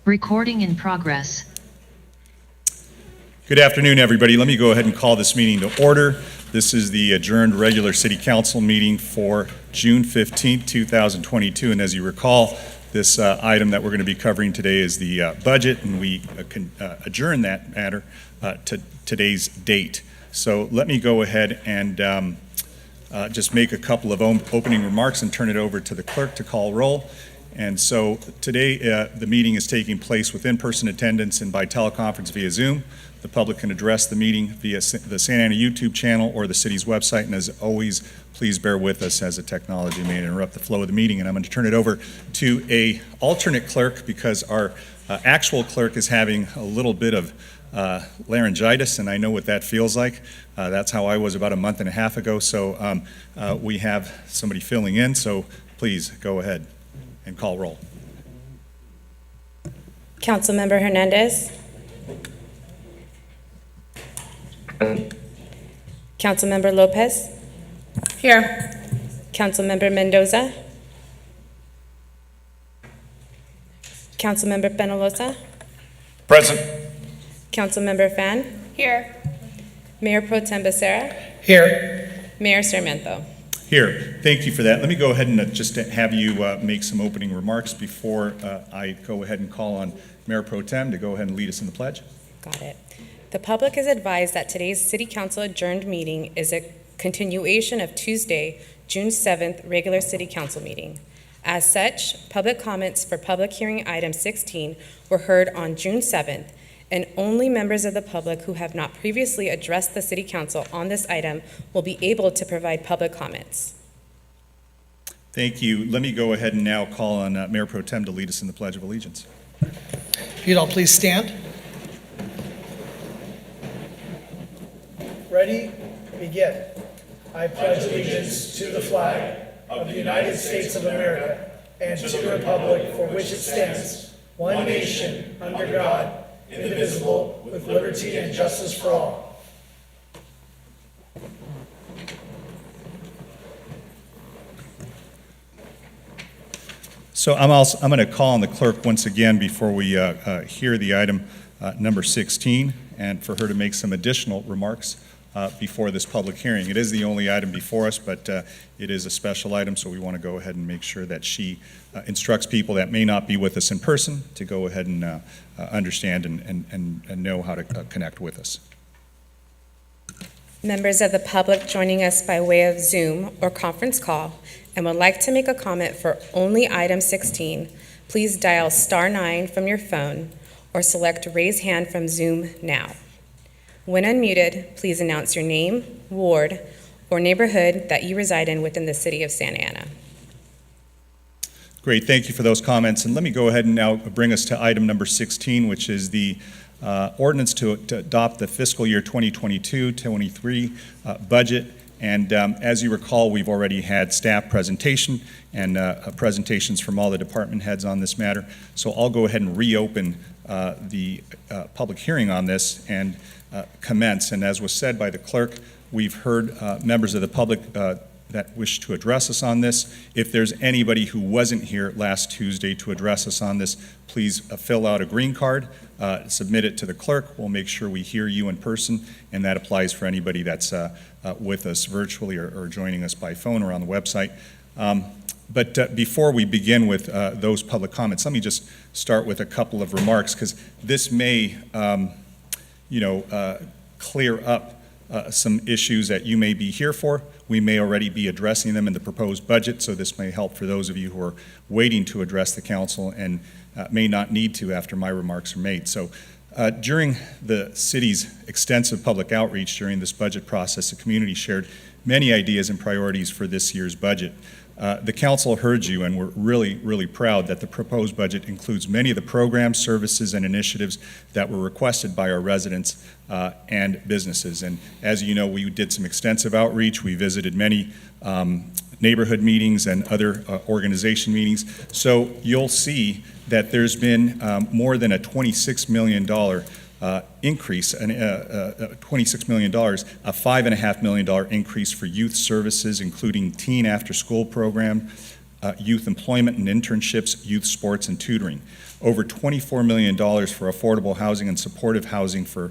Recording in progress. Good afternoon, everybody. Let me go ahead and call this meeting to order. This is the adjourned regular City Council meeting for June 15th, 2022. And as you recall, this item that we're going to be covering today is the budget, and we can adjourn that matter to today's date. So let me go ahead and just make a couple of opening remarks and turn it over to the clerk to call roll. And so today the meeting is taking place with in-person attendance and by teleconference via Zoom. The public can address the meeting via the Santa Ana YouTube channel or the city's website. And as always, please bear with us as the technology may interrupt the flow of the meeting. And I'm going to turn it over to an alternate clerk because our actual clerk is having a little bit of laryngitis, and I know what that feels like. That's how I was about a month and a half ago. So we have somebody filling in. So please go ahead and call roll. Councilmember Hernandez. Councilmember Lopez. Here. Councilmember Mendoza. Councilmember Penalosa. Present. Councilmember Fan. Here. Mayor Pro Tem Becerra. Here. Mayor Sarmiento. Here. Thank you for that. Let me go ahead and just have you make some opening remarks before I go ahead and call on Mayor Pro Tem to go ahead and lead us in the pledge. Got it. The public is advised that today's City Council adjourned meeting is a continuation of Tuesday, June 7th, regular City Council meeting. As such, public comments for public hearing item 16 were heard on June 7th, and only members of the public who have not previously addressed the City Council on this item will be able to provide public comments. Thank you. Let me go ahead and now call on Mayor Pro Tem to lead us in the Pledge of Allegiance. If you'd all please stand. Ready? Begin. I pledge allegiance to the flag of the United States of America and to the republic for which it stands, one nation, under God, indivisible, with liberty and justice for all. So I'm going to call on the clerk once again before we hear the item number 16, and for her to make some additional remarks before this public hearing. It is the only item before us, but it is a special item, so we want to go ahead and make sure that she instructs people that may not be with us in person to go ahead and understand and know how to connect with us. Members of the public joining us by way of Zoom or conference call and would like to make a comment for only item 16, please dial *9 from your phone or select raise hand from Zoom now. When unmuted, please announce your name, ward, or neighborhood that you reside in within the city of Santa Ana. Great, thank you for those comments. And let me go ahead and now bring us to item number 16, which is the ordinance to adopt the fiscal year 2022-23 budget. And as you recall, we've already had staff presentation and presentations from all the department heads on this matter. So I'll go ahead and reopen the public hearing on this and commence. And as was said by the clerk, we've heard members of the public that wish to address us on this. If there's anybody who wasn't here last Tuesday to address us on this, please fill out a green card, submit it to the clerk. We'll make sure we hear you in person, and that applies for anybody that's with us virtually or joining us by phone or on the website. But before we begin with those public comments, let me just start with a couple of remarks, because this may clear up some issues that you may be here for. We may already be addressing them in the proposed budget, so this may help for those of you who are waiting to address the council and may not need to after my remarks are made. So during the city's extensive public outreach during this budget process, the community shared many ideas and priorities for this year's budget. The council heard you, and we're really, really proud that the proposed budget includes many of the programs, services, and initiatives that were requested by our residents and businesses. And as you know, we did some extensive outreach. We visited many neighborhood meetings and other organization meetings. So you'll see that there's been more than a $26 million increase, $26 million, a $5.5 million increase for youth services, including teen after-school program, youth employment and internships, youth sports and tutoring. Over $24 million for affordable housing and supportive housing for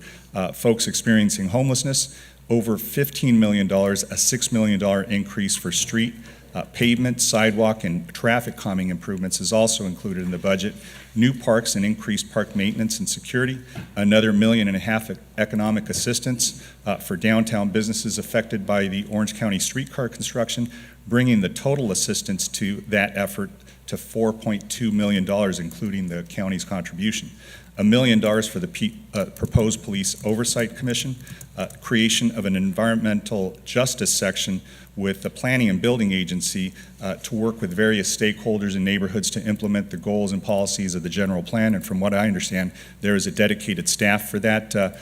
folks experiencing homelessness. Over $15 million, a $6 million increase for street, pavement, sidewalk, and traffic calming improvements is also included in the budget. New parks and increased park maintenance and security. Another $1.5 million economic assistance for downtown businesses affected by the Orange County streetcar construction, bringing the total assistance to that effort to $4.2 million, including the county's contribution. $1 million for the proposed Police Oversight Commission, creation of an environmental justice section with the Planning and Building Agency to work with various stakeholders and neighborhoods to implement the goals and policies of the general plan. And from what I understand, there is a dedicated staff for that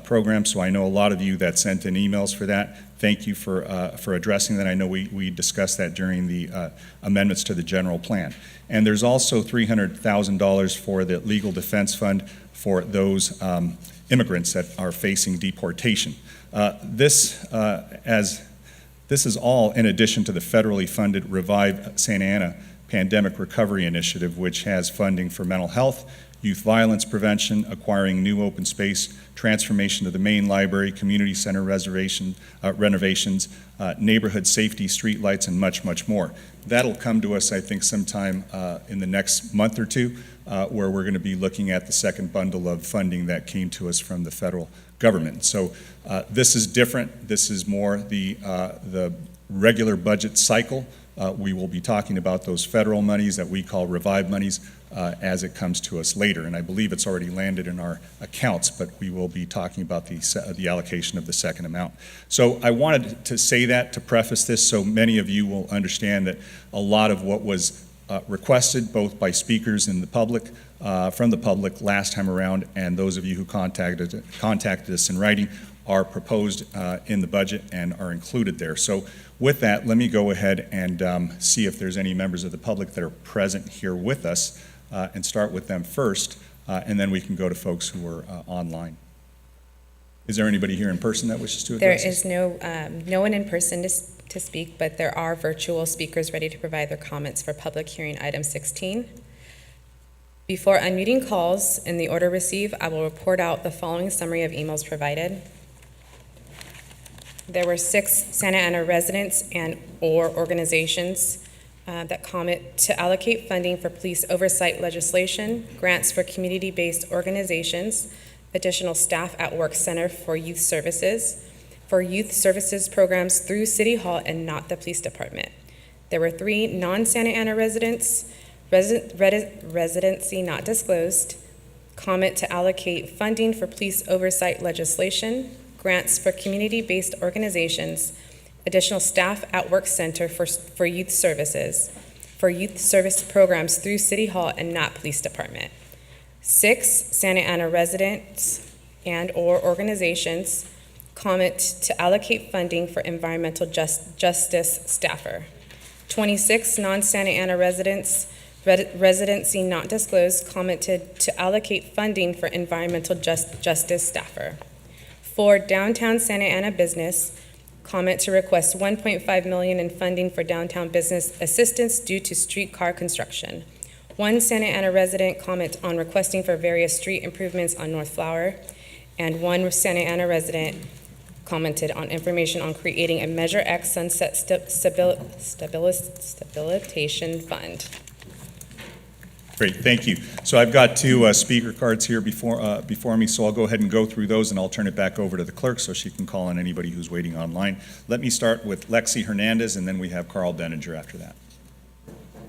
program, so I know a lot of you that sent in emails for that. Thank you for addressing that. I know we discussed that during the amendments to the general plan. And there's also $300,000 for the Legal Defense Fund for those immigrants that are facing deportation. This is all in addition to the federally funded Revive Santa Ana Pandemic Recovery Initiative, which has funding for mental health, youth violence prevention, acquiring new open space, transformation of the main library, community center renovations, neighborhood safety, street lights, and much, much more. That'll come to us, I think, sometime in the next month or two, where we're going to be looking at the second bundle of funding that came to us from the federal government. So this is different. This is more the regular budget cycle. We will be talking about those federal monies that we call Revive monies as it comes to us later. And I believe it's already landed in our accounts, but we will be talking about the allocation of the second amount. So I wanted to say that to preface this so many of you will understand that a lot of what was requested both by speakers in the public, from the public last time around, and those of you who contacted us in writing are proposed in the budget and are included there. So with that, let me go ahead and see if there's any members of the public that are present here with us and start with them first, and then we can go to folks who are online. Is there anybody here in person that wishes to address There us? is no one in person to speak, but there are virtual speakers ready to provide their comments for public hearing item 16. Before unmuting calls in the order received, I will report out the following summary of emails provided. There were 6 Santa Ana residents and/or organizations that comment to allocate funding for police oversight legislation, grants for community-based organizations, additional staff at work center for youth services programs through City Hall and not the police department. There were 3 non-Santa Ana residents, residency not disclosed, comment to allocate funding for police oversight legislation, grants for community-based organizations, additional staff at work center for youth service programs through City Hall and not police department. 6 Santa Ana residents and/or organizations comment to allocate funding for environmental justice staffer. 26 non-Santa Ana residents, residency not disclosed, commented to allocate funding for environmental justice staffer. 4 downtown Santa Ana business comment to request $1.5 million in funding for downtown business assistance due to streetcar construction. 1 Santa Ana resident comment on requesting for various street improvements on North Flower, and 1 Santa Ana resident commented on information on creating a Measure X Sunset Stabilization Fund. Great, thank you. So I've got 2 speaker cards here before me, so I'll go ahead and go through those, and I'll turn it back over to the clerk so she can call on anybody who's waiting online. Let me start with Lexi Hernandez, and then we have Carl Denninger after that.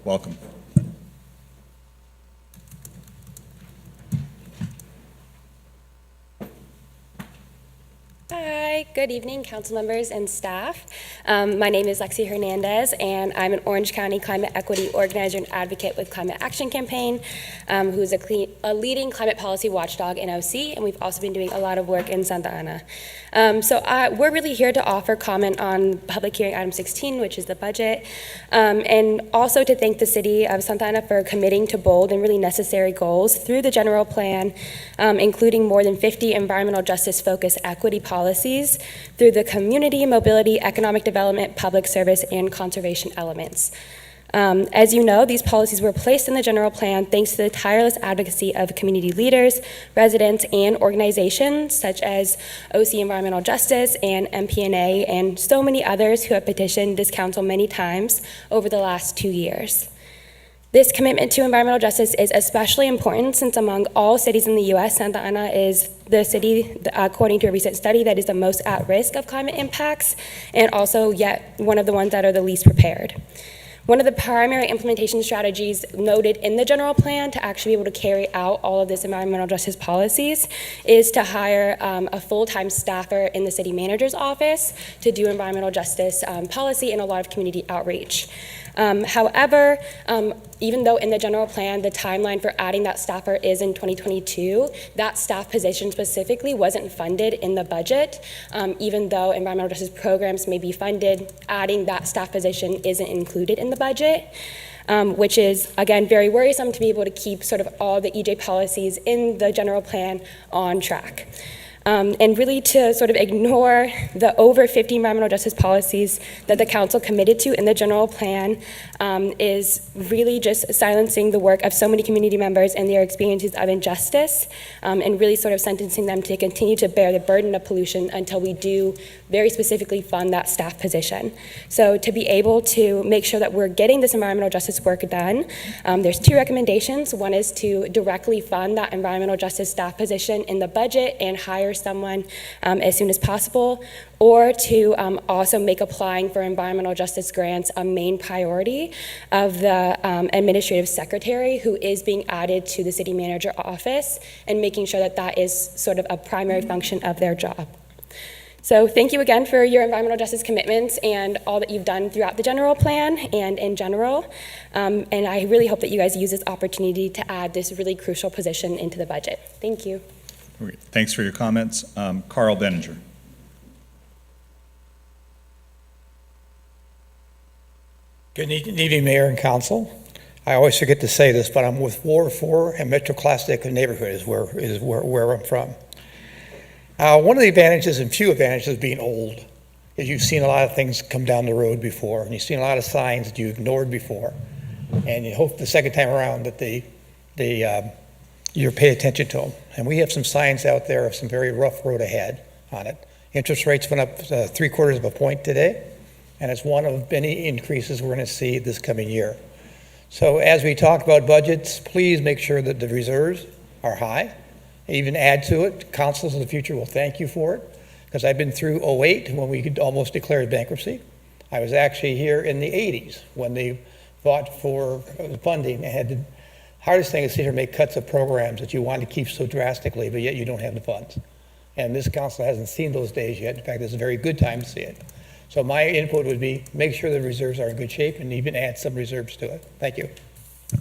Welcome. Hi, good evening, council members and staff. My name is Lexi Hernandez, and I'm an Orange County climate equity organizer and advocate with Climate Action Campaign, who's a leading climate policy watchdog in OC, and we've also been doing a lot of work in Santa Ana. We're really here to offer comment on public hearing item 16, which is the budget, and also to thank the city of Santa Ana for committing to bold and really necessary goals through the general plan, including more than 50 environmental justice-focused equity policies through the community, mobility, economic development, public service, and conservation elements. As you know, these policies were placed in the general plan thanks to the tireless advocacy of community leaders, residents, and organizations such as OC Environmental Justice and MPNA, and so many others who have petitioned this council many times over the last 2 years. This commitment to environmental justice is especially important since among all cities in the U.S., Santa Ana is the city, according to a recent study, that is the most at risk of climate impacts, and also yet one of the ones that are the least prepared. One of the primary implementation strategies noted in the general plan to actually be able to carry out all of this environmental justice policies is to hire a full-time staffer in the city manager's office to do environmental justice policy and a lot of community outreach. However, even though in the general plan the timeline for adding that staffer is in 2022, that staff position specifically wasn't funded in the budget. Even though environmental justice programs may be funded, adding that staff position isn't included in the budget. Which is, again, very worrisome to be able to keep sort of all the EJ policies in the general plan on track. And really to sort of ignore the over 50 environmental justice policies that the council committed to in the general plan is really just silencing the work of so many community members and their experiences of injustice, and really sort of sentencing them to continue to bear the burden of pollution until we do very specifically fund that staff position. So to be able to make sure that we're getting this environmental justice work done, there's 2 recommendations. One is to directly fund that environmental justice staff position in the budget and hire someone as soon as possible, or to also make applying for environmental justice grants a main priority of the administrative secretary who is being added to the city manager office, and making sure that that is sort of a primary function of their job. So thank you again for your environmental justice commitments and all that you've done throughout the general plan and in general. And I really hope that you guys use this opportunity to add this really crucial position into the budget. Thank you. Okay, thanks for your comments. Carl Benninger. Good evening, Mayor and Council. I always forget to say this, but I'm with Ward 4 and Metro Classic neighborhood is where I'm from. One of the advantages and few advantages of being old is you've seen a lot of things come down the road before, and you've seen a lot of signs that you ignored before, and you hope the second time around that you pay attention to them. And we have some signs out there of some very rough road ahead on it. Interest rates went up 3/4 of a point today, and it's one of many increases we're going to see this coming year. So as we talk about budgets, please make sure that the reserves are high. Even add to it. Councils in the future will thank you for it, because I've been through 2008 when we almost declared bankruptcy. I was actually here in the 80s when they fought for funding and had the hardest thing is to make cuts of programs that you want to keep so drastically, but yet you don't have the funds. And this council hasn't seen those days yet. In fact, it's a very good time to see it. So my input would be make sure the reserves are in good shape and even add some reserves to it. Thank you.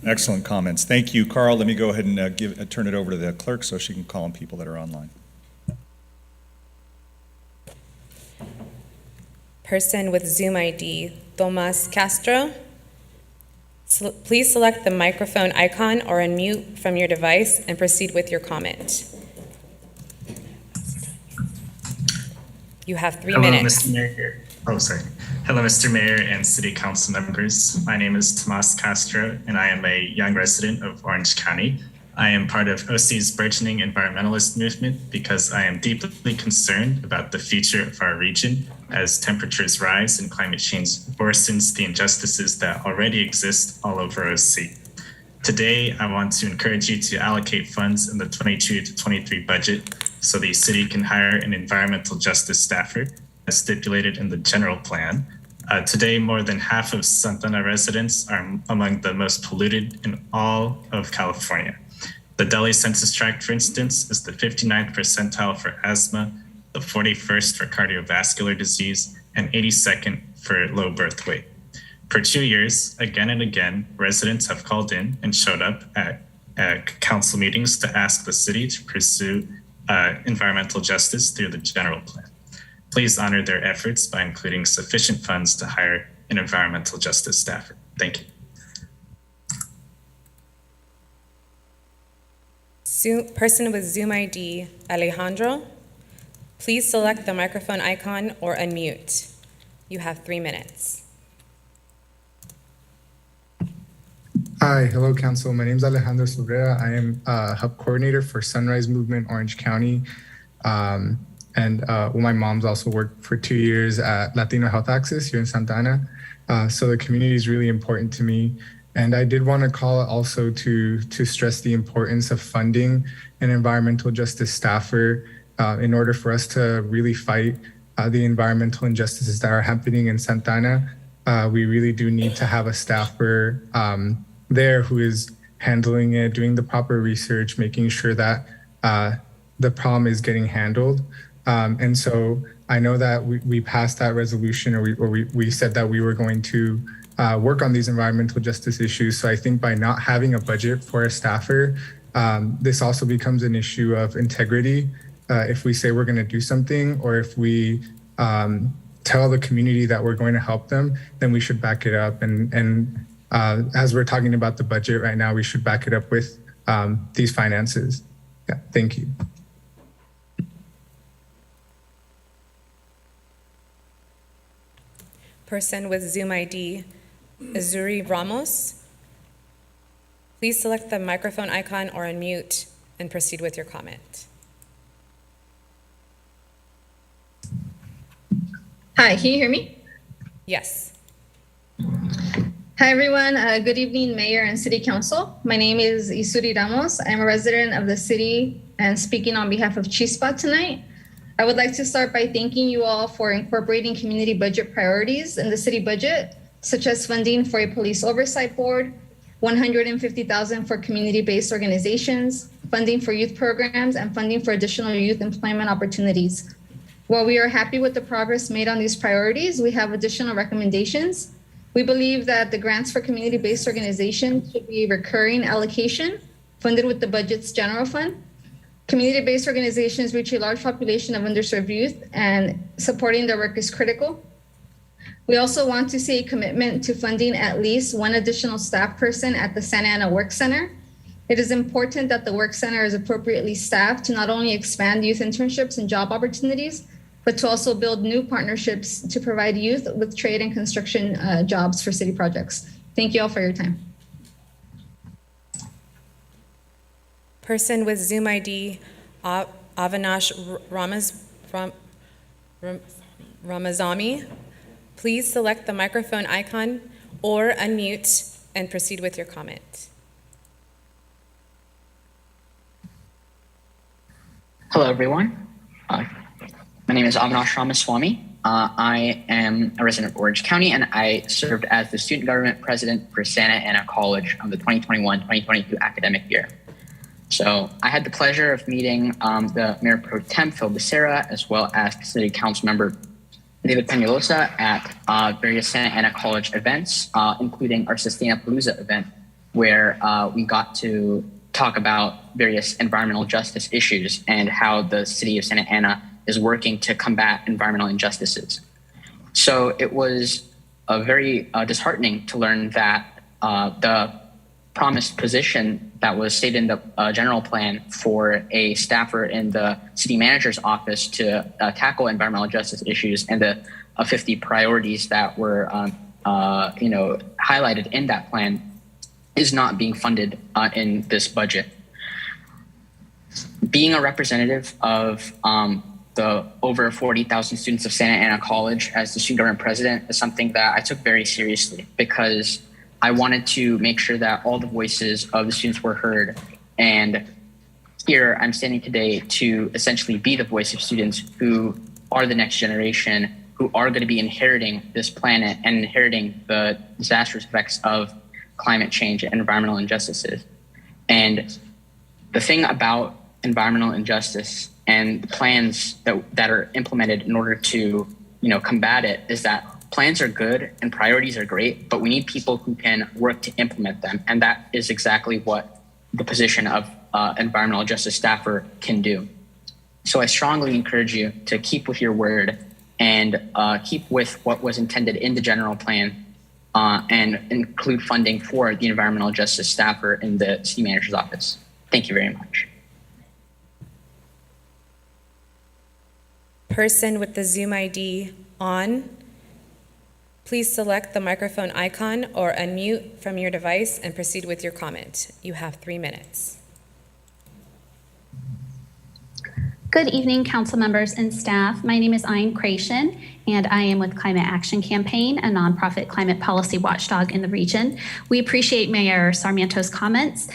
Excellent comments. Thank you, Carl. Let me go ahead and turn it over to the clerk so she can call on people that are online. Person with Zoom ID, Tomas Castro. Please select the microphone icon or unmute from your device and proceed with your comment. You have 3 minutes. Mr. Mayor. Hello, Mr. Mayor and City Council members. My name is Tomas Castro, and I am a young resident of Orange County. I am part of OC's burgeoning environmentalist movement because I am deeply concerned about the future of our region as temperatures rise and climate change worsens the injustices that already exist all over OC. Today, I want to encourage you to allocate funds in the 22 to 23 budget so the city can hire an environmental justice staffer as stipulated in the general plan. Today, more than half of Santa Ana residents are among the most polluted in all of California. The Delhi census tract, for instance, is the 59th percentile for asthma, the 41st for cardiovascular disease, and 82nd for low birth weight. For 2 years, again and again, residents have called in and showed up at council meetings to ask the city to pursue environmental justice through the general plan. Please honor their efforts by including sufficient funds to hire an environmental justice staffer. Thank you. Person with Zoom ID, Alejandro. Please select the microphone icon or unmute. You have 3 minutes. Hi, hello, Council. My name is Alejandro Silvera. I am Hub Coordinator for Sunrise Movement Orange County. My mom's also worked for 2 years at Latino Health Access here in Santa Ana. So the community is really important to me. And I did want to call also to stress the importance of funding an environmental justice staffer in order for us to really fight the environmental injustices that are happening in Santa Ana. We really do need to have a staffer there who is handling it, doing the proper research, making sure that the problem is getting handled. And so I know that we passed that resolution, or we said that we were going to work on these environmental justice issues. So I think by not having a budget for a staffer, this also becomes an issue of integrity. If we say we're going to do something, or if we tell the community that we're going to help them, then we should back it up. And as we're talking about the budget right now, we should back it up with these finances. Yeah, thank you. Person with Zoom ID, Azuri Ramos. Please select the microphone icon or unmute and proceed with your comment. Hi, can you hear me? Yes. Hi, everyone. Good evening, Mayor and City Council. My name is Isuri Ramos. I'm a resident of the city and speaking on behalf of Chispa tonight. I would like to start by thanking you all for incorporating community budget priorities in the city budget, such as funding for a police oversight board, $150,000 for community-based organizations, funding for youth programs, and funding for additional youth employment opportunities. While we are happy with the progress made on these priorities, we have additional recommendations. We believe that the grants for community-based organizations should be a recurring allocation funded with the budget's general fund. Community-based organizations reach a large population of underserved youth, and supporting their work is critical. We also want to see a commitment to funding at least one additional staff person at the Santa Ana Work Center. It is important that the Work Center is appropriately staffed to not only expand youth internships and job opportunities, but to also build new partnerships to provide youth with trade and construction jobs for city projects. Thank you all for your time. Person with Zoom ID, Avinash Ramazami. Please select the microphone icon or unmute and proceed with your comment. Hello, everyone. My name is Avinash Ramaswamy. I am a resident of Orange County, and I served as the student government president for Santa Ana College of the 2021-2022 academic year. So I had the pleasure of meeting the Mayor Pro Tem, Phil Becerra, as well as the City Council Member David Peñalosa at various Santa Ana College events, including our Sustainapalooza event, where we got to talk about various environmental justice issues and how the city of Santa Ana is working to combat environmental injustices. So it was very disheartening to learn that the promised position that was stated in the general plan for a staffer in the city manager's office to tackle environmental justice issues and the 50 priorities that were highlighted in that plan is not being funded in this budget. Being a representative of the over 40,000 students of Santa Ana College as the student government president is something that I took very seriously, because I wanted to make sure that all the voices of the students were heard. And here I'm standing today to essentially be the voice of students who are the next generation, who are going to be inheriting this planet and inheriting the disastrous effects of climate change and environmental injustices. And the thing about environmental injustice and the plans that are implemented in order to combat it is that plans are good and priorities are great, but we need people who can work to implement them. And that is exactly what the position of environmental justice staffer can do. So I strongly encourage you to keep with your word and keep with what was intended in the general plan and include funding for the environmental justice staffer in the city manager's office. Thank you very much. Person with the Zoom ID on, Please select the microphone icon or unmute from your device and proceed with your comment. You have 3 minutes. Good evening, council members and staff. My name is Ayn Creation, and I am with Climate Action Campaign, a nonprofit climate policy watchdog in the region. We appreciate Mayor Sarmiento's comments.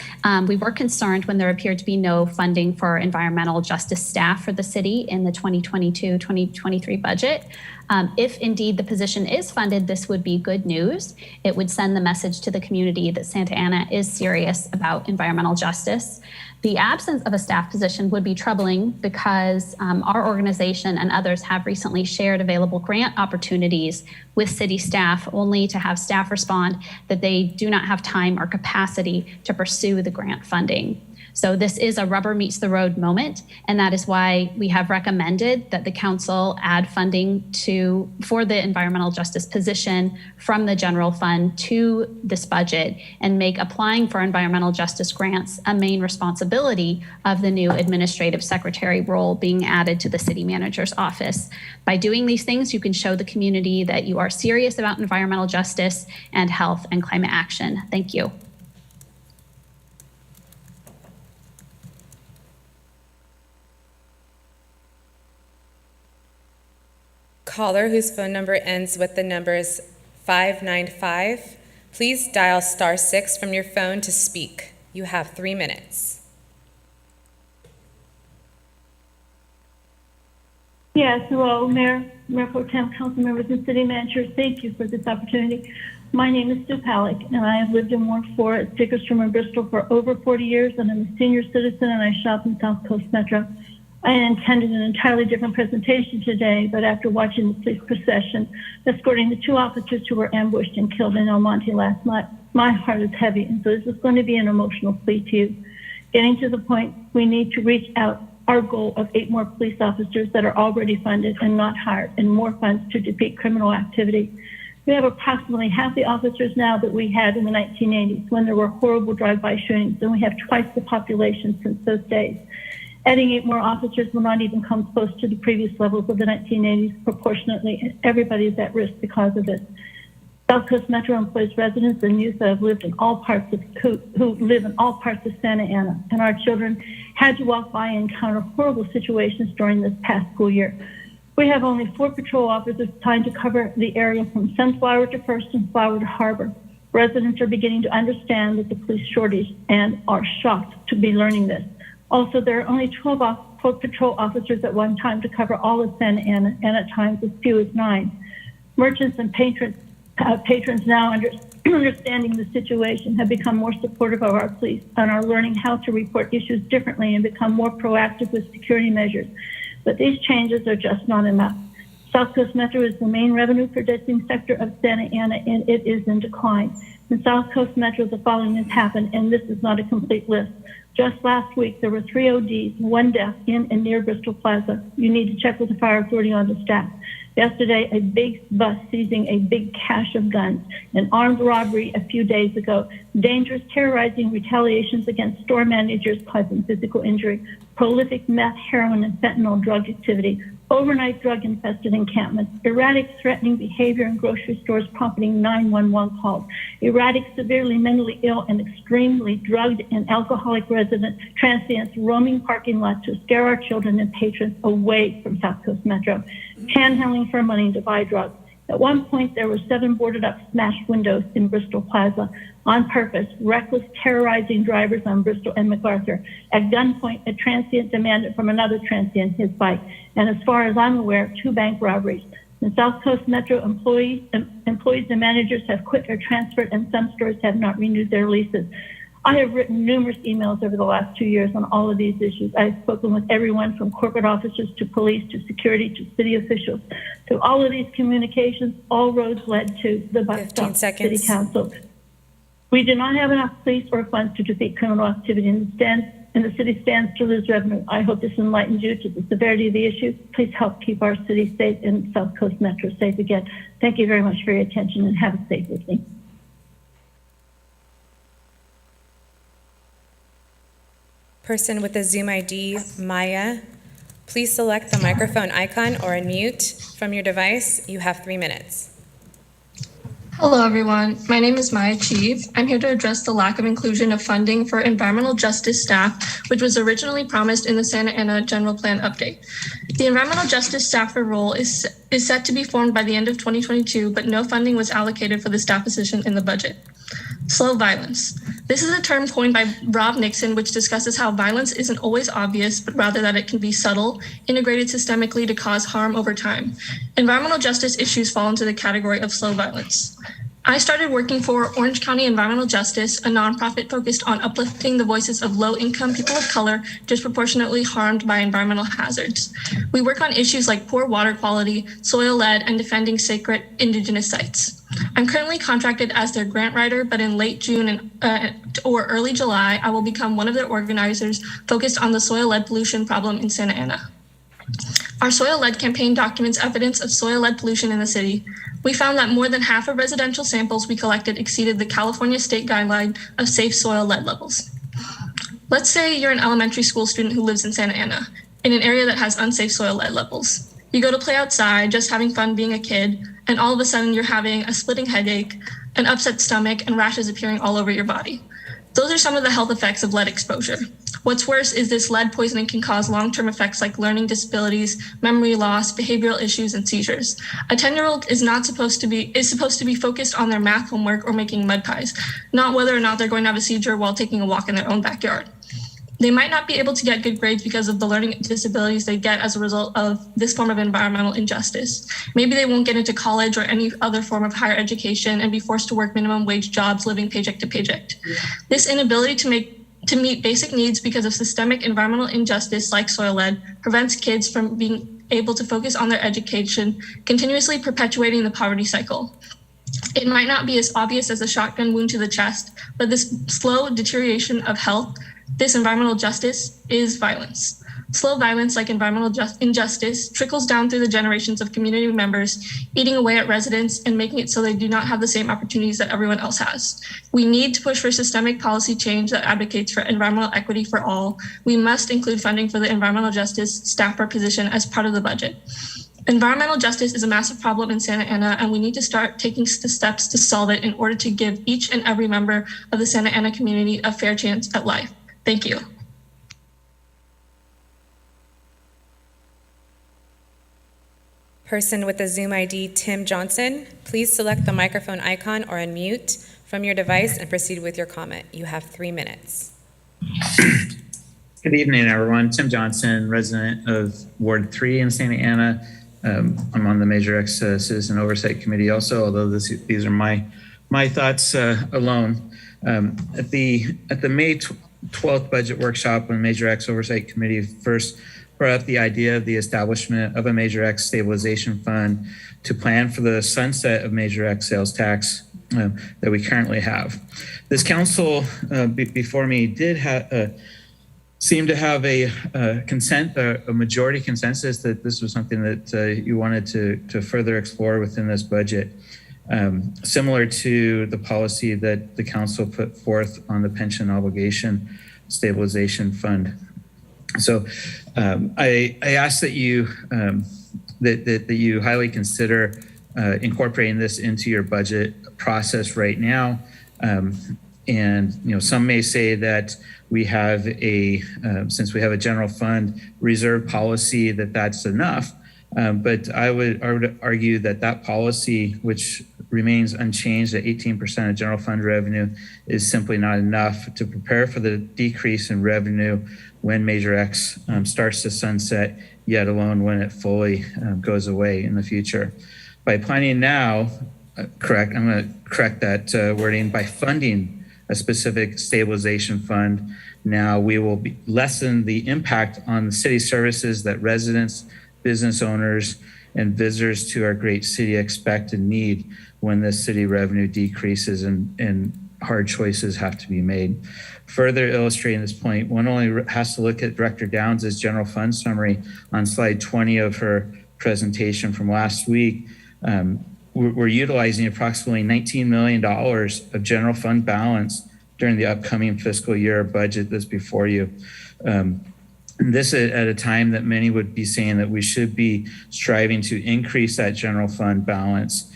We were concerned when there appeared to be no funding for environmental justice staff for the city in the 2022-2023 budget. If indeed the position is funded, this would be good news. It would send the message to the community that Santa Ana is serious about environmental justice. The absence of a staff position would be troubling because our organization and others have recently shared available grant opportunities with city staff, only to have staff respond that they do not have time or capacity to pursue the grant funding. So this is a rubber meets the road moment, and that is why we have recommended that the council add funding for the environmental justice position from the general fund to this budget and make applying for environmental justice grants a main responsibility of the new administrative secretary role being added to the city manager's office. By doing these things, you can show the community that you are serious about environmental justice and health and climate action. Thank you. Caller whose phone number ends with the numbers 595, please dial *6 from your phone to speak. You have 3 minutes. Yes, hello, Mayor Pro Tem, council members, and city manager. Thank you for this opportunity. My name is Sue Palick, and I have lived in Ward 4 at Dickerstrom and Bristol for over 40 years, and I'm a senior citizen, and I shop in South Coast Metro. I intended an entirely different presentation today, but after watching the police procession escorting the 2 officers who were ambushed and killed in El Monte last night, my heart is heavy, and so this is going to be an emotional plea to you. Getting to the point, we need to reach out our goal of 8 more police officers that are already funded and not hired, and more funds to defeat criminal activity. We have approximately half the officers now that we had in the 1980s when there were horrible drive-by shootings, and we have twice the population since those days. Adding 8 more officers will not even come close to the previous levels of the 1980s proportionately, and everybody is at risk because of it. South Coast Metro employs residents and youth that have lived in all parts of who live in all parts of Santa Ana, and our children had to walk by and encounter horrible situations during this past school year. We have only 4 patrol officers assigned to cover the area from Sunflower to First and Flower to Harbor. Residents are beginning to understand that the police shortage and are shocked to be learning this. Also, there are only 12 patrol officers at one time to cover all of Santa Ana, and at times as few as 9. Merchants and patrons now understanding the situation have become more supportive of our police and are learning how to report issues differently and become more proactive with security measures. But these changes are just not enough. South Coast Metro is the main revenue producing sector of Santa Ana, and it is in decline. In South Coast Metro, the following has happened, and this is not a complete list. Just last week, there were 3 ODs, 1 death in and near Bristol Plaza. You need to check with the fire authority on the staff. Yesterday, a big bus seizing a big cache of guns, an armed robbery a few days ago, dangerous terrorizing retaliations against store managers causing physical injury, prolific meth, heroin, and fentanyl drug activity, overnight drug-infested encampments, erratic threatening behavior in grocery stores prompting 911 calls, erratic, severely mentally ill, and extremely drugged and alcoholic transients roaming parking lots to scare our children and patrons away from South Coast Metro, panhandling for money to buy drugs. At one point, there were 7 boarded-up smashed windows in Bristol Plaza on purpose, reckless terrorizing drivers on Bristol and MacArthur. At gunpoint, a transient demanded from another transient his bike. And as far as I'm aware, 2 bank robberies. In South Coast Metro, employees and managers have quit or transferred, and some stores have not renewed their leases. I have written numerous emails over the last 2 years on all of these issues. I've spoken with everyone from corporate officers to police to security to city officials. Through all of these communications, all roads led to the bus stop city council. We do not have enough police or funds to defeat criminal activity, and the city stands to lose revenue. I hope this enlightens you to the severity of the issue. Please help keep our city safe and South Coast Metro safe again. Thank you very much for your attention, and have a safe evening. Person with the Zoom ID, Maya, please select the microphone icon or unmute from your device. You have 3 minutes. Hello, everyone. My name is Maya Cheeve. I'm here to address the lack of inclusion of funding for environmental justice staff, which was originally promised in the Santa Ana General Plan update. The environmental justice staffer role is set to be formed by the end of 2022, but no funding was allocated for the staff position in the budget. Slow violence. This is a term coined by Rob Nixon, which discusses how violence isn't always obvious, but rather that it can be subtle, integrated systemically to cause harm over time. Environmental justice issues fall into the category of slow violence. I started working for Orange County Environmental Justice, a nonprofit focused on uplifting the voices of low-income people of color disproportionately harmed by environmental hazards. We work on issues like poor water quality, soil lead, and defending sacred indigenous sites. I'm currently contracted as their grant writer, but in late June or early July, I will become one of their organizers focused on the soil lead pollution problem in Santa Ana. Our soil lead campaign documents evidence of soil lead pollution in the city. We found that more than half of residential samples we collected exceeded the California state guideline of safe soil lead levels. Let's say you're an elementary school student who lives in Santa Ana, in an area that has unsafe soil lead levels. You go to play outside, just having fun being a kid, and all of a sudden you're having a splitting headache, an upset stomach, and rashes appearing all over your body. Those are some of the health effects of lead exposure. What's worse is this lead poisoning can cause long-term effects like learning disabilities, memory loss, behavioral issues, and seizures. A 10-year-old is supposed to be focused on their math homework or making mud pies, not whether or not they're going to have a seizure while taking a walk in their own backyard. They might not be able to get good grades because of the learning disabilities they get as a result of this form of environmental injustice. Maybe they won't get into college or any other form of higher education and be forced to work minimum wage jobs living paycheck to paycheck. This inability to meet basic needs because of systemic environmental injustice like soil lead prevents kids from being able to focus on their education, continuously perpetuating the poverty cycle. It might not be as obvious as a shotgun wound to the chest, but this slow deterioration of health, this environmental justice, is violence. Slow violence, like environmental injustice, trickles down through the generations of community members, eating away at residents and making it so they do not have the same opportunities that everyone else has. We need to push for systemic policy change that advocates for environmental equity for all. We must include funding for the environmental justice staffer position as part of the budget. Environmental justice is a massive problem in Santa Ana, and we need to start taking the steps to solve it in order to give each and every member of the Santa Ana community a fair chance at life. Thank you. Person with the Zoom ID, Tim Johnson, please select the microphone icon or unmute from your device and proceed with your comment. You have 3 minutes. Good evening, everyone. Tim Johnson, resident of Ward 3 in Santa Ana. I'm on the Major X Citizen Oversight Committee also, although these are my thoughts alone. At the May 12th budget workshop, when Major X Oversight Committee first brought up the idea of the establishment of a Major X stabilization fund to plan for the sunset of Major X sales tax that we currently have. This council before me did seem to have a majority consensus that this was something that you wanted to further explore within this budget, similar to the policy that the council put forth on the pension obligation stabilization fund. So I ask that you that you highly consider incorporating this into your budget process right now. And some may say that we have since we have a general fund reserve policy that's enough. But I would argue that policy, which remains unchanged at 18% of general fund revenue, is simply not enough to prepare for the decrease in revenue when Major X starts to sunset, yet alone when it fully goes away in the future. By planning now, I'm going to correct that wording, by funding a specific stabilization fund, now we will lessen the impact on the city services that residents, business owners, and visitors to our great city expect and need when the city revenue decreases and hard choices have to be made. Further illustrating this point, one only has to look at Director Downs' general fund summary on slide 20 of her presentation from last week. We're utilizing approximately $19 million of general fund balance during the upcoming fiscal year budget that's before you. This at a time that many would be saying that we should be striving to increase that general fund balance.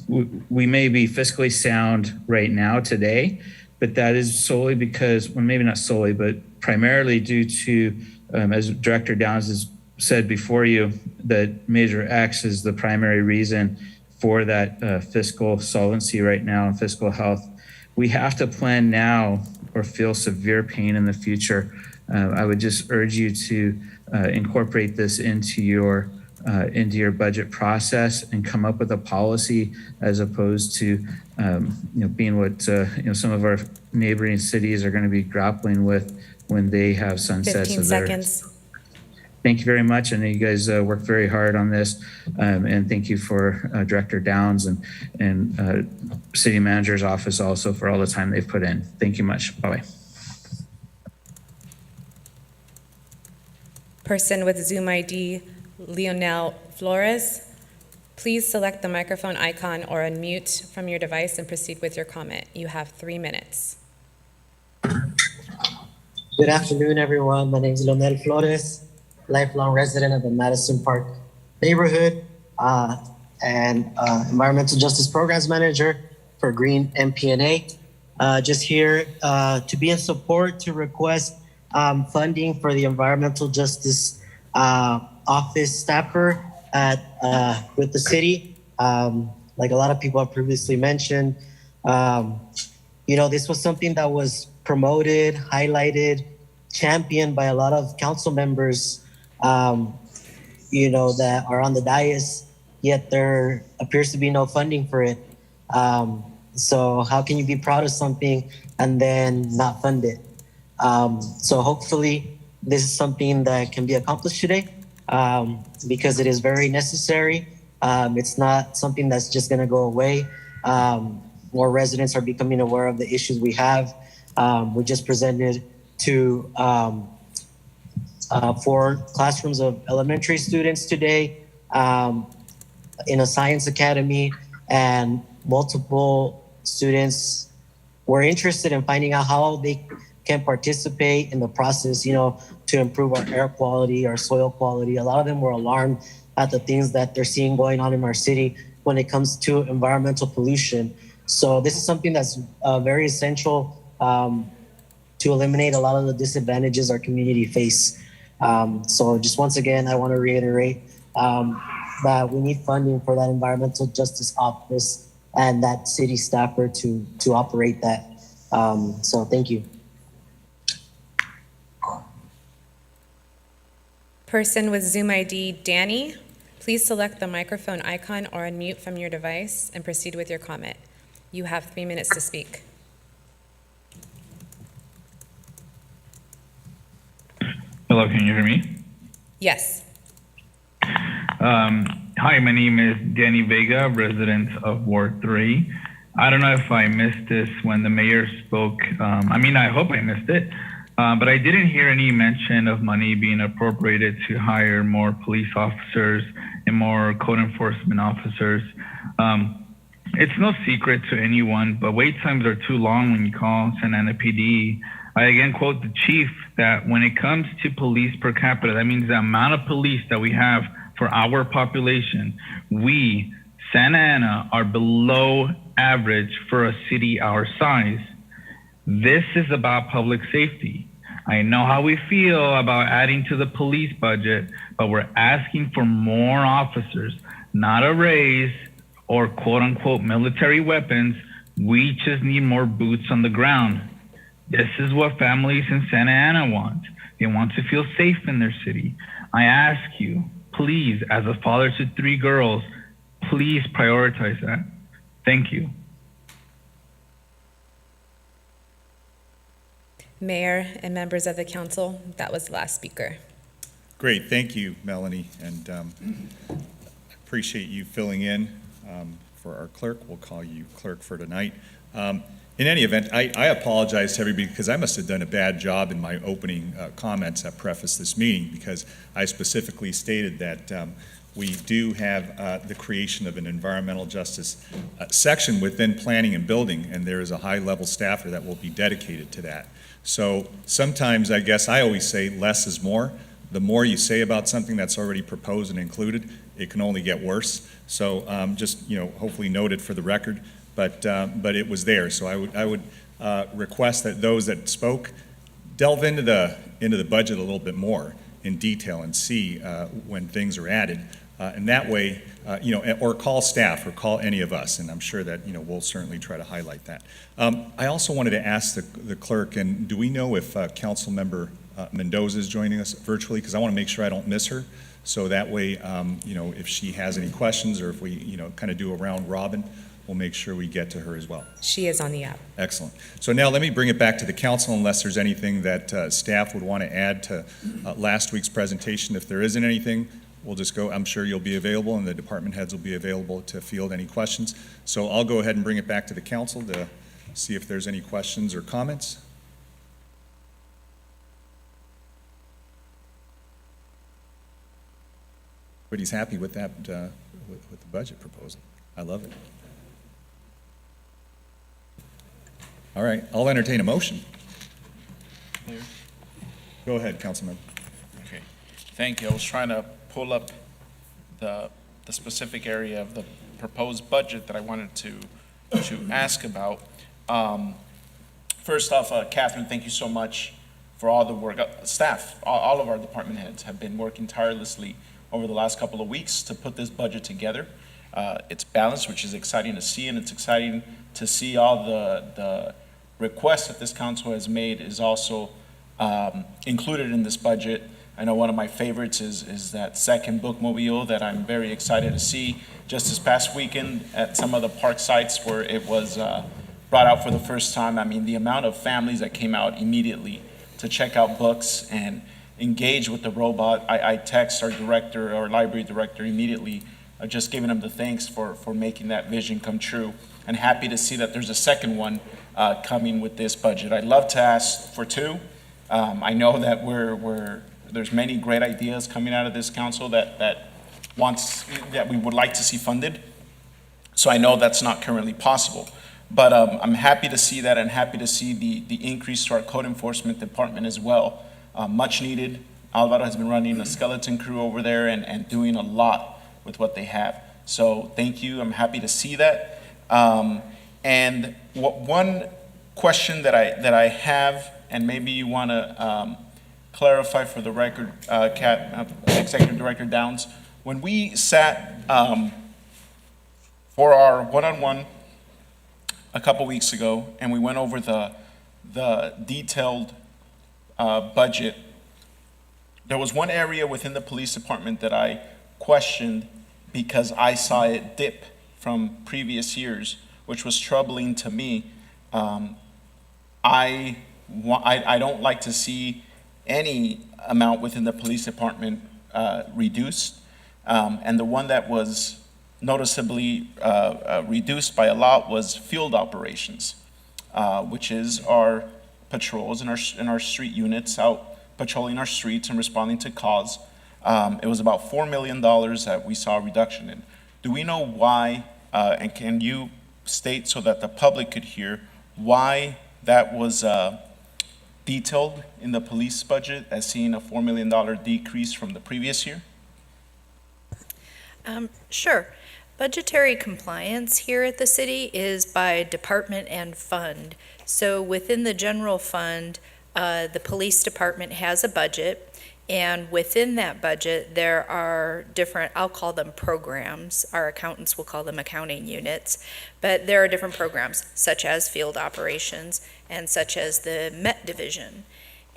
we may be fiscally sound right now today, but that is solely because, well, maybe not solely, but primarily due to, as Director Downs has said before you, that Measure X is the primary reason for that fiscal solvency right now and fiscal health. We have to plan now or feel severe pain in the future. I would just urge you to incorporate this into your budget process and come up with a policy, as opposed to being what some of our neighboring cities are going to be grappling with when they have sunsets 15 of their. seconds. Thank you very much. I know you guys worked very hard on this, and thank you for Director Downs and City Manager's office also for all the time they've put in. Thank you much. Bye-bye. Person with Zoom ID, Leonel Flores. Please select the microphone icon or unmute from your device and proceed with your comment. You have 3 minutes. Good afternoon, everyone. My name is Leonel Flores, lifelong resident of the Madison Park neighborhood and Environmental Justice Programs Manager for Green MPNA. Just here to be in support to request funding for the Environmental Justice Office staffer with the city. Like a lot of people have previously mentioned, this was something that was promoted, highlighted, championed by a lot of council members, that are on the dais, yet there appears to be no funding for it. So how can you be proud of something and then not fund it? So hopefully this is something that can be accomplished today, because it is very necessary. It's not something that's just going to go away. More residents are becoming aware of the issues we have. We just presented to 4 classrooms of elementary students today in a science academy, and multiple students were interested in finding out how they can participate in the process, to improve our air quality, our soil quality. A lot of them were alarmed at the things that they're seeing going on in our city when it comes to environmental pollution. So this is something that's very essential to eliminate a lot of the disadvantages our community face. So just once again, I want to reiterate that we need funding for that Environmental Justice Office and that city staffer to operate that. So thank you. Person with Zoom ID, Danny, please select the microphone icon or unmute from your device and proceed with your comment. You have 3 minutes to speak. Hello, can you hear me? Yes. Hi, my name is Danny Vega, resident of Ward 3. I don't know if I missed this when the mayor spoke. I hope I missed it. But I didn't hear any mention of money being appropriated to hire more police officers and more code enforcement officers. It's no secret to anyone, but wait times are too long when you call Santa Ana PD. I again quote the chief that when it comes to police per capita, that means the amount of police that we have for our population, we, Santa Ana, are below average for a city our size. This is about public safety. I know how we feel about adding to the police budget, but we're asking for more officers, not a raise or quote unquote military weapons. We just need more boots on the ground. This is what families in Santa Ana want. They want to feel safe in their city. I ask you, please, as a father to 3 girls, please prioritize that. Thank you. Mayor and members of the council, that was the last speaker. Great, thank you, Melanie, and appreciate you filling in for our clerk. We'll call you clerk for tonight. In any event, I apologize to everybody because I must have done a bad job in my opening comments that preface this meeting, because I specifically stated that we do have the creation of an environmental justice section within planning and building, and there is a high-level staffer that will be dedicated to that. So sometimes I guess I always say less is more, the more you say about something that's already proposed and included, it can only get worse. So just, hopefully note it for the record, but it was there. So I would request that those that spoke delve into the budget a little bit more in detail and see when things are added. And that way, or call staff or call any of us, and I'm sure that, we'll certainly try to highlight that. I also wanted to ask the clerk, and do we know if Councilmember Mendoza is joining us virtually? Because I want to make sure I don't miss her. So that way, if she has any questions or if we, kind of do a round robin, we'll make sure we get to her as well. She is on the app. Excellent. So now let me bring it back to the council unless there's anything that staff would want to add to last week's presentation. If there isn't anything, we'll just go. I'm sure you'll be available and the department heads will be available to field any questions. So I'll go ahead and bring it back to the council to see if there's any questions or comments. Everybody's happy with that, with the budget proposal. I love it. All right, I'll entertain a motion. Mayor? Go ahead, Councilman. Okay, thank you. I was trying to pull up the specific area of the proposed budget that I wanted to ask about. First off, Catherine, thank you so much for all the work. Staff, all of our department heads have been working tirelessly over the last couple of weeks to put this budget together. It's balanced, which is exciting to see, and it's exciting to see all the requests that this council has made is also included in this budget. I know one of my favorites is that second bookmobile that I'm very excited to see. Just this past weekend at some of the park sites where it was brought out for the first time, I mean, the amount of families that came out immediately to check out books and engage with the robot. I text our director, our library director immediately, just giving him the thanks for making that vision come true, and happy to see that there's a second one coming with this budget. I'd love to ask for two. I know that there's many great ideas coming out of this council that we would like to see funded. So I know that's not currently possible, but I'm happy to see that and happy to see the increase to our code enforcement department as well. Much needed. Alvaro has been running a skeleton crew over there and doing a lot with what they have. So thank you. I'm happy to see that. And one question that I have, and maybe you want to clarify for the record, Executive Director Downs, when we sat for our one-on-one a couple weeks ago, and we went over the detailed budget, there was one area within the police department that I questioned because I saw it dip from previous years, which was troubling to me. I don't like to see any amount within the police department reduced, and the one that was noticeably reduced by a lot was field operations, which is our patrols and our street units out patrolling our streets and responding to calls. It was about $4 million that we saw a reduction in. Do we know why, and can you state so that the public could hear why that was detailed in the police budget as seeing a $4 million decrease from the previous year? Sure. Budgetary compliance here at the city is by department and fund. So within the general fund, the police department has a budget, and within that budget, there are different, I'll call them programs. Our accountants will call them accounting units, but there are different programs, such as field operations and such as the Met division.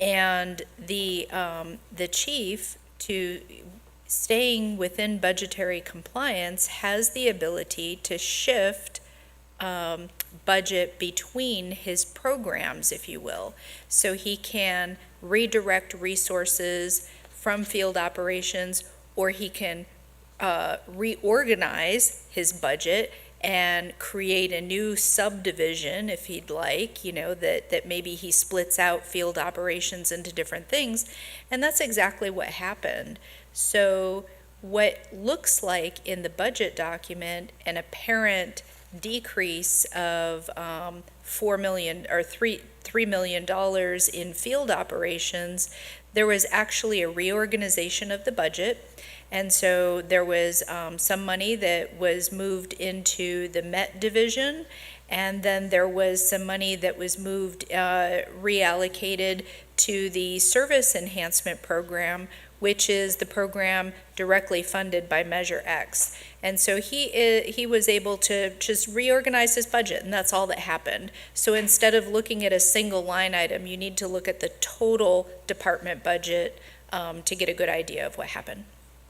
And the chief, to staying within budgetary compliance, has the ability to shift budget between his programs, if you will. So he can redirect resources from field operations, or he can reorganize his budget and create a new subdivision if he'd like, that maybe he splits out field operations into different things. And that's exactly what happened. So what looks like in the budget document an apparent decrease of $4 million or $3 million in field operations, there was actually a reorganization of the budget. And so there was some money that was moved into the Met division, and then there was some money that was moved, reallocated to the Service Enhancement Program, which is the program directly funded by Measure X. And so he was able to just reorganize his budget, and that's all that happened. So instead of looking at a single line item, you need to look at the total department budget to get a good idea of what happened.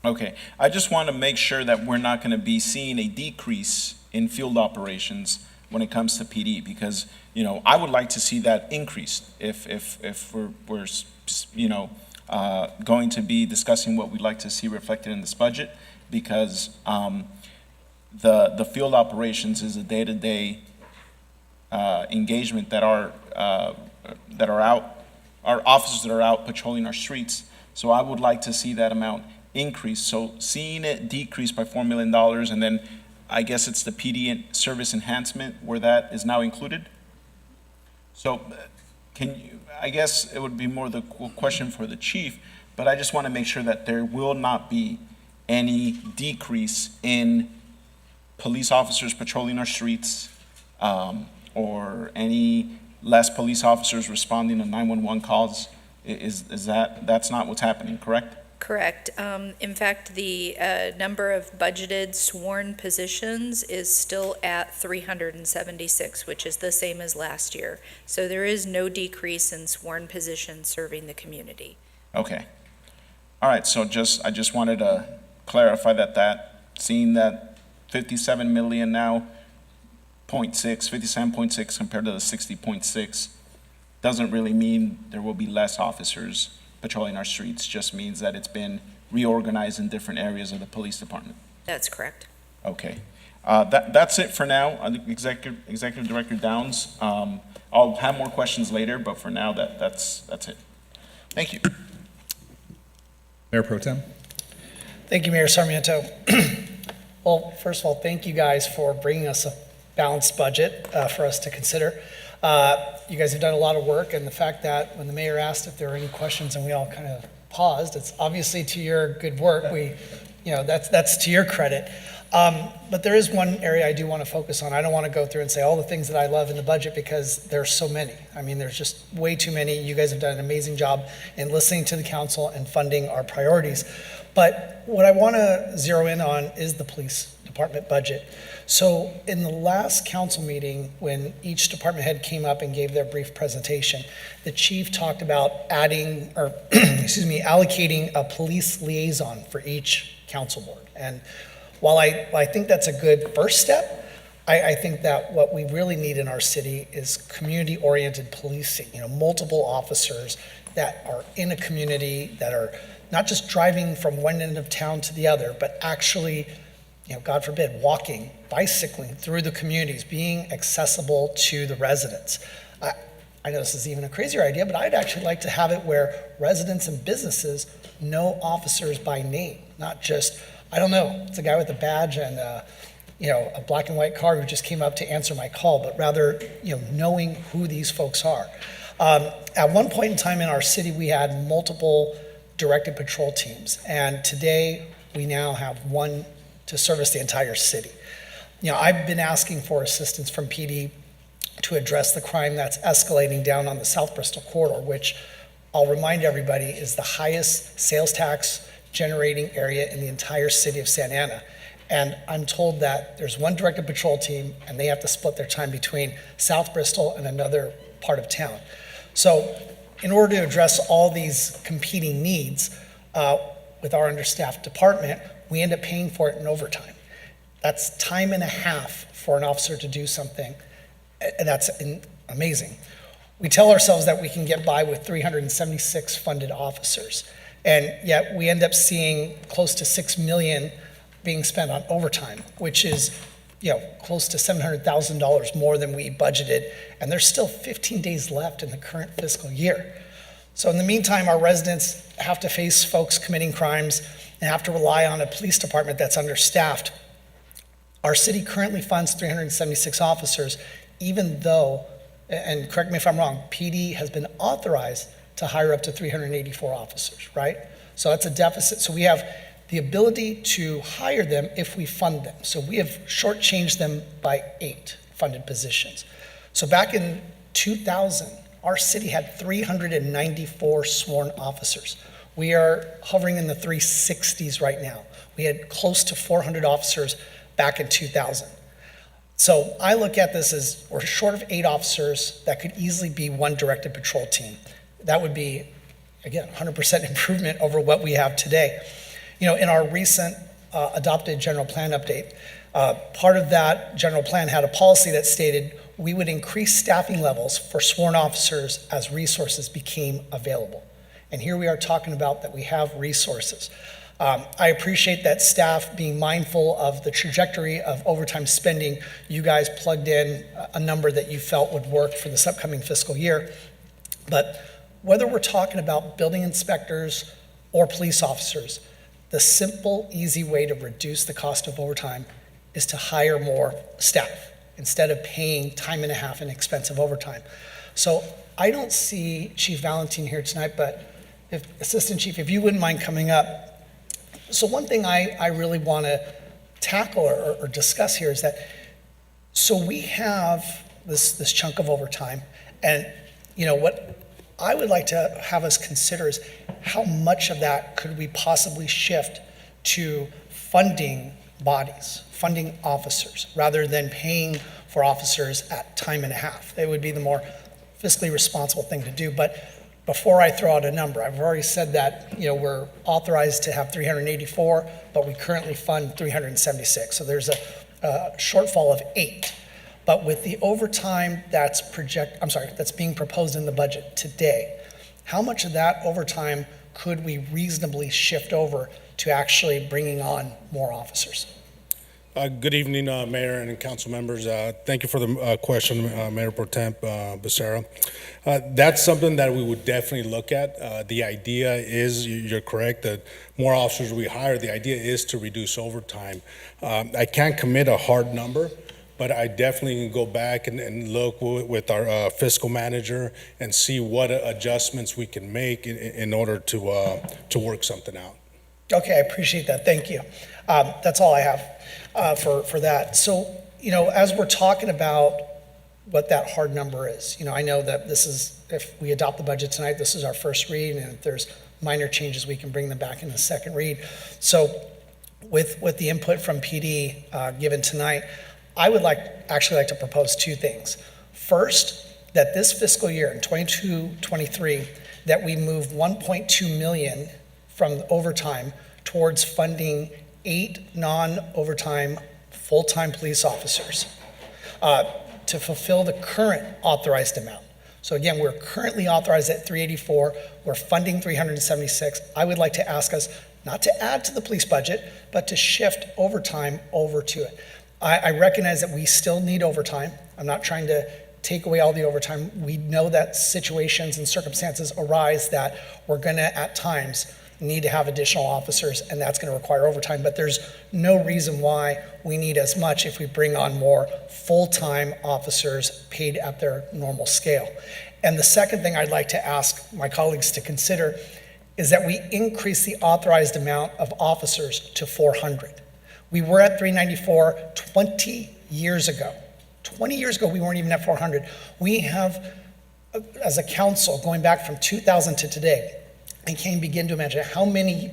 Okay, I just want to make sure that we're not going to be seeing a decrease in field operations when it comes to PD, because, you know, I would like to see that increased if we're going to be discussing what we'd like to see reflected in this budget, because the field operations is a day-to-day engagement that our officers that are out patrolling our streets. So I would like to see that amount increase. So seeing it decrease by $4 million, and then I guess it's the PD service enhancement where that is now included. So I guess it would be more the question for the chief, but I just want to make sure that there will not be any decrease in police officers patrolling our streets, or any less police officers responding to 911 calls. That's not what's happening, correct? Correct. In fact, the number of budgeted sworn positions is still at 376, which is the same as last year. So there is no decrease in sworn positions serving the community. Okay. All right, so I just wanted to clarify that seeing that 57 million now, 57.6 compared to the 60.6 doesn't really mean there will be less officers patrolling our streets, just means that it's been reorganized in different areas of the police department. That's correct. Okay. That's it for now. Executive Director Downs. I'll have more questions later, but for now, that's it. Thank you. Mayor Pro Tem. Thank you, Mayor Sarmiento. Well, first of all, thank you guys for bringing us a balanced budget for us to consider. You guys have done a lot of work, and the fact that when the mayor asked if there were any questions and we all kind of paused, it's obviously to your good work. That's to your credit. But there is one area I do want to focus on. I don't want to go through and say all the things that I love in the budget, because there's so many. I mean, there's just way too many. You guys have done an amazing job in listening to the council and funding our priorities. But what I want to zero in on is the police department budget. So in the last council meeting, when each department head came up and gave their brief presentation, the chief talked about allocating a police liaison for each council board. And while I think that's a good first step, I think that what we really need in our city is community-oriented policing, multiple officers that are in a community, that are not just driving from one end of town to the other, but actually, God forbid, walking, bicycling through the communities, being accessible to the residents. I know this is even a crazier idea, but I'd actually like to have it where residents and businesses know officers by name, not just, I don't know, it's a guy with a badge and a black and white car who just came up to answer my call, but rather, knowing who these folks are. At one point in time in our city, we had multiple directed patrol teams, and today we now have one to service the entire city. I've been asking for assistance from PD to address the crime that's escalating down on the South Bristol corridor, which I'll remind everybody is the highest sales tax generating area in the entire city of Santa Ana. And I'm told that there's one directed patrol team and they have to split their time between South Bristol and another part of town. So in order to address all these competing needs with our understaffed department, we end up paying for it in overtime. That's time and a half for an officer to do something, and that's amazing. We tell ourselves that we can get by with 376 funded officers, and yet we end up seeing close to $6 million being spent on overtime, which is close to $700,000 more than we budgeted, and there's still 15 days left in the current fiscal year. So in the meantime, our residents have to face folks committing crimes and have to rely on a police department that's understaffed. Our city currently funds 376 officers, even though, and correct me if I'm wrong, PD has been authorized to hire up to 384 officers, right? So that's a deficit. So we have the ability to hire them if we fund them. So we have shortchanged them by 8 funded positions. So back in 2000, our city had 394 sworn officers. We are hovering in the 360s right now. We had close to 400 officers back in 2000. So I look at this as we're short of 8 officers that could easily be one directed patrol team. That would be, again, 100% improvement over what we have today. You know, in our recent adopted general plan update, part of that general plan had a policy that stated we would increase staffing levels for sworn officers as resources became available. And here we are talking about that we have resources. I appreciate that staff being mindful of the trajectory of overtime spending. You guys plugged in a number that you felt would work for this upcoming fiscal year. But whether we're talking about building inspectors or police officers, the simple, easy way to reduce the cost of overtime is to hire more staff instead of paying time and a half in expensive overtime. So I don't see Chief Valentin here tonight, but if Assistant Chief, if you wouldn't mind coming up. So one thing I really want to tackle or discuss here is that, so we have this chunk of overtime, and you know what I would like to have us consider is how much of that could we possibly shift to funding bodies, funding officers, rather than paying for officers at time and a half. It would be the more fiscally responsible thing to do. But before I throw out a number, I've already said that, you know, we're authorized to have 384, but we currently fund 376. So there's a shortfall of 8. But with the overtime that's being proposed in the budget today, how much of that overtime could we reasonably shift over to actually bringing on more officers? Good evening, Mayor and Council members. Thank you for the question, Mayor Pro Temp Becerra. That's something that we would definitely look at. The idea is, you're correct, that more officers we hire, the idea is to reduce overtime. I can't commit a hard number, but I definitely can go back and look with our fiscal manager and see what adjustments we can make in order to work something out. Okay, I appreciate that. Thank you. That's all I have for that. So, you know, as we're talking about what that hard number is, you know, I know that this is, if we adopt the budget tonight, this is our first read, and if there's minor changes, we can bring them back in the second read. So with the input from PD given tonight, I would actually like to propose 2 things. First, that this fiscal year in 22-23, that we move 1.2 million from overtime towards funding 8 non-overtime full-time police officers to fulfill the current authorized amount. So again, we're currently authorized at 384. We're funding 376. I would like to ask us not to add to the police budget, but to shift overtime over to it. I recognize that we still need overtime. I'm not trying to take away all the overtime. We know that situations and circumstances arise that we're going to, at times, need to have additional officers, and that's going to require overtime. But there's no reason why we need as much if we bring on more full-time officers paid at their normal scale. And the second thing I'd like to ask my colleagues to consider is that we increase the authorized amount of officers to 400. We were at 394 20 years ago. 20 years ago, we weren't even at 400. We have, as a council, going back from 2000 to today, I can't begin to imagine how many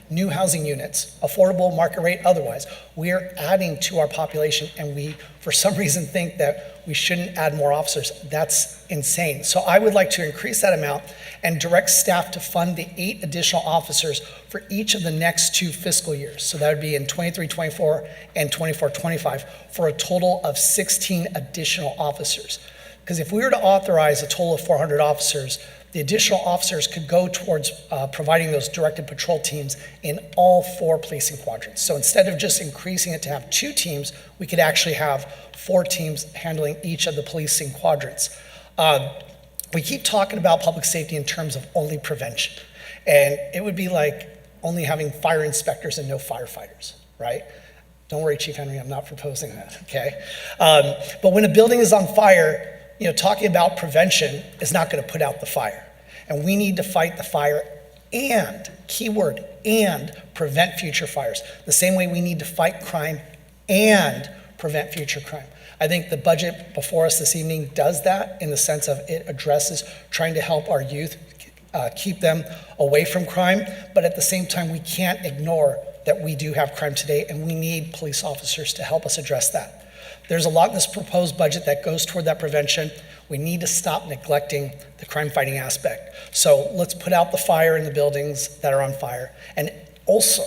new housing units, affordable, market rate, otherwise, we are adding to our population, and we, for some reason, think that we shouldn't add more officers. That's insane. So I would like to increase that amount and direct staff to fund the 8 additional officers for each of the next 2 fiscal years. So that would be in 23-24 and 24-25 for a total of 16 additional officers. Because if we were to authorize a total of 400 officers, the additional officers could go towards providing those directed patrol teams in all 4 policing quadrants. So instead of just increasing it to have 2 teams, we could actually have 4 teams handling each of the policing quadrants. We keep talking about public safety in terms of only prevention. And it would be like only having fire inspectors and no firefighters, right? Don't worry, Chief Henry, I'm not proposing that, okay? But when a building is on fire, you know, talking about prevention is not going to put out the fire. And we need to fight the fire and, keyword, and prevent future fires. The same way we need to fight crime and prevent future crime. I think the budget before us this evening does that in the sense of it addresses trying to help our youth, keep them away from crime, but at the same time, we can't ignore that we do have crime today, and we need police officers to help us address that. There's a lot in this proposed budget that goes toward that prevention. We need to stop neglecting the crime fighting aspect. So let's put out the fire in the buildings that are on fire, and also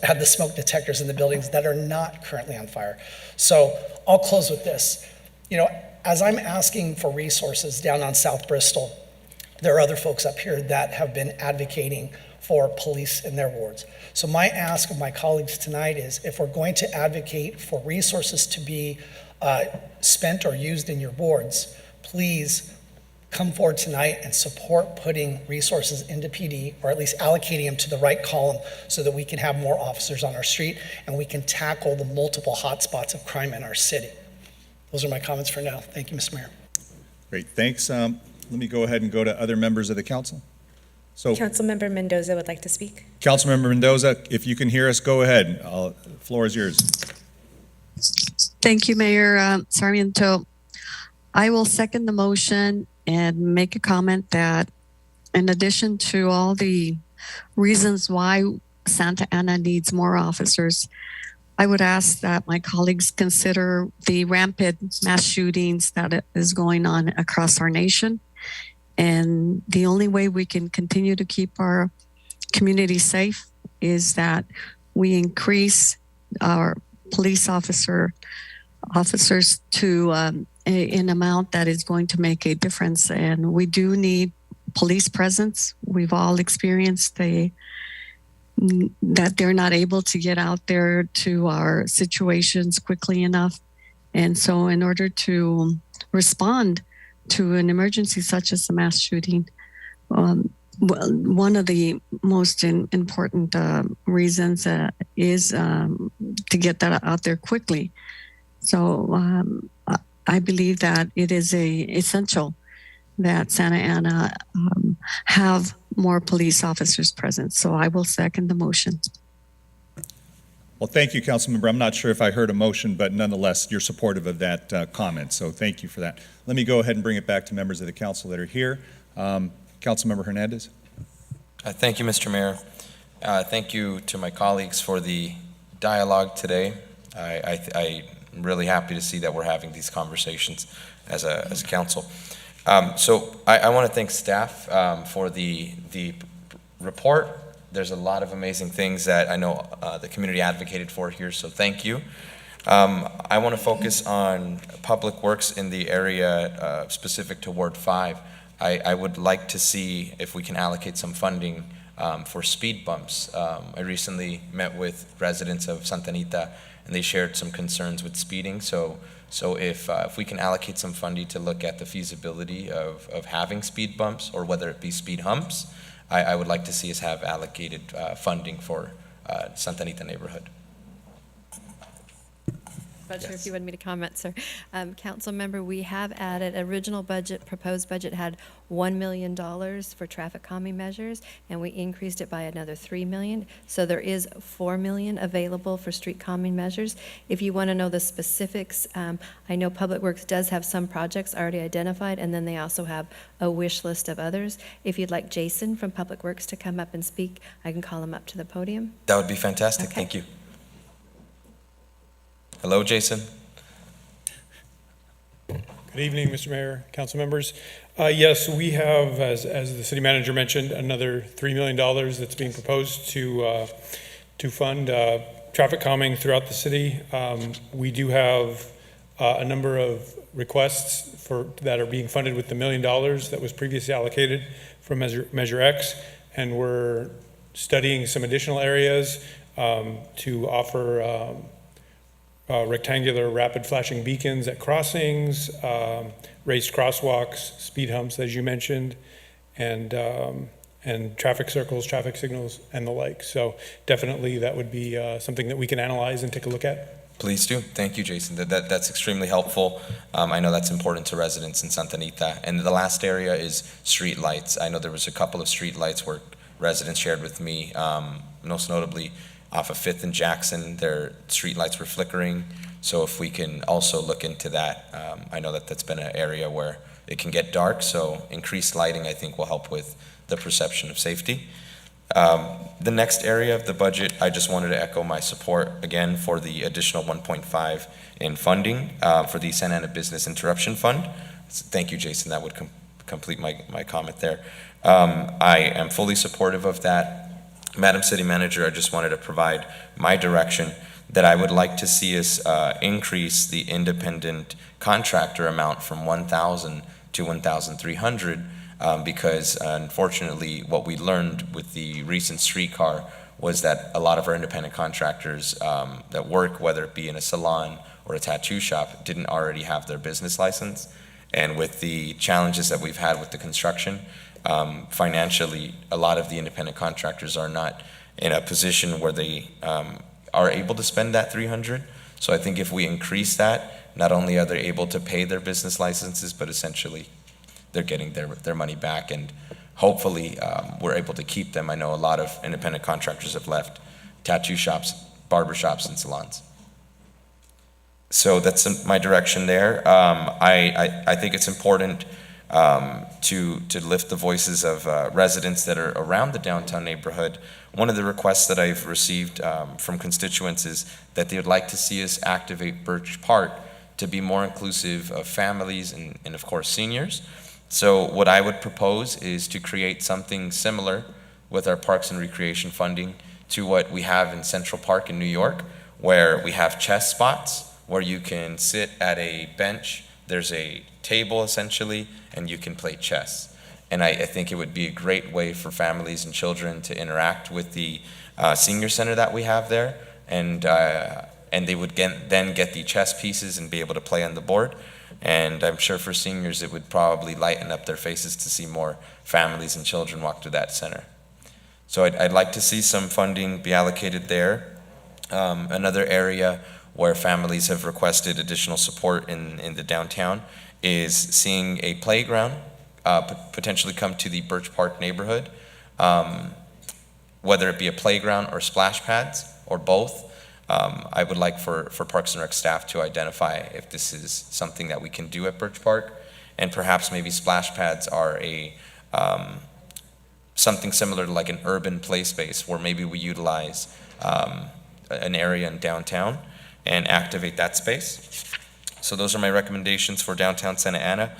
add the smoke detectors in the buildings that are not currently on fire. So I'll close with this. You know, as I'm asking for resources down on South Bristol, there are other folks up here that have been advocating for police in their wards. So my ask of my colleagues tonight is, if we're going to advocate for resources to be spent or used in your wards, please come forward tonight and support putting resources into PD, or at least allocating them to the right column so that we can have more officers on our street and we can tackle the multiple hotspots of crime in our city. Those are my comments for now. Thank you, Mr. Mayor. Great, thanks. Let me go ahead and go to other members of the council. So, Councilmember Mendoza would like to speak. Councilmember Mendoza, if you can hear us, go ahead. The floor is yours. Thank you, Mayor Sarmiento. I will second the motion and make a comment that in addition to all the reasons why Santa Ana needs more officers, I would ask that my colleagues consider the rampant mass shootings that is going on across our nation. And the only way we can continue to keep our community safe is that we increase our police officers to an amount that is going to make a difference. And we do need police presence. We've all experienced that they're not able to get out there to our situations quickly enough. And so in order to respond to an emergency such as a mass shooting, one of the most important reasons is to get that out there quickly. So I believe that it is essential that Santa Ana have more police officers present. So I will second the motion. Well, thank you, Councilmember. I'm not sure if I heard a motion, but nonetheless, you're supportive of that comment. So thank you for that. Let me go ahead and bring it back to members of the council that are here. Councilmember Hernandez. Thank you, Mr. Mayor. Thank you to my colleagues for the dialogue today. I'm really happy to see that we're having these conversations as a council. So I want to thank staff for the report. There's a lot of amazing things that I know the community advocated for here, so thank you. I want to focus on public works in the area specific to Ward 5. I would like to see if we can allocate some funding for speed bumps. I recently met with residents of Santa Anita, and they shared some concerns with speeding. So if we can allocate some funding to look at the feasibility of having speed bumps, or whether it be speed humps, I would like to see us have allocated funding for Santa Anita neighborhood. Not sure if you wanted me to comment, sir. Council member, we have added, original budget, proposed budget had $1 million for traffic calming measures, and we increased it by another $3 million. So there is $4 million available for street calming measures. If you want to know the specifics, I know Public Works does have some projects already identified, and then they also have a wish list of others. If you'd like Jason from Public Works to come up and speak, I can call him up to the podium. That would be fantastic. Okay. Thank you. Hello, Jason. Good evening, Mr. Mayor, council members. Yes, we have, as the city manager mentioned, another $3 million that's being proposed to fund traffic calming throughout the city. We do have a number of requests that are being funded with the $1 million that was previously allocated from Measure X, and we're studying some additional areas to offer rectangular rapid flashing beacons at crossings, raised crosswalks, speed humps, as you mentioned, and traffic circles, traffic signals, and the like. So definitely that would be something that we can analyze and take a look at. Please do. Thank you, Jason. That's extremely helpful. I know that's important to residents in Santa Anita. And the last area is street lights. I know there was a couple of street lights where residents shared with me, most notably off of 5th and Jackson, their street lights were flickering. So if we can also look into that, I know that that's been an area where it can get dark, so increased lighting I think will help with the perception of safety. The next area of the budget, I just wanted to echo my support again for the additional 1.5 in funding for the Santa Ana Business Interruption Fund. Thank you, Jason. That would complete my comment there. I am fully supportive of that. Madam City Manager, I just wanted to provide my direction that I would like to see us increase the independent contractor amount from 1,000 to 1,300 because unfortunately what we learned with the recent streetcar was that a lot of our independent contractors that work, whether it be in a salon or a tattoo shop, didn't already have their business license. And with the challenges that we've had with the construction, financially, a lot of the independent contractors are not in a position where they are able to spend that 300. So I think if we increase that, not only are they able to pay their business licenses, but essentially they're getting their money back, and hopefully we're able to keep them. I know a lot of independent contractors have left tattoo shops, barber shops, and salons. So that's my direction there. I think it's important to lift the voices of residents that are around the downtown neighborhood. One of the requests that I've received from constituents is that they would like to see us activate Birch Park to be more inclusive of families and of course seniors. So what I would propose is to create something similar with our Parks and Recreation funding to what we have in Central Park in New York, where we have chess spots where you can sit at a bench. There's a table essentially, and you can play chess. And I think it would be a great way for families and children to interact with the senior center that we have there, and they would then get the chess pieces and be able to play on the board. And I'm sure for seniors it would probably lighten up their faces to see more families and children walk through that center. So I'd like to see some funding be allocated there. Another area where families have requested additional support in the downtown is seeing a playground potentially come to the Birch Park neighborhood, whether it be a playground or splash pads or both. I would like for Parks and Rec staff to identify if this is something that we can do at Birch Park, and perhaps maybe splash pads are something similar to like an urban play space where maybe we utilize an area in downtown and activate that space. So those are my recommendations for downtown Santa Ana.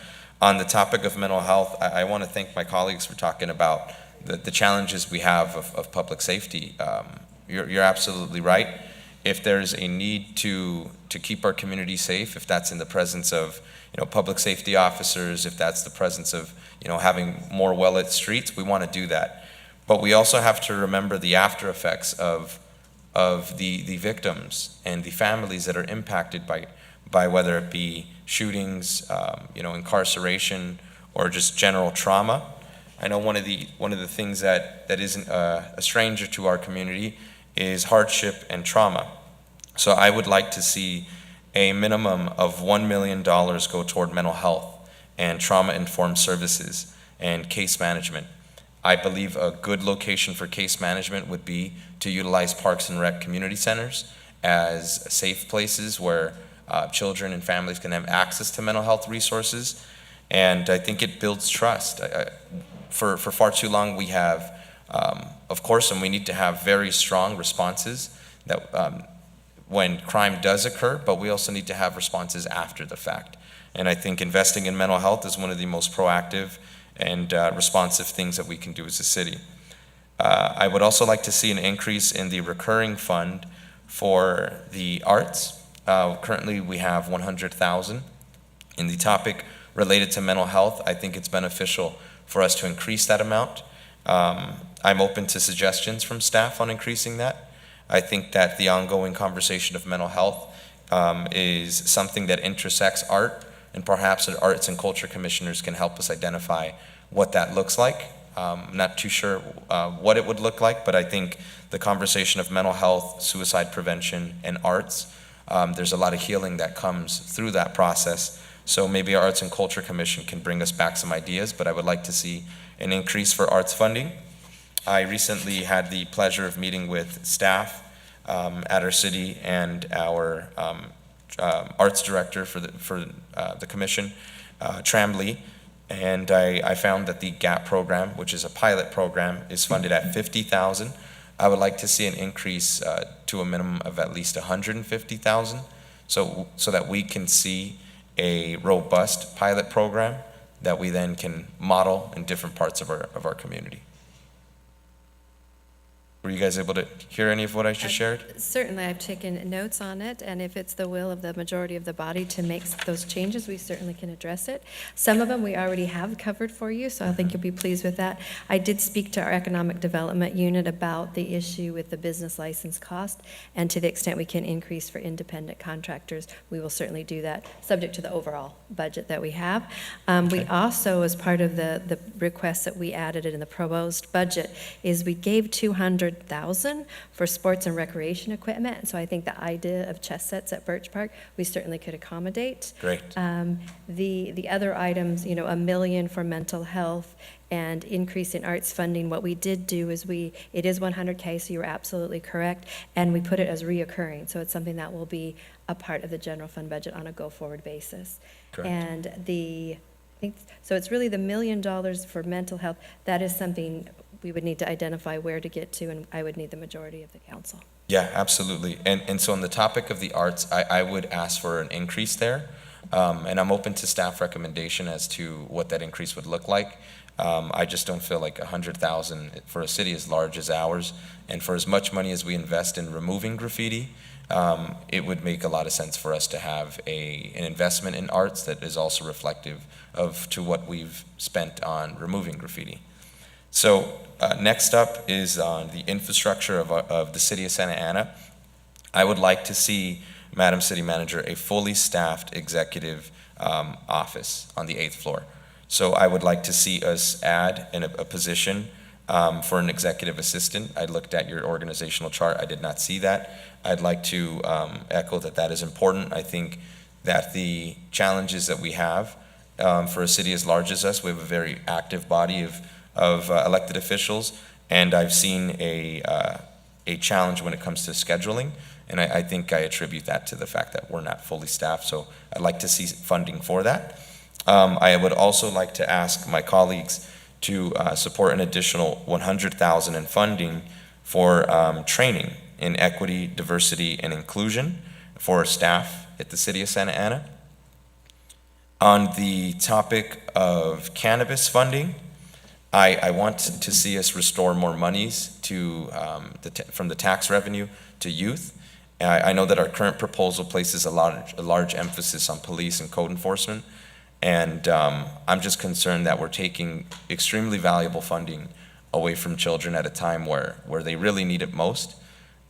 On the topic of mental health, I want to thank my colleagues for talking about the challenges we have of public safety. You're absolutely right. If there's a need to keep our community safe, if that's in the presence of public safety officers, if that's the presence of having more well-lit streets, we want to do that. But we also have to remember the after effects of the victims and the families that are impacted by whether it be shootings, incarceration, or just general trauma. I know one of the things that isn't a stranger to our community is hardship and trauma. So I would like to see a minimum of $1 million go toward mental health and trauma-informed services and case management. I believe a good location for case management would be to utilize Parks and Rec community centers as safe places where children and families can have access to mental health resources. And I think it builds trust. For far too long we have, of course, and we need to have very strong responses that when crime does occur, but we also need to have responses after the fact. And I think investing in mental health is one of the most proactive and responsive things that we can do as a city. I would also like to see an increase in the recurring fund for the arts. Currently we have 100,000. In the topic related to mental health, I think it's beneficial for us to increase that amount. I'm open to suggestions from staff on increasing that. I think that the ongoing conversation of mental health is something that intersects art, and perhaps the Arts and Culture Commissioners can help us identify what that looks like. I'm not too sure what it would look like, but I think the conversation of mental health, suicide prevention, and arts There's a lot of healing that comes through that process. So maybe our Arts and Culture Commission can bring us back some ideas, but I would like to see an increase for arts funding. I recently had the pleasure of meeting with staff at our city and our arts director for the commission, Tramley, and I found that the GAP program, which is a pilot program, is funded at $50,000. I would like to see an increase to a minimum of at least $150,000, so that we can see a robust pilot program that we then can model in different parts of our community. Were you guys able to hear any of what I just shared? Certainly, I've taken notes on it, and if it's the will of the majority of the body to make those changes, we certainly can address it. Some of them we already have covered for you, so I think you'll be pleased with that. I did speak to our economic development unit about the issue with the business license cost, and to the extent we can increase for independent contractors, we will certainly do that, subject to the overall budget that we have. We also, as part of the requests that we added in the proposed budget, is we gave $200,000 for sports and recreation equipment. And so I think the idea of chess sets at Birch Park, we certainly could accommodate. Great. The other items, $1 million for mental health and increase in arts funding. What we did do is it is $100K, so you're absolutely correct, and we put it as reoccurring. So it's something that will be a part of the general fund budget on a go-forward basis. Correct. And so it's really the $1 million for mental health. That is something we would need to identify where to get to, and I would need the majority of the council. Yeah, absolutely. And so on the topic of the arts, I would ask for an increase there. And I'm open to staff recommendation as to what that increase would look like. I just don't feel like $100,000 for a city as large as ours, and for as much money as we invest in removing graffiti, it would make a lot of sense for us to have an investment in arts that is also reflective to what we've spent on removing graffiti. So next up is on the infrastructure of the city of Santa Ana. I would like to see, Madam City Manager, a fully staffed executive office on the 8th floor. So I would like to see us add a position for an executive assistant. I looked at your organizational chart. I did not see that. I'd like to echo that is important. I think that the challenges that we have for a city as large as us, we have a very active body of elected officials, and I've seen a challenge when it comes to scheduling, and I think I attribute that to the fact that we're not fully staffed, so I'd like to see funding for that. I would also like to ask my colleagues to support an additional $100,000 in funding for training in equity, diversity, and inclusion for staff at the city of Santa Ana. On the topic of cannabis funding, I want to see us restore more monies from the tax revenue to youth. I know that our current proposal places a large emphasis on police and code enforcement, and I'm just concerned that we're taking extremely valuable funding away from children at a time where they really need it most,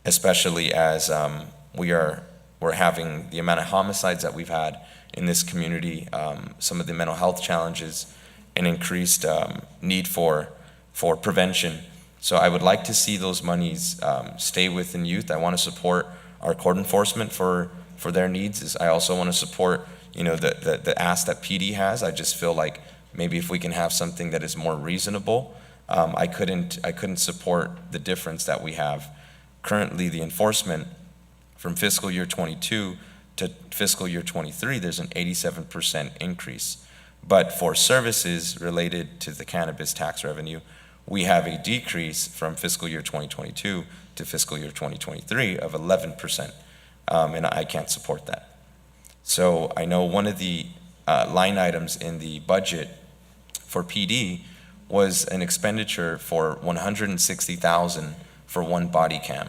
especially as we're having the amount of homicides that we've had in this community, some of the mental health challenges, an increased need for prevention. So I would like to see those monies stay within youth. I want to support our code enforcement for their needs. I also want to support the ask that PD has. I just feel like maybe if we can have something that is more reasonable. I couldn't support the difference that we have currently. The enforcement from fiscal year 22 to fiscal year 23, there's an 87% increase. But for services related to the cannabis tax revenue, we have a decrease from fiscal year 2022 to fiscal year 2023 of 11%, and I can't support that. So I know one of the line items in the budget for PD was an expenditure for $160,000 for one body cam.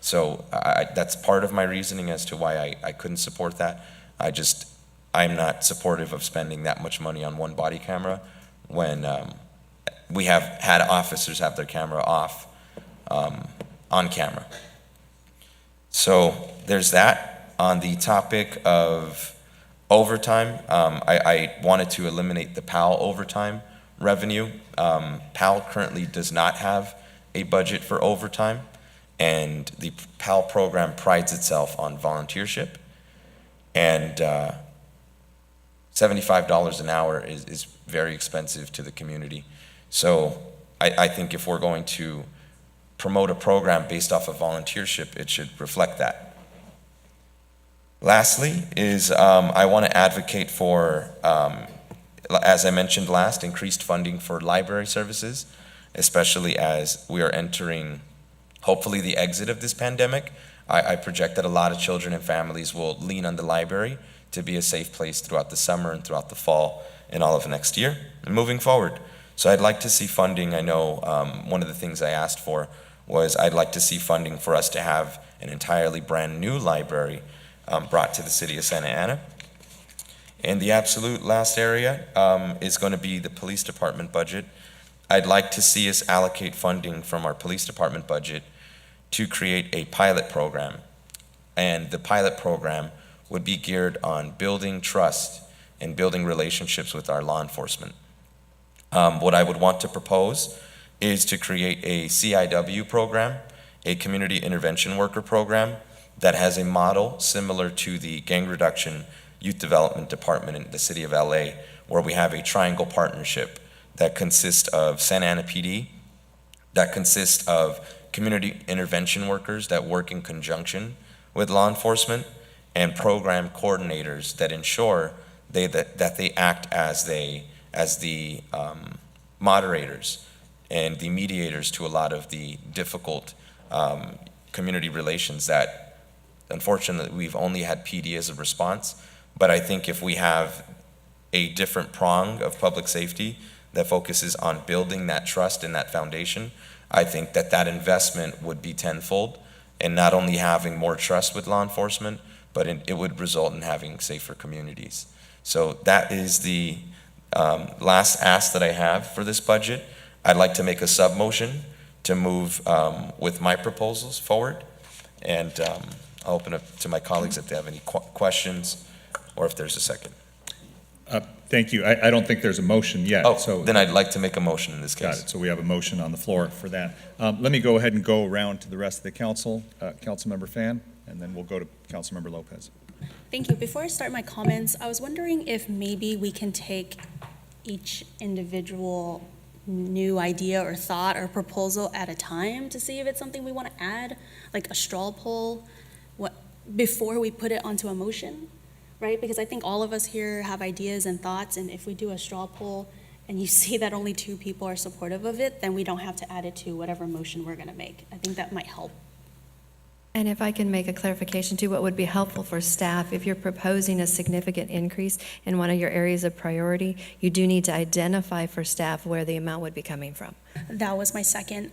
So that's part of my reasoning as to why I couldn't support that. I'm not supportive of spending that much money on one body camera when we have had officers have their camera off on camera. So there's that. On the topic of overtime, I wanted to eliminate the PAL overtime revenue. PAL currently does not have a budget for overtime, And the PAL program prides itself on volunteership, and $75 an hour is very expensive to the community. So I think if we're going to promote a program based off of volunteership, it should reflect that. Lastly is I want to advocate for, as I mentioned last, increased funding for library services, especially as we are entering, hopefully, the exit of this pandemic. I project that a lot of children and families will lean on the library to be a safe place throughout the summer and throughout the fall and all of next year and moving forward. So I'd like to see funding. I know one of the things I asked for was I'd like to see funding for us to have an entirely brand new library brought to the city of Santa Ana. And the absolute last area is going to be the police department budget. I'd like to see us allocate funding from our police department budget to create a pilot program. And the pilot program would be geared on building trust and building relationships with our law enforcement. What I would want to propose is to create a CIW program, a community intervention worker program that has a model similar to the gang reduction youth development department in the city of LA, where we have a triangle partnership that consists of Santa Ana PD, that consists of community intervention workers that work in conjunction with law enforcement, and program coordinators that ensure that they act as the moderators and the mediators to a lot of the difficult community relations that, unfortunately, we've only had PD as a response. But I think if we have a different prong of public safety that focuses on building that trust and that foundation, I think that investment would be tenfold, and not only having more trust with law enforcement, but it would result in having safer communities. So that is the last ask that I have for this budget. I'd like to make a sub-motion to move with my proposals forward, and I'll open up to my colleagues if they have any questions or if there's a second. Thank you. I don't think there's a motion yet. Oh, so then I'd like to make a motion in this case. Got it. So we have a motion on the floor for that. Let me go ahead and go around to the rest of the council. Councilmember Fan, and then we'll go to Councilmember Lopez. Thank you. Before I start my comments, I was wondering if maybe we can take each individual new idea or thought or proposal at a time to see if it's something we want to add, like a straw poll, before we put it onto a motion. Right? Because I think all of us here have ideas and thoughts, and if we do a straw poll and you see that only 2 people are supportive of it, then we don't have to add it to whatever motion we're going to make. I think that might help. And if I can make a clarification too, what would be helpful for staff, if you're proposing a significant increase in one of your areas of priority, you do need to identify for staff where the amount would be coming from. That was my second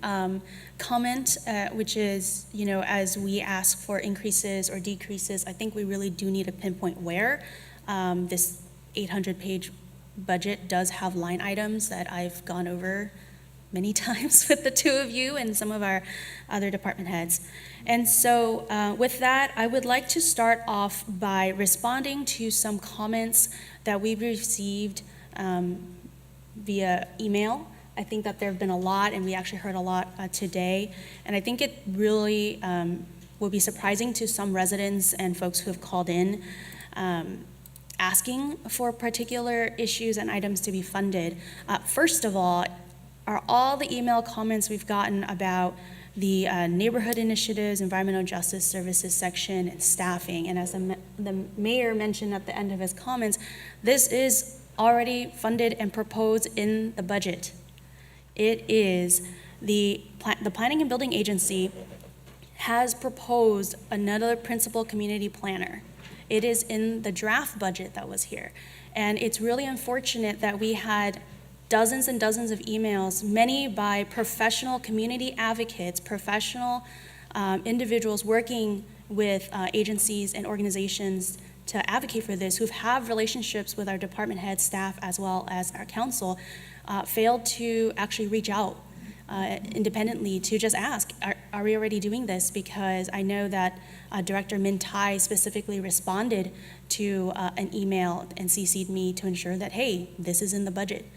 comment, which is, as we ask for increases or decreases, I think we really do need to pinpoint where. This 800-page budget does have line items that I've gone over many times with the 2 of you and some of our other department heads. And so with that, I would like to start off by responding to some comments that we've received via email. I think that there have been a lot, and we actually heard a lot today. And I think it really will be surprising to some residents and folks who have called in asking for particular issues and items to be funded. First of all, are all the email comments we've gotten about the neighborhood initiatives, environmental justice services section, and staffing. And as the mayor mentioned at the end of his comments, this is already funded and proposed in the budget. It is the Planning and Building Agency has proposed another principal community planner. It is in the draft budget that was here. And it's really unfortunate that we had dozens and dozens of emails, many by professional community advocates, professional individuals working with agencies and organizations to advocate for this, who have relationships with our department head staff as well as our council, failed to actually reach out independently to just ask, are we already doing this? Because I know that Director Min Tai specifically responded to an email and CC'd me to ensure that, hey, this is in the budget.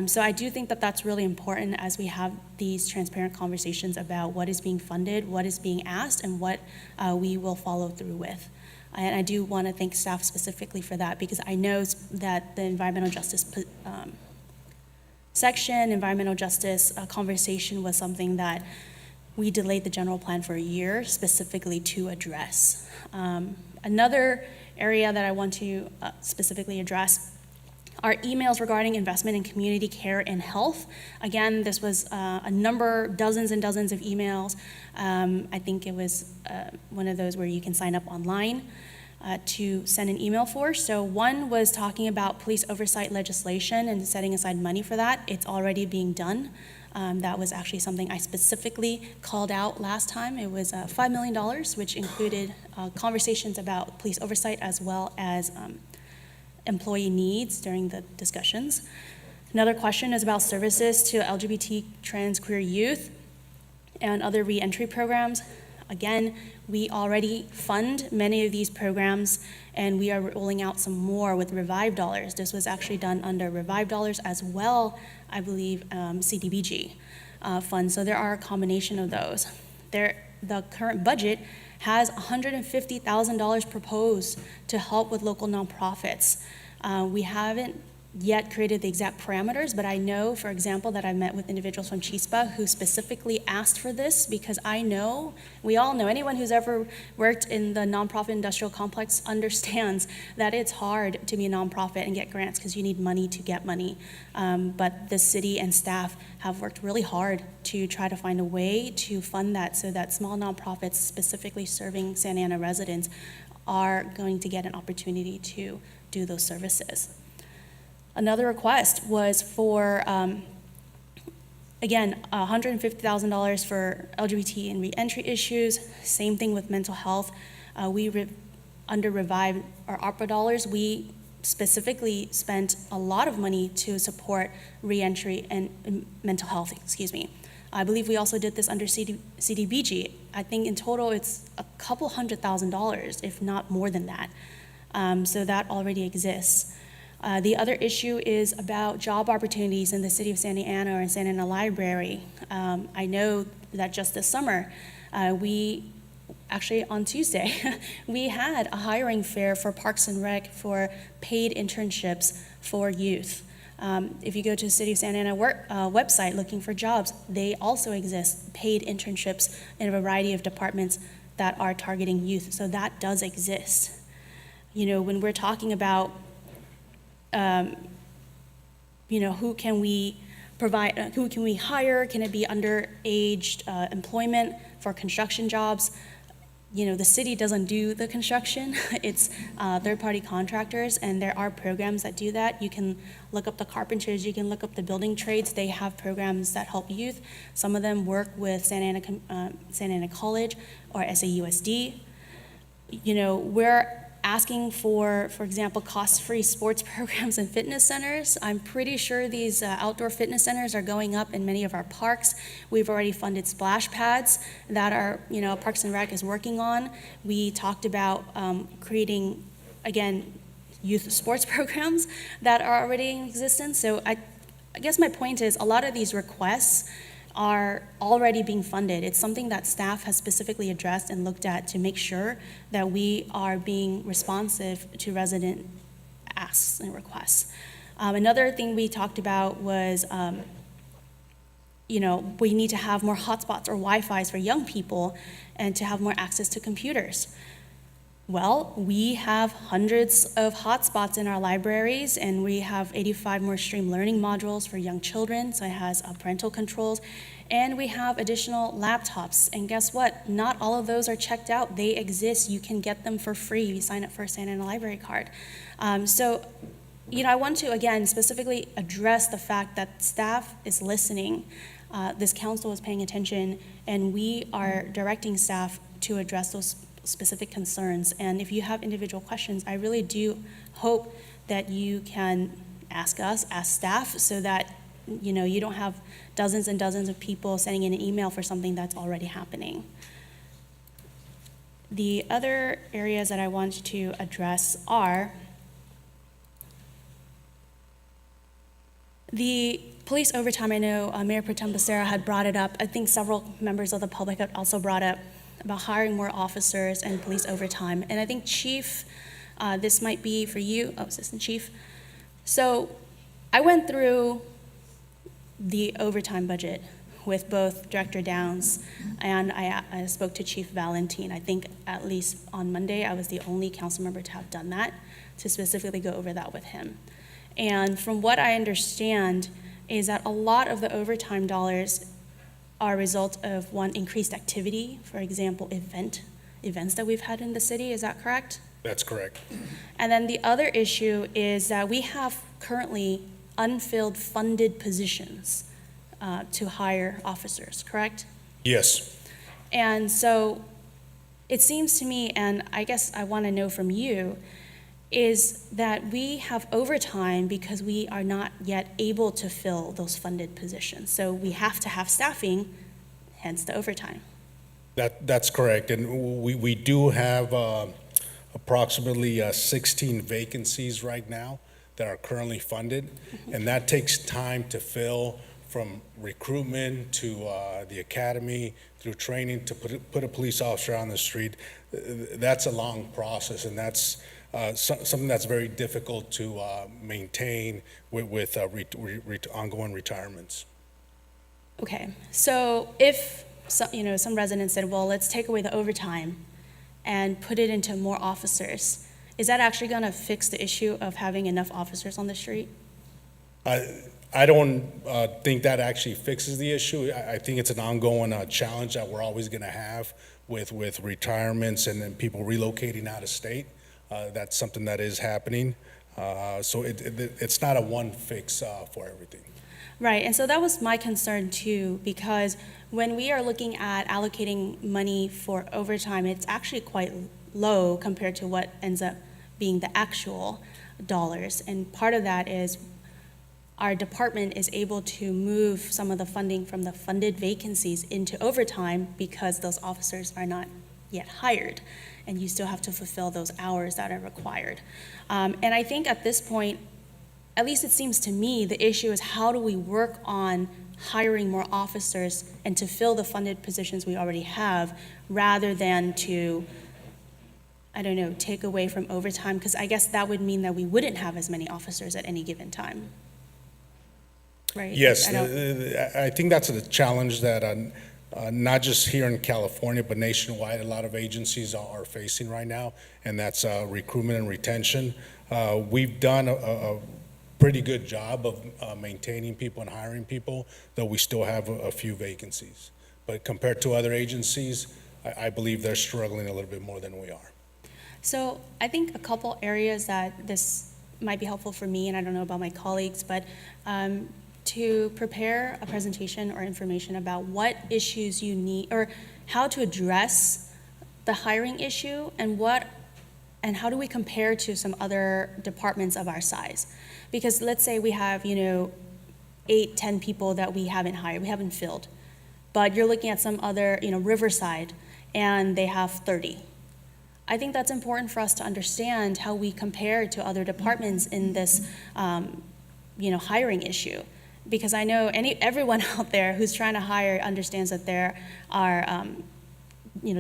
So I do think that that's really important as we have these transparent conversations about what is being funded, what is being asked, and what we will follow through with. And I do want to thank staff specifically for that, because I know that the environmental justice section, environmental justice conversation was something that we delayed the general plan for a year specifically to address. Another area that I want to specifically address are emails regarding investment in community care and health. Again, this was dozens and dozens of emails. I think it was one of those where you can sign up online to send an email for. So one was talking about police oversight legislation and setting aside money for that. It's already being done. That was actually something I specifically called out last time. It was $5 million, which included conversations about police oversight as well as employee needs during the discussions. Another question is about services to LGBT, trans, queer youth and other reentry programs. Again, we already fund many of these programs, and we are rolling out some more with Revive dollars. This was actually done under Revive dollars as well, I believe, CDBG funds. So there are a combination of those. The current budget has $150,000 proposed to help with local nonprofits. We haven't yet created the exact parameters, but I know, for example, that I've met with individuals from Chispa who specifically asked for this, because I know, we all know, anyone who's ever worked in the nonprofit industrial complex understands that it's hard to be a nonprofit and get grants because you need money to get money. But the city and staff have worked really hard to try to find a way to fund that so that small nonprofits specifically serving Santa Ana residents are going to get an opportunity to do those services. Another request was for, again, $150,000 for LGBT and reentry issues. Same thing with mental health. Under Revive or ARPA dollars, we specifically spent a lot of money to support reentry and mental health, excuse me. I believe we also did this under CDBG. I think in total it's a couple $100,000, if not more than that. So that already exists. The other issue is about job opportunities in the city of Santa Ana or in Santa Ana Library. I know that just this summer, actually on Tuesday, we had a hiring fair for Parks and Rec for paid internships for youth. If you go to the City of Santa Ana website looking for jobs, they also exist, paid internships in a variety of departments that are targeting youth. So that does exist. You know, when we're talking about who can we provide, who can we hire? Can it be underaged employment for construction jobs? You know, the city doesn't do the construction. It's third-party contractors, and there are programs that do that. You can look up the carpenters, you can look up the building trades. They have programs that help youth. Some of them work with Santa Ana College or SAUSD. You know, we're asking for example, cost-free sports programs and fitness centers. I'm pretty sure these outdoor fitness centers are going up in many of our parks. We've already funded splash pads that are, Parks and Rec is working on. We talked about creating, again, youth sports programs that are already in existence. So I guess my point is a lot of these requests are already being funded. It's something that staff has specifically addressed and looked at to make sure that we are being responsive to resident asks and requests. Another thing we talked about was, we need to have more hotspots or Wi-Fis for young people and to have more access to computers. Well, we have hundreds of hotspots in our libraries, and we have 85 more stream learning modules for young children, so it has parental controls, and we have additional laptops. And guess what? Not all of those are checked out. They exist. You can get them for free. You sign up for a Santa Ana Library card. So, I want to, again, specifically address the fact that staff is listening. This council is paying attention, and we are directing staff to address those specific concerns. And if you have individual questions, I really do hope that you can ask us, ask staff, so that you don't have dozens and dozens of people sending in an email for something that's already happening. The other areas that I want to address are The police overtime, I know Mayor Pro Tem Becerra had brought it up. I think several members of the public had also brought up about hiring more officers and police overtime. And I think Chief, this might be for you, Assistant Chief. So I went through the overtime budget with both Director Downs and I spoke to Chief Valentine. I think at least on Monday, I was the only council member to have done that, to specifically go over that with him. And from what I understand is that a lot of the overtime dollars are a result of, one, increased activity, for example, events that we've had in the city. Is that correct? That's correct. And then the other issue is that we have currently unfilled funded positions to hire officers, correct? Yes. And so it seems to me, and I guess I want to know from you, is that we have overtime because we are not yet able to fill those funded positions. So we have to have staffing, hence the overtime. That's correct. And we do have approximately 16 vacancies right now that are currently funded. And that takes time to fill, from recruitment to the academy, through training to put a police officer on the street. That's a long process, and that's something that's very difficult to maintain with ongoing retirements. Okay, so if some residents said, well, let's take away the overtime and put it into more officers, is that actually going to fix the issue of having enough officers on the street? I don't think that actually fixes the issue. I think it's an ongoing challenge that we're always going to have with retirements and then people relocating out of state. That's something that is happening. So it's not a one fix for everything. Right, and so that was my concern too, because when we are looking at allocating money for overtime, it's actually quite low compared to what ends up being the actual dollars. And part of that is our department is able to move some of the funding from the funded vacancies into overtime because those officers are not yet hired, and you still have to fulfill those hours that are required. And I think at this point, at least it seems to me, the issue is how do we work on hiring more officers and to fill the funded positions we already have, rather than to, I don't know, take away from overtime, because I guess that would mean that we wouldn't have as many officers at any given time. Right? Yes, I think that's a challenge that not just here in California, but nationwide, a lot of agencies are facing right now, and that's recruitment and retention. We've done a pretty good job of maintaining people and hiring people, though we still have a few vacancies. But compared to other agencies, I believe they're struggling a little bit more than we are. So I think a couple areas that this might be helpful for me, and I don't know about my colleagues, but to prepare a presentation or information about what issues you need, or how to address the hiring issue, and how do we compare to some other departments of our size. Because let's say we have, 8, 10 people that we haven't hired, we haven't filled, but you're looking at some other, Riverside, and they have 30. I think that's important for us to understand how we compare to other departments in this, hiring issue. Because I know everyone out there who's trying to hire understands that there are,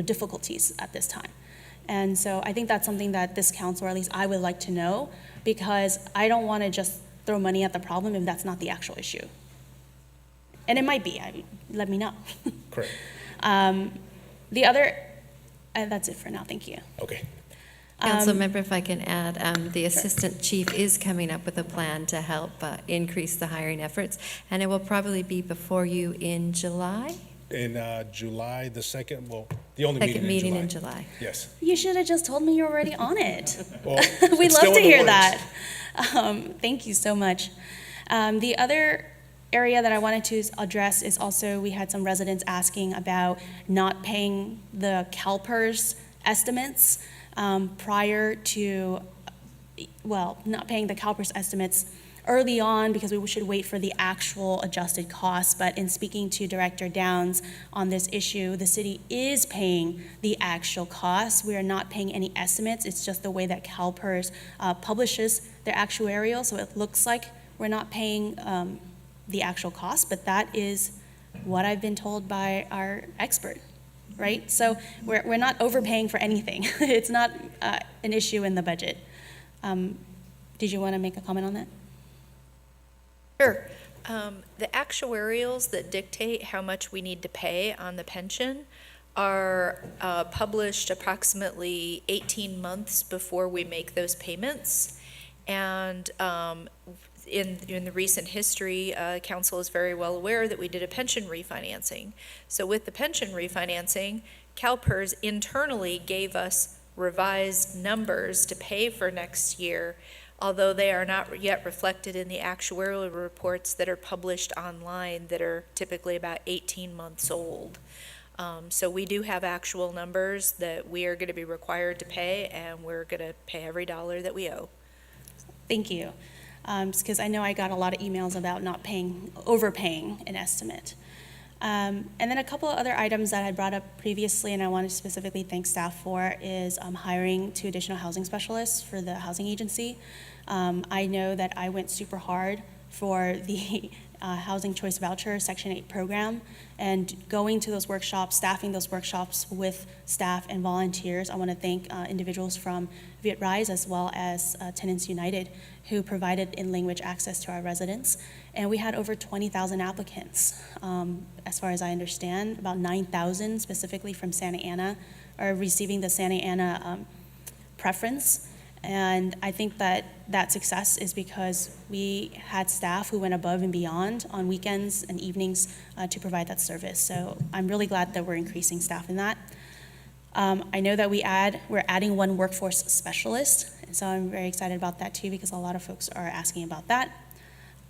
difficulties at this time. And so I think that's something that this council, or at least I would like to know, because I don't want to just throw money at the problem if that's not the actual issue. And it might be, let me know. Correct. The other, that's it for now, thank you. Okay. Councilmember, if I can add, the Assistant Chief is coming up with a plan to help increase the hiring efforts, and it will probably be before you in July? In July, the second, the only Second meeting in July. Yes. You should have just told me you're already on it. Well, We'd it's love still to in the hear works. that. Thank you so much. The other area that I wanted to address is also, we had some residents asking about not paying the CalPERS estimates prior to, not paying the CalPERS estimates early on because we should wait for the actual adjusted costs. But in speaking to Director Downs on this issue, the city is paying the actual costs. We are not paying any estimates. It's just the way that CalPERS publishes their actuarial. So it looks like we're not paying the actual cost, but that is what I've been told by our expert, right? So we're not overpaying for anything. It's not an issue in the budget. Did you want to make a comment on that? Sure. The actuarials that dictate how much we need to pay on the pension are published approximately 18 months before we make those payments. And in the recent history, council is very well aware that we did a pension refinancing. So with the pension refinancing, CalPERS internally gave us revised numbers to pay for next year, although they are not yet reflected in the actuarial reports that are published online that are typically about 18 months old. So we do have actual numbers that we are going to be required to pay, and we're going to pay every dollar that we owe. Thank you. Because I know I got a lot of emails about overpaying an estimate. And then a couple of other items that I brought up previously, and I want to specifically thank staff for, is hiring 2 additional housing specialists for the housing agency. I know that I went super hard for the Housing Choice Voucher Section 8 program, and going to those workshops, staffing those workshops with staff and volunteers. I want to thank individuals from Viet Rise as well as Tenants United, who provided in-language access to our residents. And we had over 20,000 applicants. As far as I understand, about 9,000 specifically from Santa Ana are receiving the Santa Ana preference. And I think that success is because we had staff who went above and beyond on weekends and evenings to provide that service. So I'm really glad that we're increasing staff in that. I know that we're adding 1 workforce specialist, and so I'm very excited about that too, because a lot of folks are asking about that.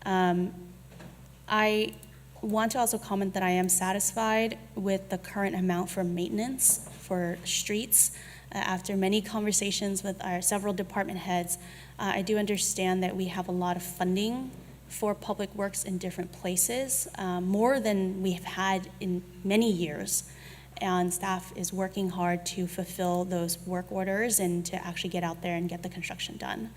I want to also comment that I am satisfied with the current amount for maintenance for streets. After many conversations with our several department heads, I do understand that we have a lot of funding for public works in different places, more than we've had in many years. And staff is working hard to fulfill those work orders and to actually get out there and get the construction done.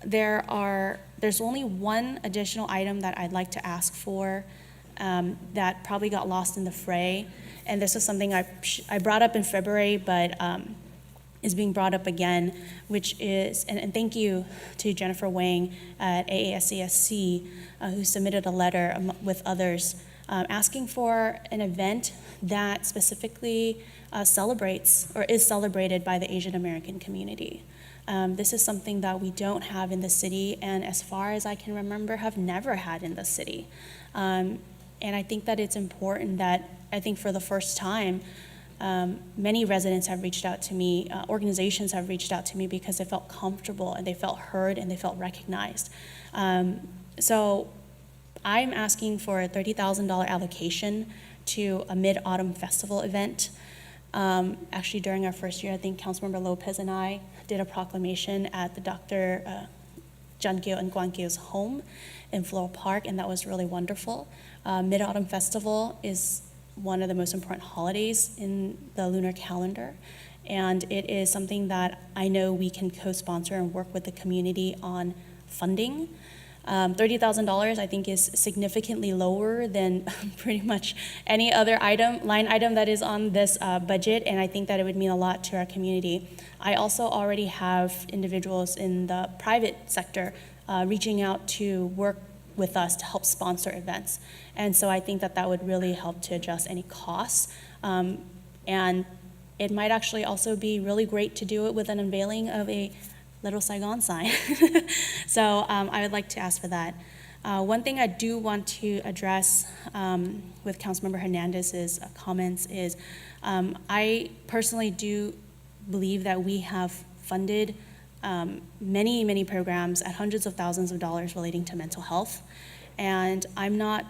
There's only 1 additional item that I'd like to ask for that probably got lost in the fray. And this is something I brought up in February, but is being brought up again, which is, and thank you to Jennifer Wang at AASCSC, who submitted a letter with others asking for an event that specifically celebrates or is celebrated by the Asian American community. This is something that we don't have in the city, and as far as I can remember, have never had in the city. And I think that it's important that, I think for the first time, many residents have reached out to me, organizations have reached out to me because they felt comfortable and they felt heard and they felt recognized. So I'm asking for a $30,000 allocation to a Mid-Autumn Festival event. Actually, during our first year, I think Councilmember Lopez and I did a proclamation at the Dr. Jankyo and Guankyo's home in Floral Park, and that was really wonderful. Mid-Autumn Festival is one of the most important holidays in the lunar calendar, and it is something that I know we can co-sponsor and work with the community on funding. $30,000 I think is significantly lower than pretty much any other line item that is on this budget, and I think that it would mean a lot to our community. I also already have individuals in the private sector reaching out to work with us to help sponsor events, and so I think that that would really help to adjust any costs, and it might actually also be really great to do it with an unveiling of a Little Saigon sign. So I would like to ask for that. One thing I do want to address with Councilmember Hernandez's comments is I personally do believe that we have funded many programs at hundreds of thousands of dollars relating to mental health, and I'm not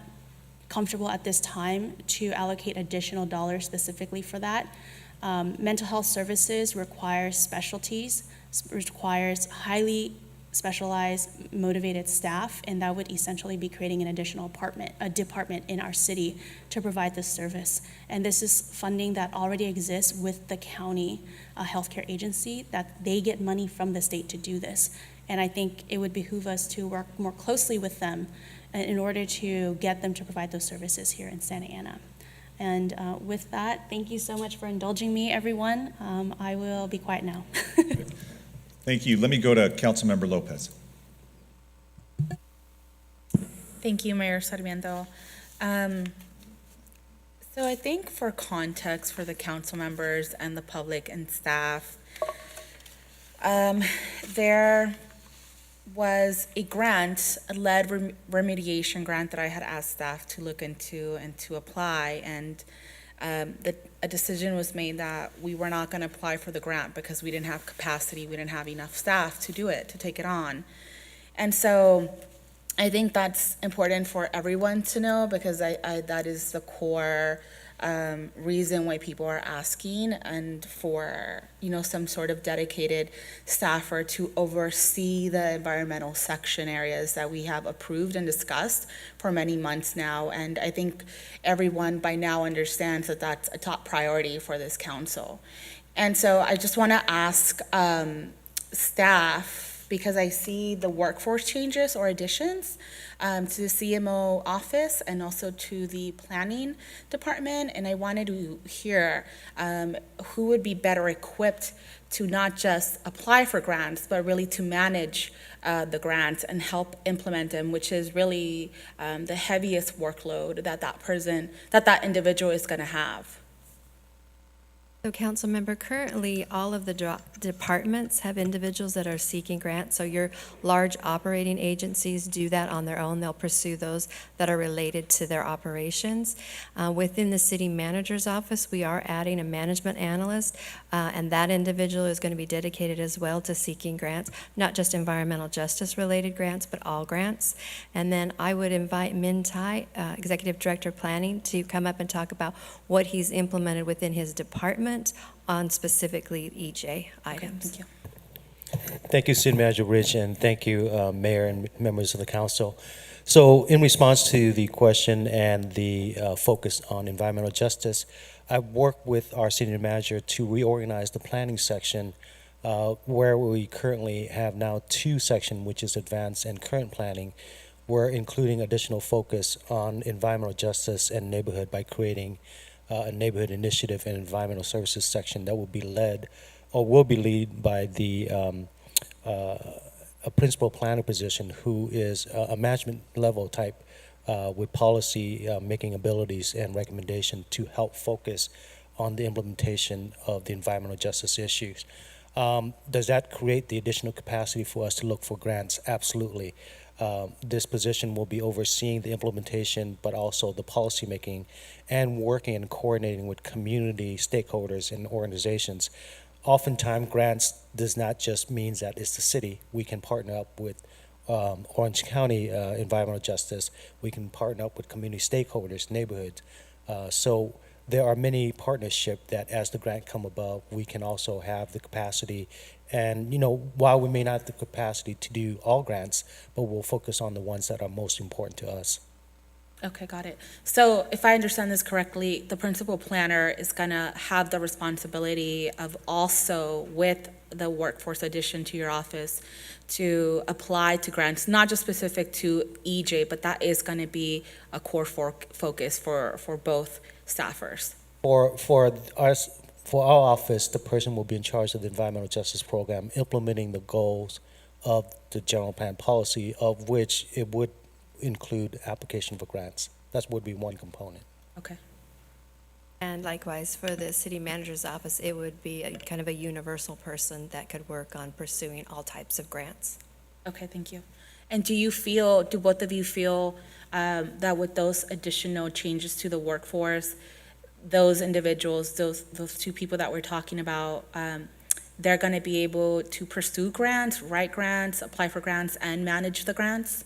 comfortable at this time to allocate additional dollars specifically for that. Mental health services requires specialties, requires highly specialized, motivated staff, and that would essentially be creating an additional department in our city to provide this service. And this is funding that already exists with the county healthcare agency, that they get money from the state to do this. And I think it would behoove us to work more closely with them in order to get them to provide those services here in Santa Ana. And with that, thank you so much for indulging me, everyone. I will be quiet now. Thank you. Let me go to Councilmember Lopez. Thank you, Mayor Sarmiento. So I think for context for the council members and the public and staff, there was a grant, a lead remediation grant that I had asked staff to look into and to apply. And a decision was made that we were not going to apply for the grant because we didn't have capacity, we didn't have enough staff to do it, to take it on. And so I think that's important for everyone to know, because that is the core reason why people are asking, and for, you know, some sort of dedicated staffer to oversee the environmental section areas that we have approved and discussed for many months now. And I think everyone by now understands that that's a top priority for this council. And so I just want to ask staff, because I see the workforce changes or additions to the CMO office and also to the planning department. And I wanted to hear who would be better equipped to not just apply for grants, but really to manage the grants and help implement them, which is really the heaviest workload that individual is going to have. So, Council Member, currently all of the departments have individuals that are seeking grants. So your large operating agencies do that on their own. They'll pursue those that are related to their operations. Within the city manager's office, we are adding a management analyst, and that individual is going to be dedicated as well to seeking grants, not just environmental justice related grants, but all grants. And then I would invite Min Tai, Executive Director of Planning, to come up and talk about what he's implemented within his department on specifically EJ items. Okay, thank you. Thank you, City Manager Rich, and thank you, Mayor and members of the council. So in response to the question and the focus on environmental justice, I've worked with our senior manager to reorganize the planning section where we currently have now two sections, which is advanced and current planning. We're including additional focus on environmental justice and neighborhood by creating a neighborhood initiative and environmental services section that will be led by the a principal planner position who is a management level type with policy making abilities and recommendation to help focus on the implementation of the environmental justice issues. Does that create the additional capacity for us to look for grants? Absolutely. This position will be overseeing the implementation, but also the policy making and working and coordinating with community stakeholders and organizations. Oftentimes, grants does not just mean that it's the city. We can partner up with Orange County Environmental Justice. We can partner up with community stakeholders, neighborhoods. So there are many partnerships that as the grant come above, we can also have the capacity. And, you know, while we may not have the capacity to do all grants, but we'll focus on the ones that are most important to us. Okay, got it. So if I understand this correctly, the principal planner is going to have the responsibility of also, with the workforce addition to your office, to apply to grants, not just specific to EJ, but that is going to be a core focus for both staffers. For our office, the person will be in charge of the environmental justice program, implementing the goals of the general plan policy, of which it would include application for grants. That would be one component. Okay. And likewise, for the city manager's office, it would be kind of a universal person that could work on pursuing all types of grants. Okay, thank you. And do both of you feel that with those additional changes to the workforce, those individuals, those two people that we're talking about, they're going to be able to pursue grants, write grants, apply for grants, and manage the grants?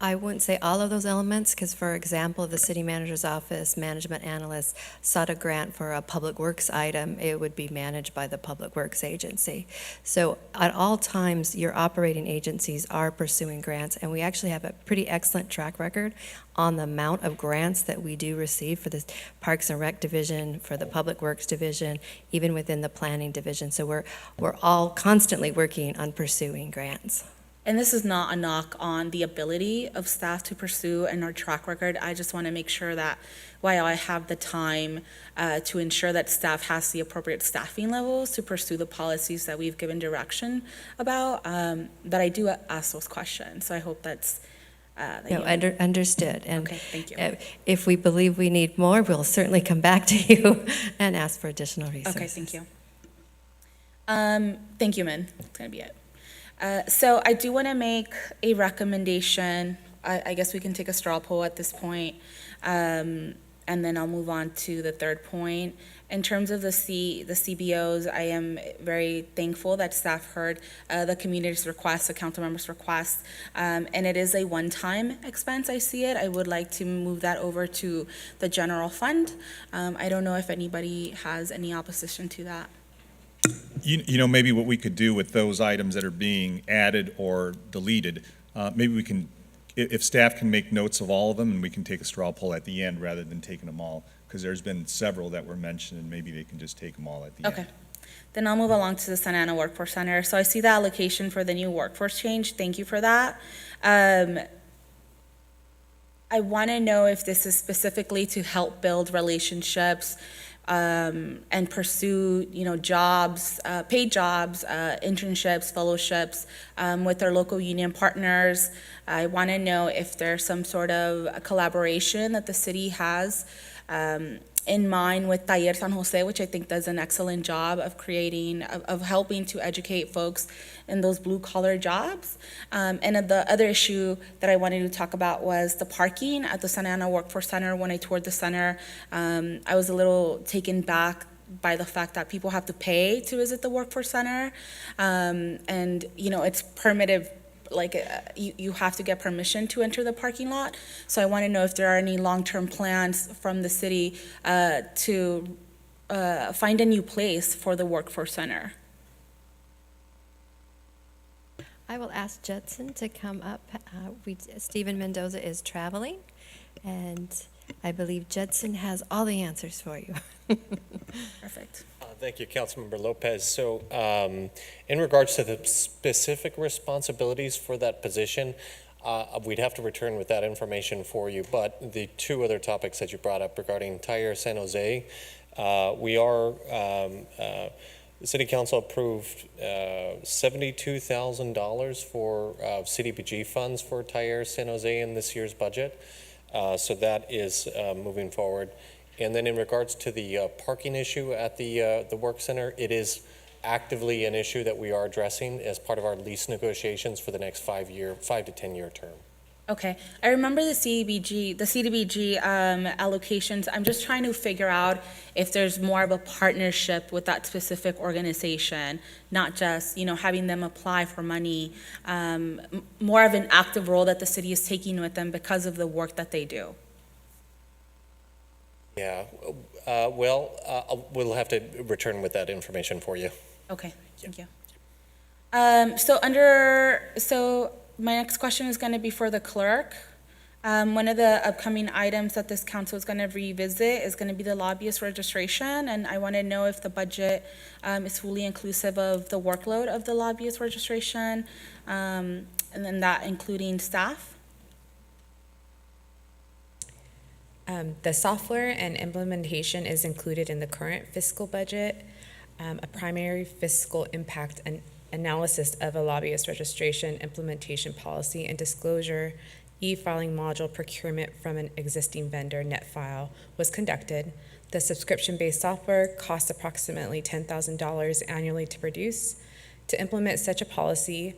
I wouldn't say all of those elements, because for example, if the city manager's office management analyst sought a grant for a public works item, it would be managed by the public works agency. So at all times, your operating agencies are pursuing grants, and we actually have a pretty excellent track record on the amount of grants that we do receive for the Parks and Rec division, for the Public Works division, even within the planning division. So we're all constantly working on pursuing grants. And this is not a knock on the ability of staff to pursue and our track record. I just want to make sure that while I have the time to ensure that staff has the appropriate staffing levels to pursue the policies that we've given direction about, that I do ask those questions. So I hope that's Understood. And okay, thank you. If we believe we need more, we'll certainly come back to you and ask for additional resources. Okay, thank you. Thank you, Min. That's going to be it. So I do want to make a recommendation. I guess we can take a straw poll at this point, and then I'll move on to the third point. In terms of the CBOs, I am very thankful that staff heard the community's request, the council members' request, and it is a one-time expense. I see it. I would like to move that over to the general fund. I don't know if anybody has any opposition to that. You know, maybe what we could do with those items that are being added or deleted, maybe we can, if staff can make notes of all of them, and we can take a straw poll at the end rather than taking them all, because there's been several that were mentioned, and maybe they can just take them all at the end. Okay. Then I'll move along to the Santa Ana Workforce Center. So I see the allocation for the new workforce change. Thank you for that. I want to know if this is specifically to help build relationships and pursue, jobs, paid jobs, internships, fellowships with our local union partners. I want to know if there's some sort of a collaboration that the city has in mind with Taller San Jose, which I think does an excellent job of of helping to educate folks in those blue-collar jobs. And the other issue that I wanted to talk about was the parking at the Santa Ana Workforce Center. When I toured the center, I was a little taken back by the fact that people have to pay to visit the Workforce Center. And, it's permitted. You have to get permission to enter the parking lot. So I want to know if there are any long-term plans from the city to find a new place for the Workforce Center. I will ask Judson to come up. Stephen Mendoza is traveling, and I believe Judson has all the answers for you. Perfect. Thank you, Councilmember Lopez. So in regards to the specific responsibilities for that position, we'd have to return with that information for you. But the two other topics that you brought up regarding Taller San Jose, the City Council approved $72,000 for CDBG funds for Taller San Jose in this year's budget. So that is moving forward. And then in regards to the parking issue at the work center, it is actively an issue that we are addressing as part of our lease negotiations for the next 5 to 10 year term. Okay, I remember the CDBG allocations. I'm just trying to figure out if there's more of a partnership with that specific organization, not just, having them apply for money, more of an active role that the city is taking with them because of the work that they do. Yeah, we'll have to return with that information for you. Okay, thank you. So my next question is going to be for the clerk. One of the upcoming items that this council is going to revisit is going to be the lobbyist registration, and I want to know if the budget is fully inclusive of the workload of the lobbyist registration, and then that including staff. The software and implementation is included in the current fiscal budget. A primary fiscal impact analysis of a lobbyist registration, implementation policy, and disclosure e-filing module procurement from an existing vendor NetFile was conducted. The subscription-based software costs approximately $10,000 annually to produce. To implement such a policy,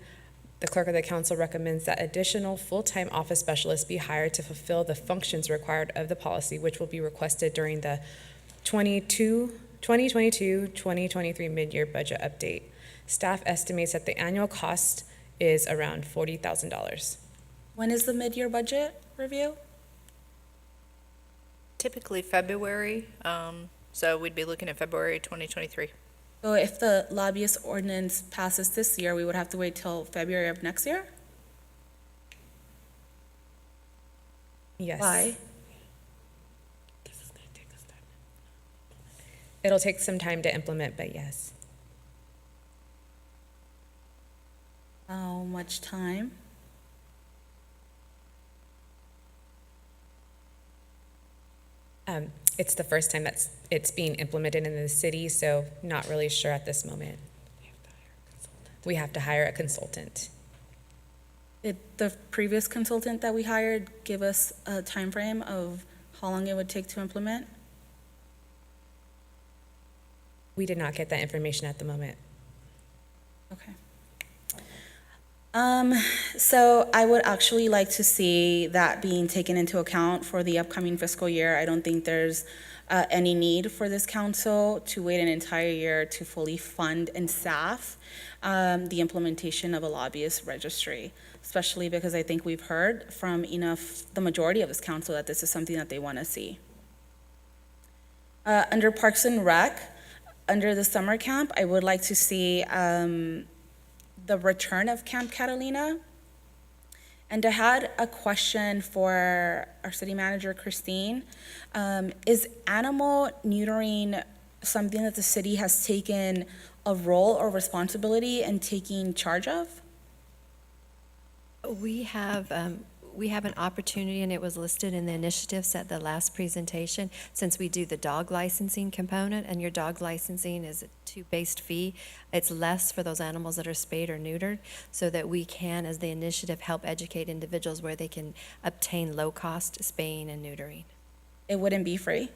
the clerk of the council recommends that additional full-time office specialists be hired to fulfill the functions required of the policy, which will be requested during the 2022-2023 mid-year budget update. Staff estimates that the annual cost is around $40,000. When is the mid-year budget review? Typically February, so we'd be looking at February 2023. So if the lobbyist ordinance passes this year, we would have to wait till February of next year? Yes. Why? It'll take some time to implement, but yes. How much time? It's the first time it's being implemented in the city, so not really sure at this moment. We have to hire a consultant. Did the previous consultant that we hired give us a time frame of how long it would take to implement? We did not get that information at the moment. Okay. So I would actually like to see that being taken into account for the upcoming fiscal year. I don't think there's any need for this council to wait an entire year to fully fund and staff the implementation of a lobbyist registry, especially because I think we've heard from the majority of this council that this is something that they want to see. Under Parks and Rec, under the summer camp, I would like to see the return of Camp Catalina. And I had a question for our city manager, Christine. Is animal neutering something that the city has taken a role or responsibility in taking charge of? We have an opportunity, and it was listed in the initiatives at the last presentation, since we do the dog licensing component, and your dog licensing is a two-based fee. It's less for those animals that are spayed or neutered, so that we can, as the initiative, help educate individuals where they can obtain low-cost spaying and neutering. It wouldn't be free?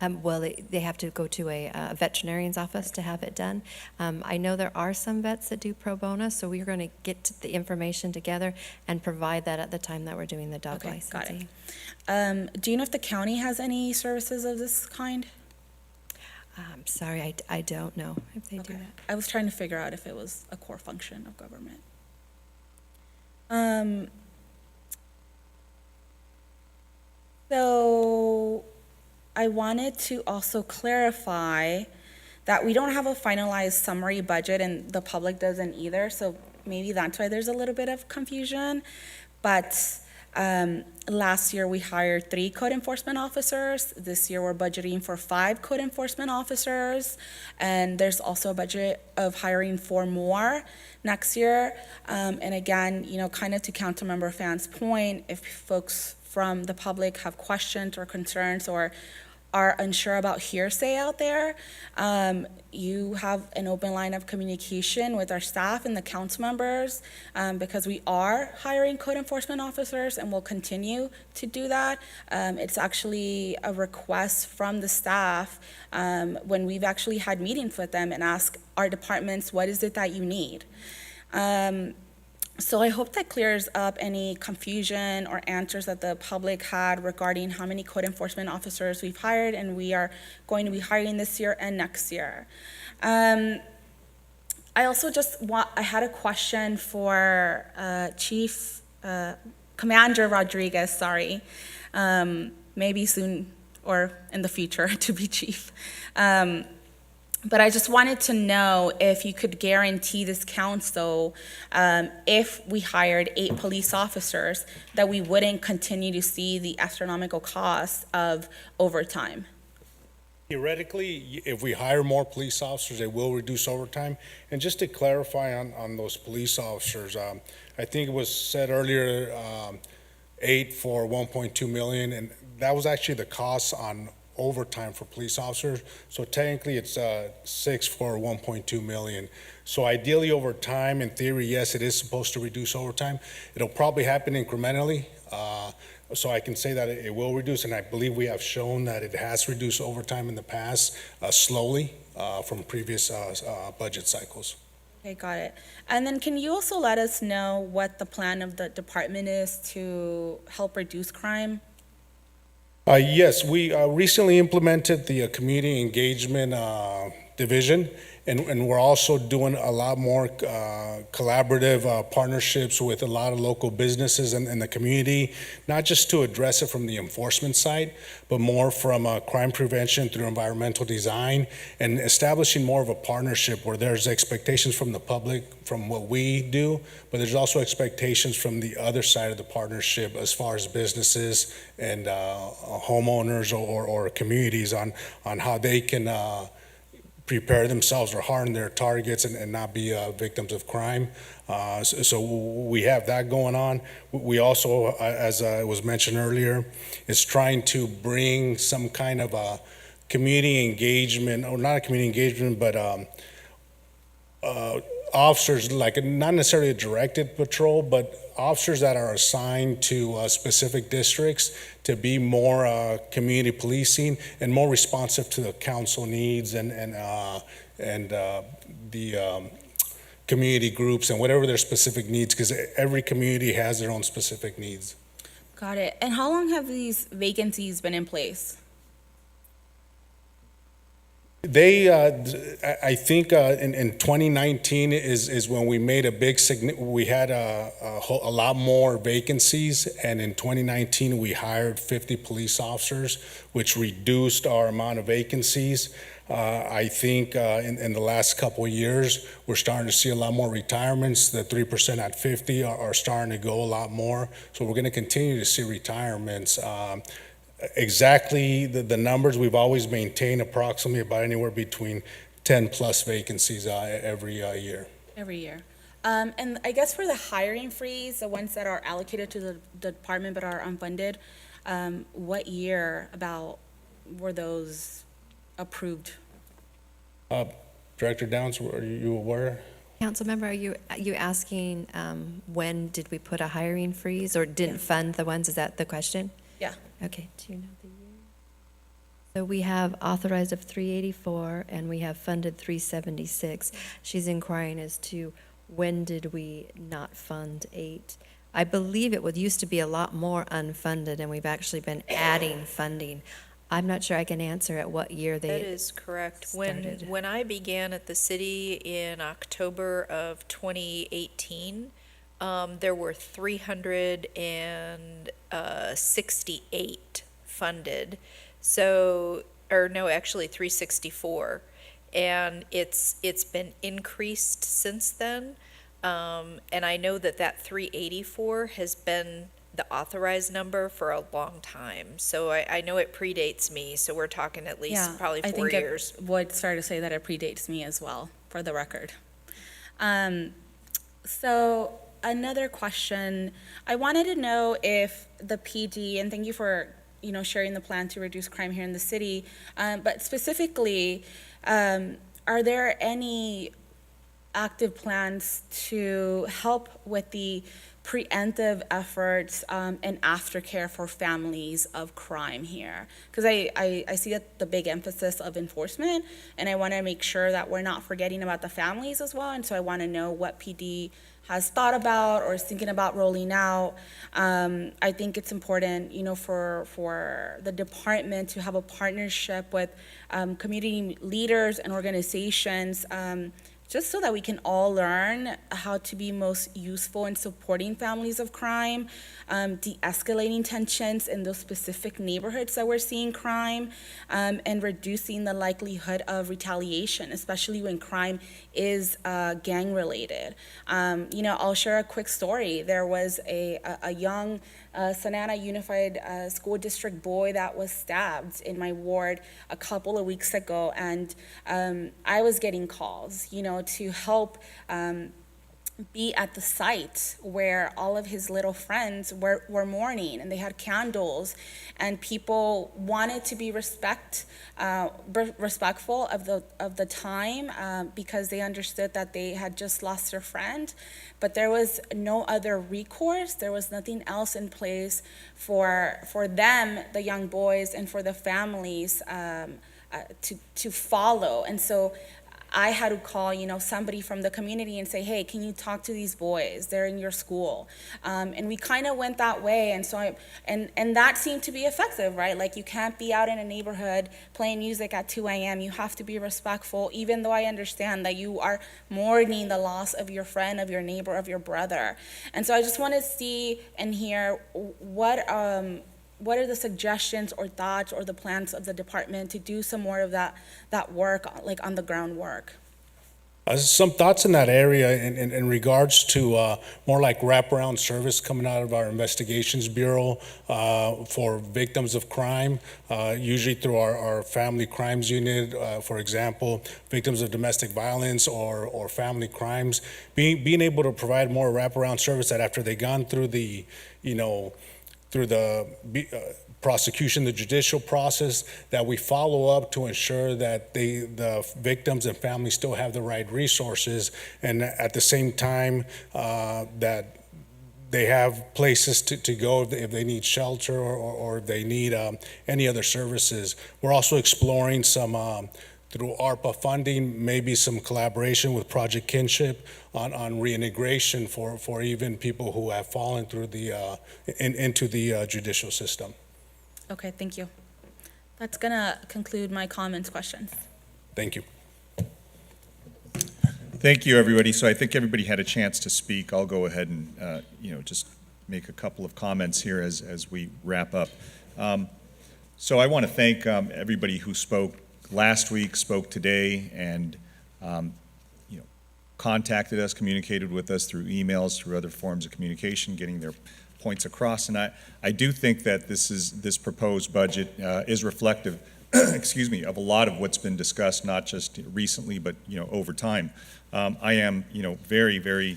Well, they have to go to a veterinarian's office to have it done. I know there are some vets that do pro bono, so we're going to get the information together and provide that at the time that we're doing the dog licensing. Got it. Do you know if the county has any services of this kind? I'm sorry, I don't know if they do that. I was trying to figure out if it was a core function of government. So I wanted to also clarify that we don't have a finalized summary budget, and the public doesn't either, so maybe that's why there's a little bit of confusion. But last year we hired 3 code enforcement officers. This year we're budgeting for 5 code enforcement officers, and there's also a budget of hiring 4 more next year. And again, kind of to Councilmember Phan's point, if folks from the public have questions or concerns or are unsure about hearsay out there, you have an open line of communication with our staff and the council members, because we are hiring code enforcement officers and will continue to do that. It's actually a request from the staff when we've actually had meetings with them and asked our departments, what is it that you need? So I hope that clears up any confusion or answers that the public had regarding how many code enforcement officers we've hired and we are going to be hiring this year and next year. I also I had a question for Commander Rodriguez, sorry, maybe soon or in the future to be chief. But I just wanted to know if you could guarantee this council, if we hired 8 police officers, that we wouldn't continue to see the astronomical cost of overtime. Theoretically, if we hire more police officers, it will reduce overtime. And just to clarify on those police officers, I think it was said earlier, 8 for 1.2 million, and that was actually the cost on overtime for police officers. So technically it's 6 for 1.2 million. So ideally over time, in theory, yes, it is supposed to reduce overtime. It'll probably happen incrementally. So I can say that it will reduce, and I believe we have shown that it has reduced overtime in the past, slowly from previous budget cycles. Okay, got it. And then can you also let us know what the plan of the department is to help reduce crime? Yes, we recently implemented the community engagement division. And we're also doing a lot more collaborative partnerships with a lot of local businesses in the community, not just to address it from the enforcement side, but more from crime prevention through environmental design and establishing more of a partnership where there's expectations from the public from what we do, but there's also expectations from the other side of the partnership as far as businesses and homeowners or communities on how they can prepare themselves or harm their targets and not be victims of crime. So we have that going on. We also, as was mentioned earlier, is trying to bring some kind of a community engagement, or not a community engagement, but officers, like not necessarily a directed patrol, but officers that are assigned to specific districts to be more community policing and more responsive to the council needs and the community groups and whatever their specific needs, because every community has their own specific needs. Got it. And how long have these vacancies been in place? They, I think in 2019 is when we made a big, we had a lot more vacancies, and in 2019 we hired 50 police officers, which reduced our amount of vacancies. I think in the last couple of years, we're starting to see a lot more retirements. The 3% at 50 are starting to go a lot more. So we're going to continue to see retirements. Exactly the numbers, we've always maintained approximately about anywhere between 10 plus vacancies every year. Every year. And I guess for the hiring freeze, the ones that are allocated to the department but are unfunded, what year about were those approved? Director Downs, are you aware? Councilmember, are you asking when did we put a hiring freeze or didn't fund the ones? Is that the question? Yeah. Okay, do you know the year? So we have authorized of 384 and we have funded 376. She's inquiring as to when did we not fund 8? I believe it used to be a lot more unfunded and we've actually been adding funding. I'm not sure I can answer at what year they That is correct. When I began at the city in October of 2018, there were 368 funded. So, or no, actually 364. And it's been increased since then. And I know that 384 has been the authorized number for a long time. So I know it predates me. So we're talking at least probably 4 years. I think it would start to say that it predates me as well, for the record. So another question, I wanted to know if the PD, and thank you for sharing the plan to reduce crime here in the city, but specifically, are there any active plans to help with the preemptive efforts and aftercare for families of crime here? Because I see the big emphasis of enforcement, and I want to make sure that we're not forgetting about the families as well, and so I want to know what PD has thought about or is thinking about rolling out. I think it's important, for the department to have a partnership with community leaders and organizations, just so that we can all learn how to be most useful in supporting families of crime, de-escalating tensions in those specific neighborhoods that we're seeing crime, and reducing the likelihood of retaliation, especially when crime is gang-related. I'll share a quick story. There was a young Santa Ana Unified School District boy that was stabbed in my ward a couple of weeks ago, and I was getting calls, to help be at the site where all of his little friends were mourning, and they had candles, and people wanted to be respectful of the time because they understood that they had just lost their friend, but there was no other recourse. There was nothing else in place for them, the young boys, and for the families to follow. And so I had to call, somebody from the community and say, hey, can you talk to these boys? They're in your school. And we kind of went that way. And so and that seemed to be effective, right? Like, you can't be out in a neighborhood playing music at 2 a.m. You have to be respectful, even though I understand that you are mourning the loss of your friend, of your neighbor, of your brother. And so I just want to see and hear what are the suggestions or thoughts or the plans of the department to do some more of that work, like on the ground work? Some thoughts in that area in regards to more like wraparound service coming out of our investigations bureau for victims of crime, usually through our family crimes unit, for example, victims of domestic violence or family crimes, being able to provide more wraparound service that after they gone through the, through the prosecution, the judicial process, that we follow up to ensure that the victims and families still have the right resources, and at the same time that they have places to go if they need shelter or if they need any other services. We're also exploring some through ARPA funding, maybe some collaboration with Project Kinship on reintegration for even people who have fallen through the into the judicial system. Okay, thank you. That's gonna conclude my comments, questions. Thank you. Thank you, everybody. So I think everybody had a chance to speak. I'll go ahead and, just make a couple of comments here as we wrap up. So I want to thank everybody who spoke last week, spoke today, and contacted us, communicated with us through emails, through other forms of communication, getting their points across. And I do think that this proposed budget is reflective, excuse me, of a lot of what's been discussed, not just recently, but over time. I am very, very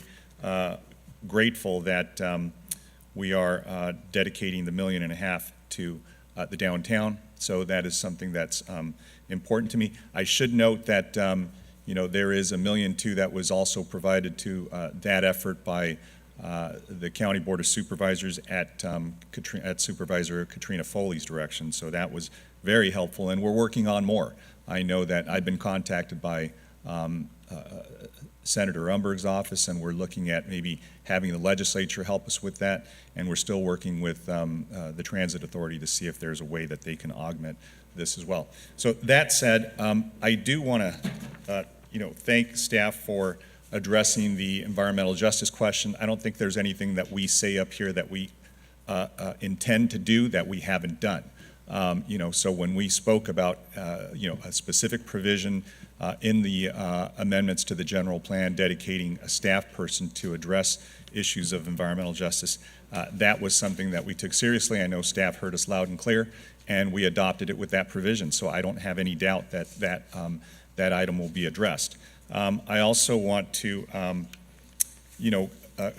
grateful that we are dedicating the $1.5 million to the downtown. So that is something that's important to me. I should note that there is $1.2 million that was also provided to that effort by the County Board of Supervisors at Supervisor Katrina Foley's direction. So that was very helpful, and we're working on more. I know that I've been contacted by Senator Umberg's office, and we're looking at maybe having the legislature help us with that, and we're still working with the Transit Authority to see if there's a way that they can augment this as well. So that said, I do want to thank staff for addressing the environmental justice question. I don't think there's anything that we say up here that we intend to do that we haven't done. So when we spoke about a specific provision in the amendments to the general plan dedicating a staff person to address issues of environmental justice, that was something that we took seriously. I know staff heard us loud and clear, and we adopted it with that provision. So I don't have any doubt that that item will be addressed. I also want to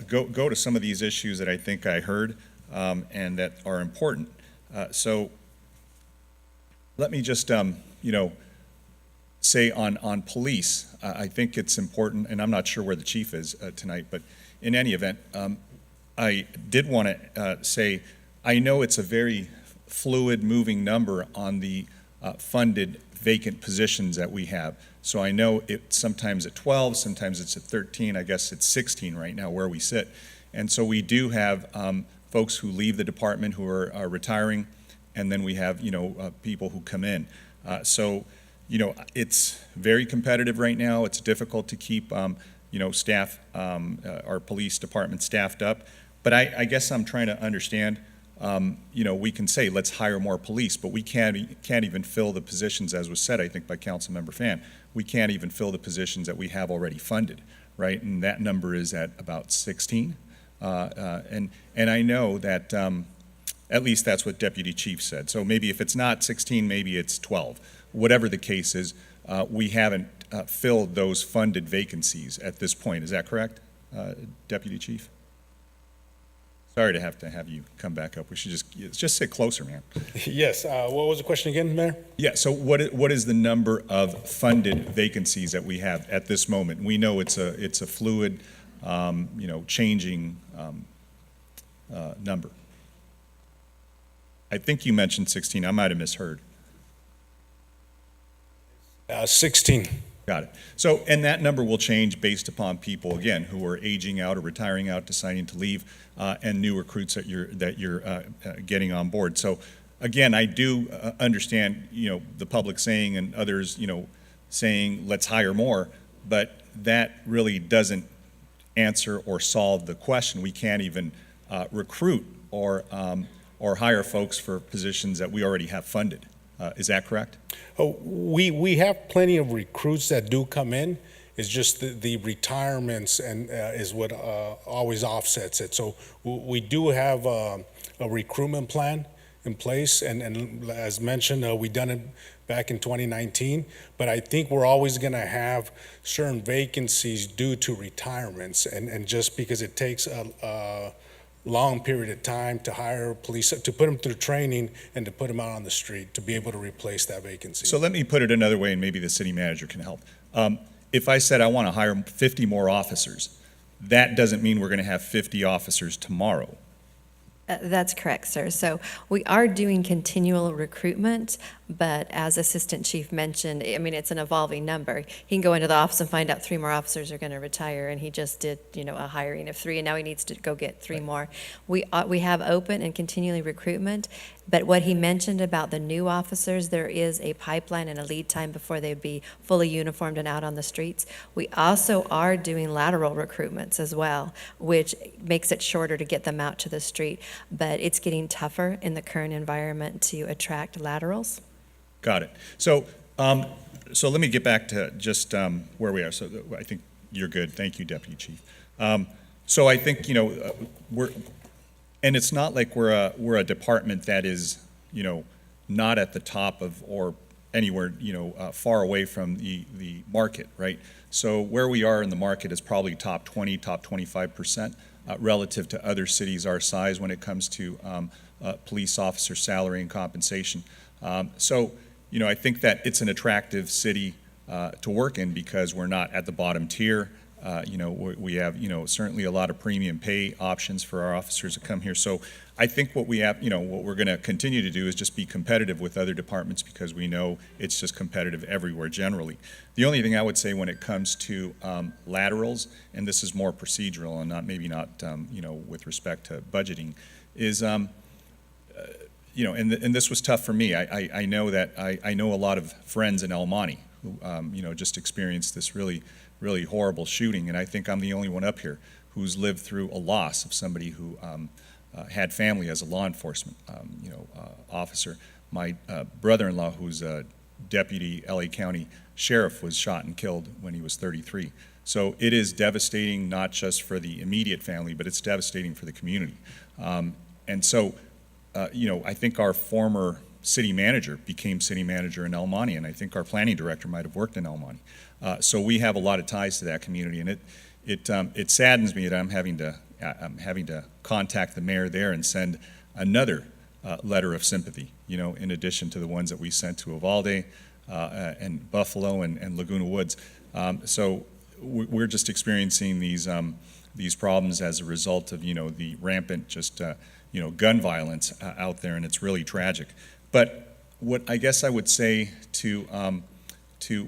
go to some of these issues that I think I heard and that are important. So let me just say on police, I think it's important, and I'm not sure where the chief is tonight, but in any event, I did want to say I know it's a very fluid, moving number on the funded vacant positions that we have. So I know it's sometimes at 12, sometimes it's at 13, I guess it's 16 right now where we sit. And so we do have folks who leave the department who are retiring, and then we have people who come in. So it's very competitive right now. It's difficult to keep staff, our police department staffed up. But I guess I'm trying to understand. We can say let's hire more police, but we can't even fill the positions, as was said, I think by Councilmember Fan. We can't even fill the positions that we have already funded, right? And that number is at about 16. And I know that at least that's what Deputy Chief said. So maybe if it's not 16, maybe it's 12. Whatever the case is, we haven't filled those funded vacancies at this point. Is that correct, Deputy Chief? Sorry to have you come back up. We should just sit closer, man. Yes. What was the question again, Mayor? Yeah. So what is the number of funded vacancies that we have at this moment? We know it's a fluid, changing number. I think you mentioned 16. I might have misheard. 16. Got it. So, and that number will change based upon people, again, who are aging out or retiring out, deciding to leave, and new recruits that you're getting on board. So, again, I do understand, the public saying and others, saying, let's hire more, but that really doesn't answer or solve the question. We can't even recruit or hire folks for positions that we already have funded. Is that correct? Oh, we have plenty of recruits that do come in. It's just the retirements and is what always offsets it. So we do have a recruitment plan in place, and as mentioned, we done it back in 2019. But I think we're always going to have certain vacancies due to retirements, and just because it takes a long period of time to hire police, to put them through training and to put them out on the street to be able to replace that vacancy. So let me put it another way, and maybe the city manager can help. If I said I want to hire 50 more officers, that doesn't mean we're going to have 50 officers tomorrow. That's correct, sir. So we are doing continual recruitment, but as Assistant Chief mentioned, I mean, it's an evolving number. He can go into the office and find out 3 more officers are going to retire, and he just did, a hiring of 3, and now he needs to go get 3 more. We have open and continually recruitment, but what he mentioned about the new officers, there is a pipeline and a lead time before they'd be fully uniformed and out on the streets. We also are doing lateral recruitments as well, which makes it shorter to get them out to the street, but it's getting tougher in the current environment to attract laterals. Got it. So, so let me get back to just where we are. So I think you're good. Thank you, Deputy Chief. So I think we're, and it's not like we're a department that is not at the top of or anywhere far away from the market, right? So where we are in the market is probably top 20, top 25% relative to other cities our size when it comes to police officer salary and compensation. So I think that it's an attractive city to work in because we're not at the bottom tier. We have, certainly a lot of premium pay options for our officers that come here. So I think what we have, what we're going to continue to do is just be competitive with other departments because we know it's just competitive everywhere generally. The only thing I would say when it comes to laterals, and this is more procedural and maybe not, with respect to budgeting, is and this was tough for me. I know that I know a lot of friends in El Monte who, just experienced this really horrible shooting, and I think I'm the only one up here who's lived through a loss of somebody who had family as a law enforcement, officer. My brother-in-law, who's a deputy LA County sheriff, was shot and killed when he was 33. So it is devastating, not just for the immediate family, but it's devastating for the community. And so, I think our former city manager became city manager in El Monte, and I think our planning director might have worked in El Monte. So we have a lot of ties to that community, and it saddens me that I'm having to contact the mayor there and send another letter of sympathy. In addition to the ones that we sent to Uvalde and Buffalo and Laguna Woods. So we're just experiencing these problems as a result of the rampant gun violence out there, and it's really tragic. But what I guess I would say to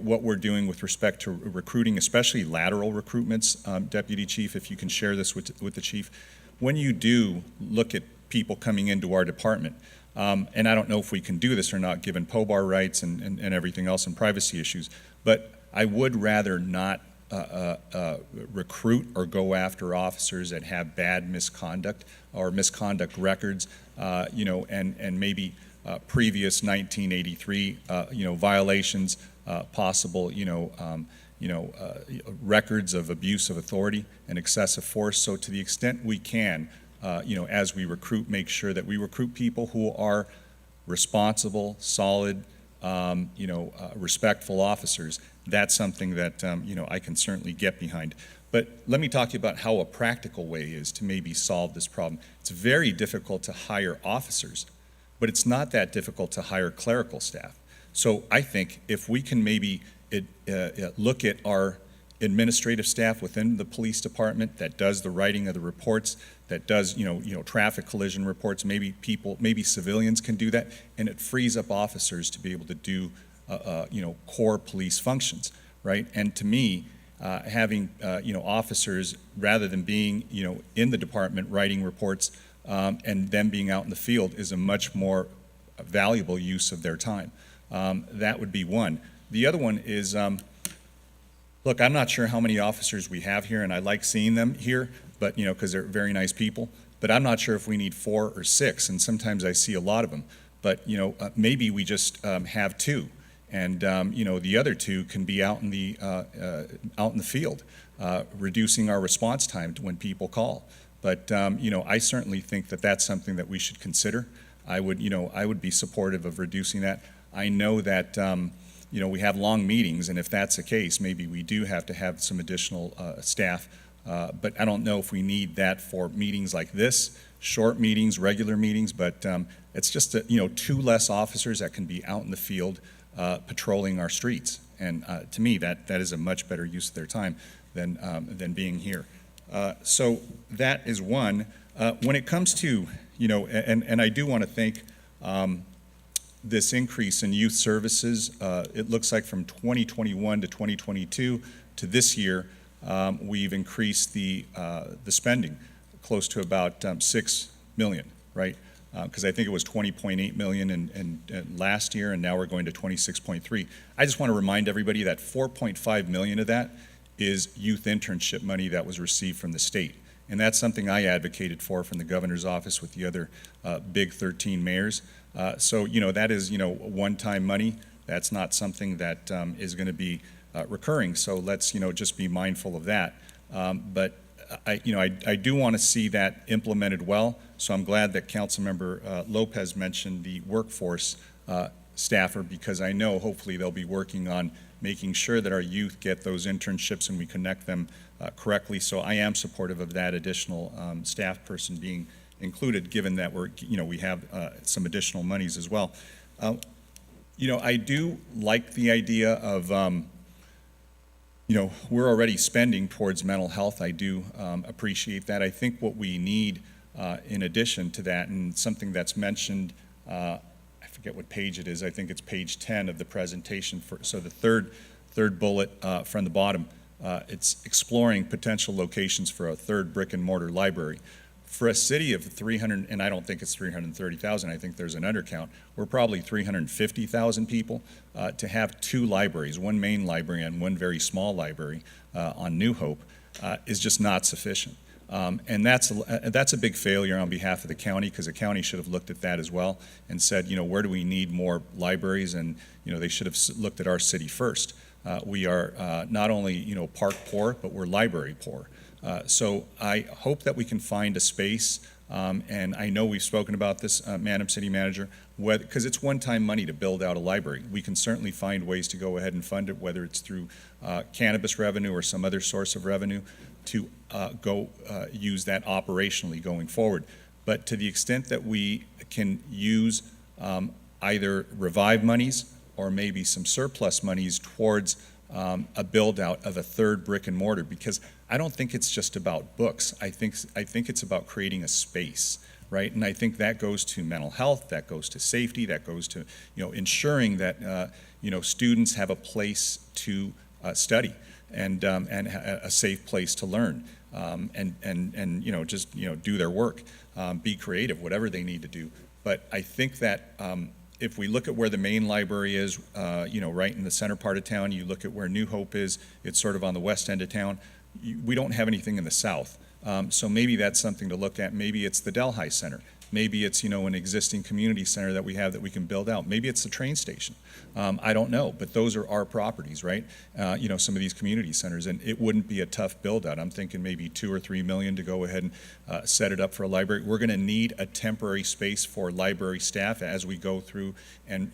what we're doing with respect to recruiting, especially lateral recruitments, Deputy Chief, if you can share this with the Chief, when you do look at people coming into our department, and I don't know if we can do this or not given POBAR rights and everything else and privacy issues, but I would rather not recruit or go after officers that have bad misconduct or misconduct records, and maybe previous 1983, violations, possible, records of abuse of authority and excessive force. So to the extent we can, as we recruit, make sure that we recruit people who are responsible, solid, respectful officers. That's something that, I can certainly get behind. But let me talk to you about how a practical way is to maybe solve this problem. It's very difficult to hire officers, but it's not that difficult to hire clerical staff. So I think if we can maybe look at our administrative staff within the police department that does the writing of the reports, that does, traffic collision reports, maybe civilians can do that, and it frees up officers to be able to do, core police functions, right? And to me, having, officers, rather than being, in the department writing reports and them being out in the field is a much more valuable use of their time. That would be one. The other one is, look, I'm not sure how many officers we have here, and I like seeing them here, but, because they're very nice people, but I'm not sure if we need 4 or 6, and sometimes I see a lot of them. But, maybe we just have 2. And the other 2 can be out in the field, reducing our response time to when people call. But I certainly think that that's something that we should consider. I would be supportive of reducing that. I know that we have long meetings, and if that's the case, maybe we do have to have some additional staff. But I don't know if we need that for meetings like this, short meetings, regular meetings. But it's just 2 less officers that can be out in the field. Patrolling our streets, and to me, that is a much better use of their time than being here. So that is one. When it comes to and I do want to thank this increase in youth services. It looks like from 2021 to 2022 to this year, we've increased the spending close to about $6 million, right? Because I think it was 20.8 million in last year, and now we're going to 26.3. I just want to remind everybody that 4.5 million of that is youth internship money that was received from the state. And that's something I advocated for from the governor's office with the other big 13 mayors. So, that is, one-time money. That's not something that is going to be recurring. So let's, just be mindful of that. But I do want to see that implemented well. So I'm glad that Councilmember Lopez mentioned the workforce staffer, because I know hopefully they'll be working on making sure that our youth get those internships and we connect them correctly. So I am supportive of that additional staff person being included, given that we have some additional monies as well. I do like the idea of we're already spending towards mental health. I do appreciate that. I think what we need in addition to that, and something that's mentioned, I forget what page it is, I think it's page 10 of the presentation. So the third bullet from the bottom, it's exploring potential locations for a third brick and mortar library. For a city of 300, and I don't think it's 330,000, I think there's an undercount, we're probably 350,000 people. To have 2 libraries, one main library and one very small library on New Hope is just not sufficient. And that's a big failure on behalf of the county, because the county should have looked at that as well and said, where do we need more libraries? And, they should have looked at our city first. We are not only, park poor, but we're library poor. So I hope that we can find a space, and I know we've spoken about this, Madam City Manager, because it's one-time money to build out a library. We can certainly find ways to go ahead and fund it, whether it's through cannabis revenue or some other source of revenue, to use that operationally going forward. But to the extent that we can use either revive monies or maybe some surplus monies towards a build out of a third brick and mortar, because I don't think it's just about books. I think it's about creating a space, right? And I think that goes to mental health, that goes to safety, that goes to ensuring that students have a place to study and a safe place to learn, and just do their work, be creative, whatever they need to do. But I think that if we look at where the main library is, right in the center part of town, you look at where New Hope is, it's sort of on the west end of town. We don't have anything in the south. So maybe that's something to look at. Maybe it's the Delhi Center. Maybe it's, an existing community center that we have that we can build out. Maybe it's the train station. I don't know, but those are our properties, right? Some of these community centers, and it wouldn't be a tough build out. I'm thinking maybe $2 or $3 million to go ahead and set it up for a library. We're going to need a temporary space for library staff as we go through and,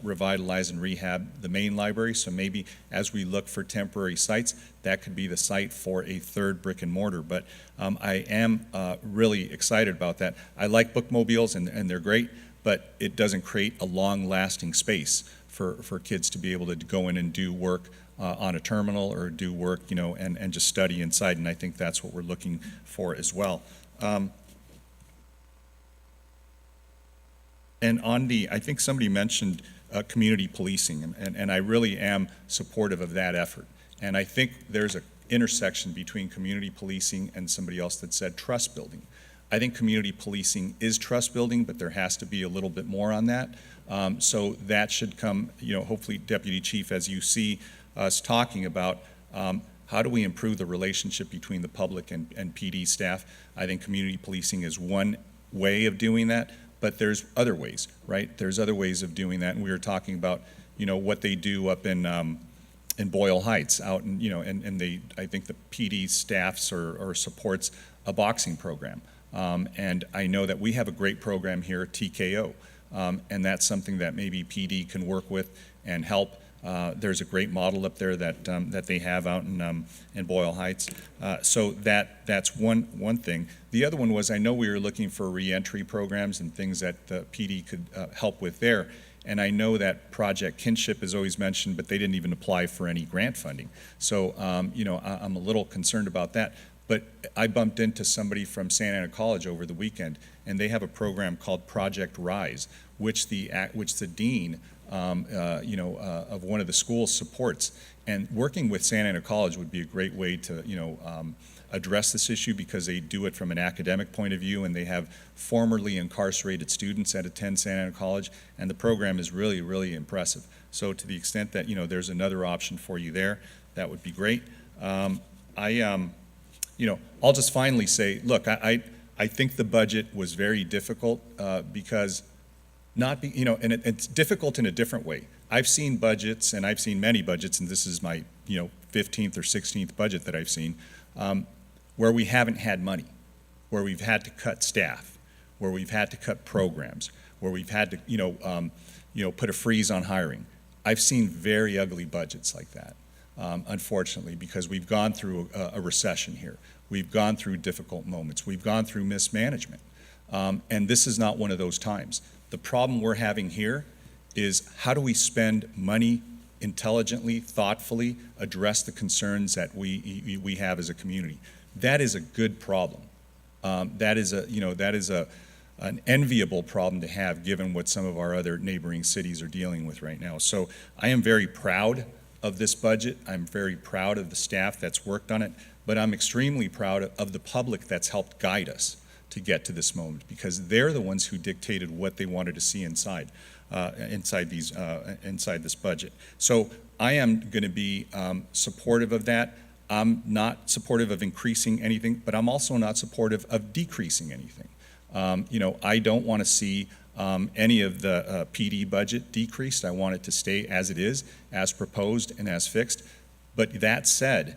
revitalize and rehab the main library. So maybe as we look for temporary sites, that could be the site for a third brick and mortar. But I am really excited about that. I like bookmobiles, and they're great, but it doesn't create a long-lasting space for kids to be able to go in and do work on a terminal or do work, and just study inside. And I think that's what we're looking for as well. And on the, I think somebody mentioned community policing, and I really am supportive of that effort. And I think there's an intersection between community policing and somebody else that said trust building. I think community policing is trust building, but there has to be a little bit more on that. So that should come, hopefully, Deputy Chief, as you see us talking about how do we improve the relationship between the public and PD staff. I think community policing is one way of doing that, but there's other ways, right? There's other ways of doing that, and we were talking about, what they do up in Boyle Heights, out in, and they, I think the PD staffs or supports a boxing program. And I know that we have a great program here at TKO, and that's something that maybe PD can work with and help. There's a great model up there that they have out in Boyle Heights. So that's one thing. The other one was, I know we were looking for reentry programs and things that the PD could help with there. And I know that Project Kinship is always mentioned, but they didn't even apply for any grant funding. So, I'm a little concerned about that. But I bumped into somebody from Santa Ana College over the weekend, and they have a program called Project Rise, which the dean of one of the schools supports. And working with Santa Ana College would be a great way to, address this issue, because they do it from an academic point of view, and they have formerly incarcerated students that attend Santa Ana College, and the program is really, really impressive. So to the extent that, there's another option for you there, that would be great. I'll just finally say, look, I think the budget was very difficult because and it's difficult in a different way. I've seen budgets, and I've seen many budgets, and this is my, 15th or 16th budget that I've seen, where we haven't had money, where we've had to cut staff, where we've had to cut programs, where we've had to, put a freeze on hiring. I've seen very ugly budgets like that, unfortunately, because we've gone through a recession here. We've gone through difficult moments. We've gone through mismanagement. And this is not one of those times. The problem we're having here is, how do we spend money intelligently, thoughtfully, address the concerns that we have as a community? That is a good problem. That is an enviable problem to have, given what some of our other neighboring cities are dealing with right now. So I am very proud of this budget. I'm very proud of the staff that's worked on it, but I'm extremely proud of the public that's helped guide us to get to this moment, because they're the ones who dictated what they wanted to see inside this budget. So I am going to be supportive of that. I'm not supportive of increasing anything, but I'm also not supportive of decreasing anything. I don't want to see any of the PD budget decreased. I want it to stay as it is, as proposed and as fixed. But that said,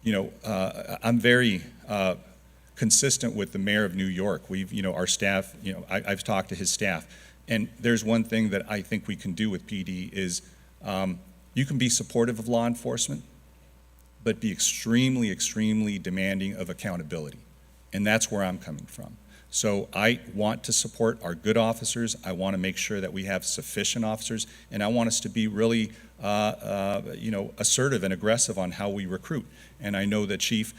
I'm very consistent with the mayor of New York. Our staff, I've talked to his staff, and there's one thing that I think we can do with PD is you can be supportive of law enforcement, but be extremely, extremely demanding of accountability. And that's where I'm coming from. So I want to support our good officers. I want to make sure that we have sufficient officers, and I want us to be really, assertive and aggressive on how we recruit. And I know the chief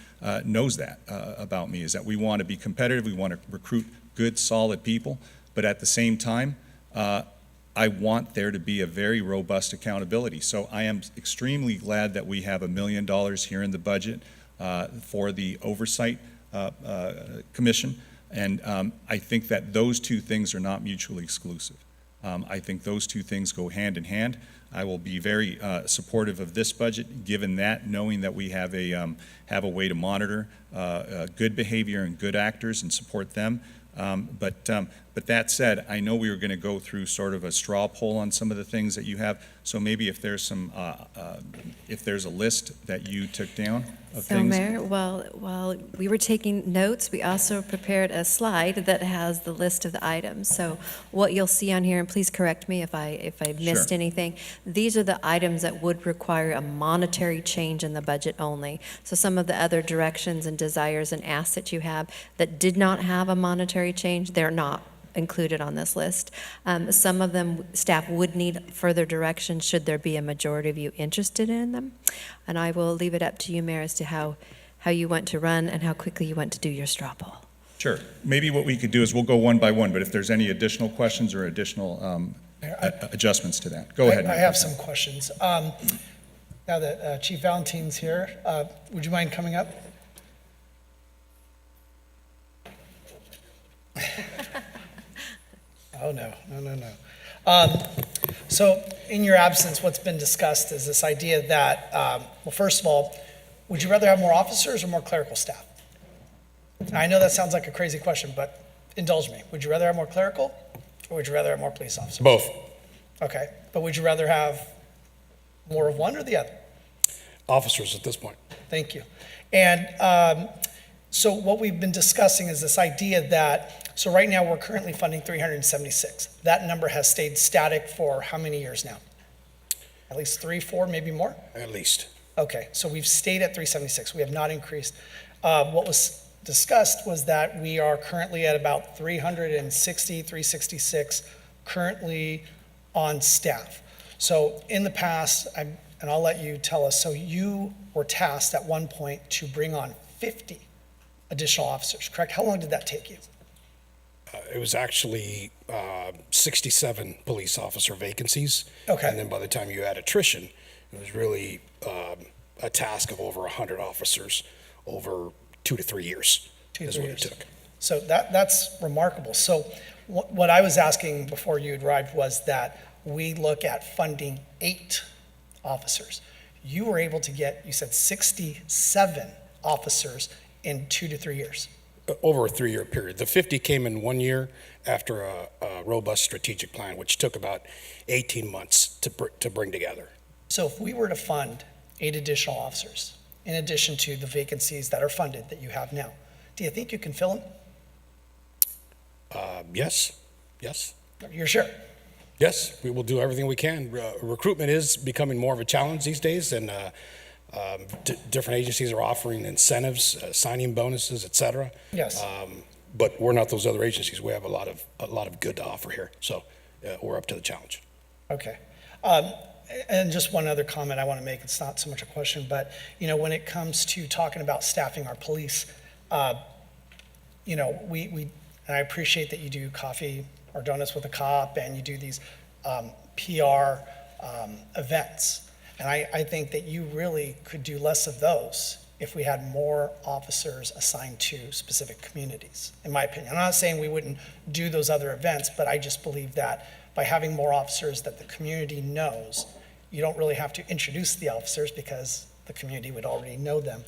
knows that about me, is that we want to be competitive. We want to recruit good, solid people, but at the same time, I want there to be a very robust accountability. So I am extremely glad that we have $1 million here in the budget for the Oversight Commission. And I think that those two things are not mutually exclusive. I think those two things go hand in hand. I will be very supportive of this budget, given that, knowing that we have a way to monitor good behavior and good actors and support them. But that said, I know we were going to go through sort of a straw poll on some of the things that you have. So maybe if there's if there's a list that you took down of things. So, Mayor, while we were taking notes, we also prepared a slide that has the list of the items. So what you'll see on here, and please correct me if I missed Sure. anything, these are the items that would require a monetary change in the budget only. So some of the other directions and desires and asks that you have that did not have a monetary change, they're not included on this list. Some of them, staff would need further direction should there be a majority of you interested in them. And I will leave it up to you, Mayor, as to how you want to run and how quickly you want to do your straw poll. Sure. Maybe what we could do is we'll go one by one, but if there's any additional questions or additional adjustments to that, go ahead. I have some questions. Now that Chief Valentine's here, would you mind coming up? Oh, no. So in your absence, what's been discussed is this idea that, well, first of all, would you rather have more officers or more clerical staff? I know that sounds like a crazy question, but indulge me. Would you rather have more clerical or would you rather have more police officers? Both. Okay, but would you rather have more of one or the other? Officers at this point. Thank you. And so what we've been discussing is this idea that, so right now we're currently funding 376. That number has stayed static for how many years now? At least 3, 4, maybe more? At least. Okay, so we've stayed at 376. We have not increased. What was discussed was that we are currently at about 360, 366 currently on staff. So in the past, and I'll let you tell us, so you were tasked at one point to bring on 50 additional officers, correct? How long did that take you? It was actually 67 police officer vacancies. Okay. And then by the time you add attrition, it was really a task of over 100 officers over 2 to 3 years. 2 to is 3 what years. it took. So that's remarkable. So what I was asking before you arrived was that we look at funding 8 officers. You were able to get, you said 67 officers in 2 to 3 years. Over a 3-year period. The 50 came in 1 year after a robust strategic plan, which took about 18 months to bring together. So if we were to fund 8 additional officers, in addition to the vacancies that are funded that you have now, do you think you can fill them? Yes. You're sure? Yes, we will do everything we can. Recruitment is becoming more of a challenge these days, and different agencies are offering incentives, signing bonuses, et cetera. Yes. But we're not those other agencies. We have a lot of good to offer here, so we're up to the challenge. Okay. And just one other comment I want to make. It's not so much a question, but when it comes to talking about staffing our police, and I appreciate that you do coffee or donuts with a cop, and you do these PR events. And I think that you really could do less of those if we had more officers assigned to specific communities, in my opinion. I'm not saying we wouldn't do those other events, but I just believe that by having more officers that the community knows, you don't really have to introduce the officers because the community would already know them.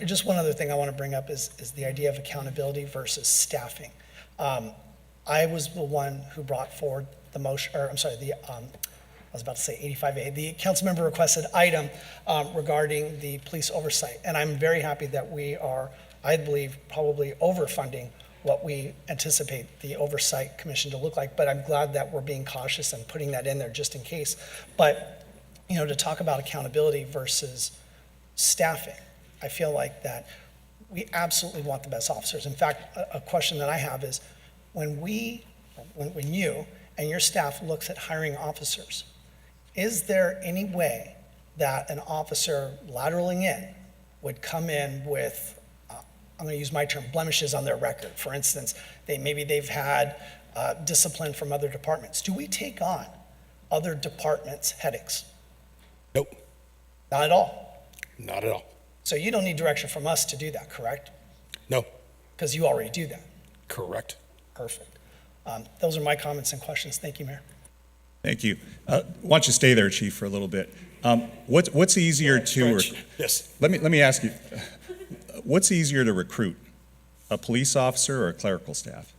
Just one other thing I want to bring up is the idea of accountability versus staffing. I was the one who brought forward the motion, or I'm sorry, I was about to say 85A, the council member requested item regarding the police oversight. And I'm very happy that we are, I believe, probably overfunding what we anticipate the oversight commission to look like. But I'm glad that we're being cautious and putting that in there just in case. But, to talk about accountability versus staffing, I feel like that we absolutely want the best officers. In fact, a question that I have is when you and your staff looks at hiring officers, is there any way that an officer lateraling in would come in with, I'm going to use my term, blemishes on their record? For instance, maybe they've had discipline from other departments. Do we take on other departments' headaches? Nope. Not at all? Not at all. So you don't need direction from us to do that, correct? No. Because you already do that? Correct. Perfect. Those are my comments and questions. Thank you, Mayor. Thank you. Why don't you stay there, Chief, for a little bit? What's easier to? Yes. Let me ask you. What's easier to recruit, a police officer or a clerical staff?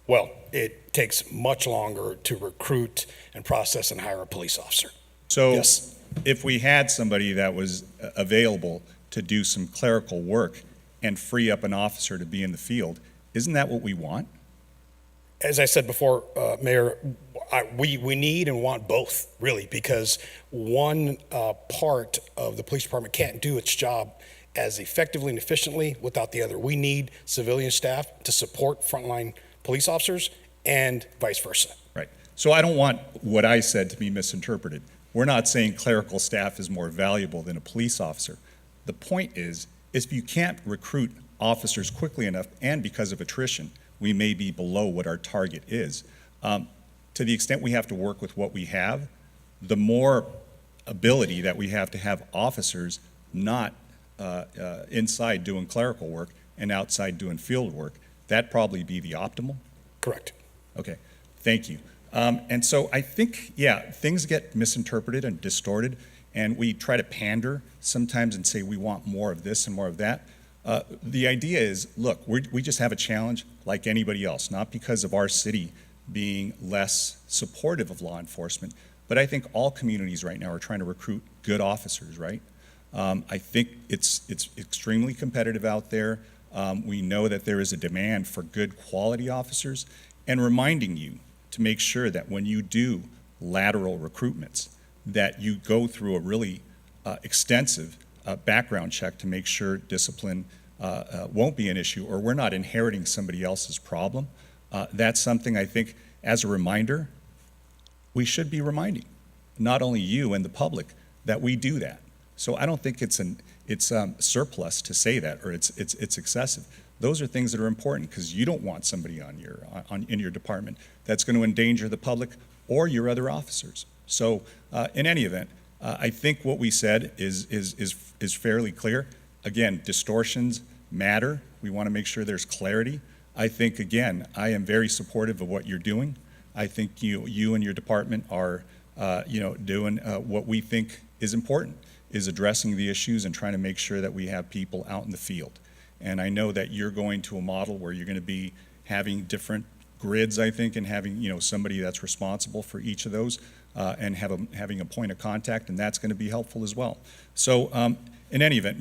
Well, it takes much longer to recruit and process and hire a police officer. So, yes. If we had somebody that was available to do some clerical work and free up an officer to be in the field, isn't that what we want? As I said before, Mayor, we need and want both, really, because one part of the police department can't do its job as effectively and efficiently without the other. We need civilian staff to support frontline police officers and vice versa. Right. So I don't want what I said to be misinterpreted. We're not saying clerical staff is more valuable than a police officer. The point is if you can't recruit officers quickly enough, and because of attrition, we may be below what our target is. To the extent we have to work with what we have, the more ability that we have to have officers not inside doing clerical work and outside doing field work, that'd probably be the optimal. Correct. Okay, thank you. And so I think, yeah, things get misinterpreted and distorted, and we try to pander sometimes and say we want more of this and more of that. The idea is, look, we just have a challenge like anybody else, not because of our city being less supportive of law enforcement, but I think all communities right now are trying to recruit good officers, right? I think it's extremely competitive out there. We know that there is a demand for good quality officers, and reminding you to make sure that when you do lateral recruitments, that you go through a really extensive background check to make sure discipline won't be an issue, or we're not inheriting somebody else's problem. That's something I think, as a reminder, we should be reminding not only you and the public that we do that. So I don't think it's surplus to say that, or it's excessive. Those are things that are important, because you don't want somebody in your department that's going to endanger the public or your other officers. So in any event, I think what we said is fairly clear. Again, distortions matter. We want to make sure there's clarity. I think, again, I am very supportive of what you're doing. I think you and your department are doing what we think is important, is addressing the issues and trying to make sure that we have people out in the field. And I know that you're going to a model where you're going to be having different grids, I think, and having somebody that's responsible for each of those, and having a point of contact, and that's going to be helpful as well. So in any event,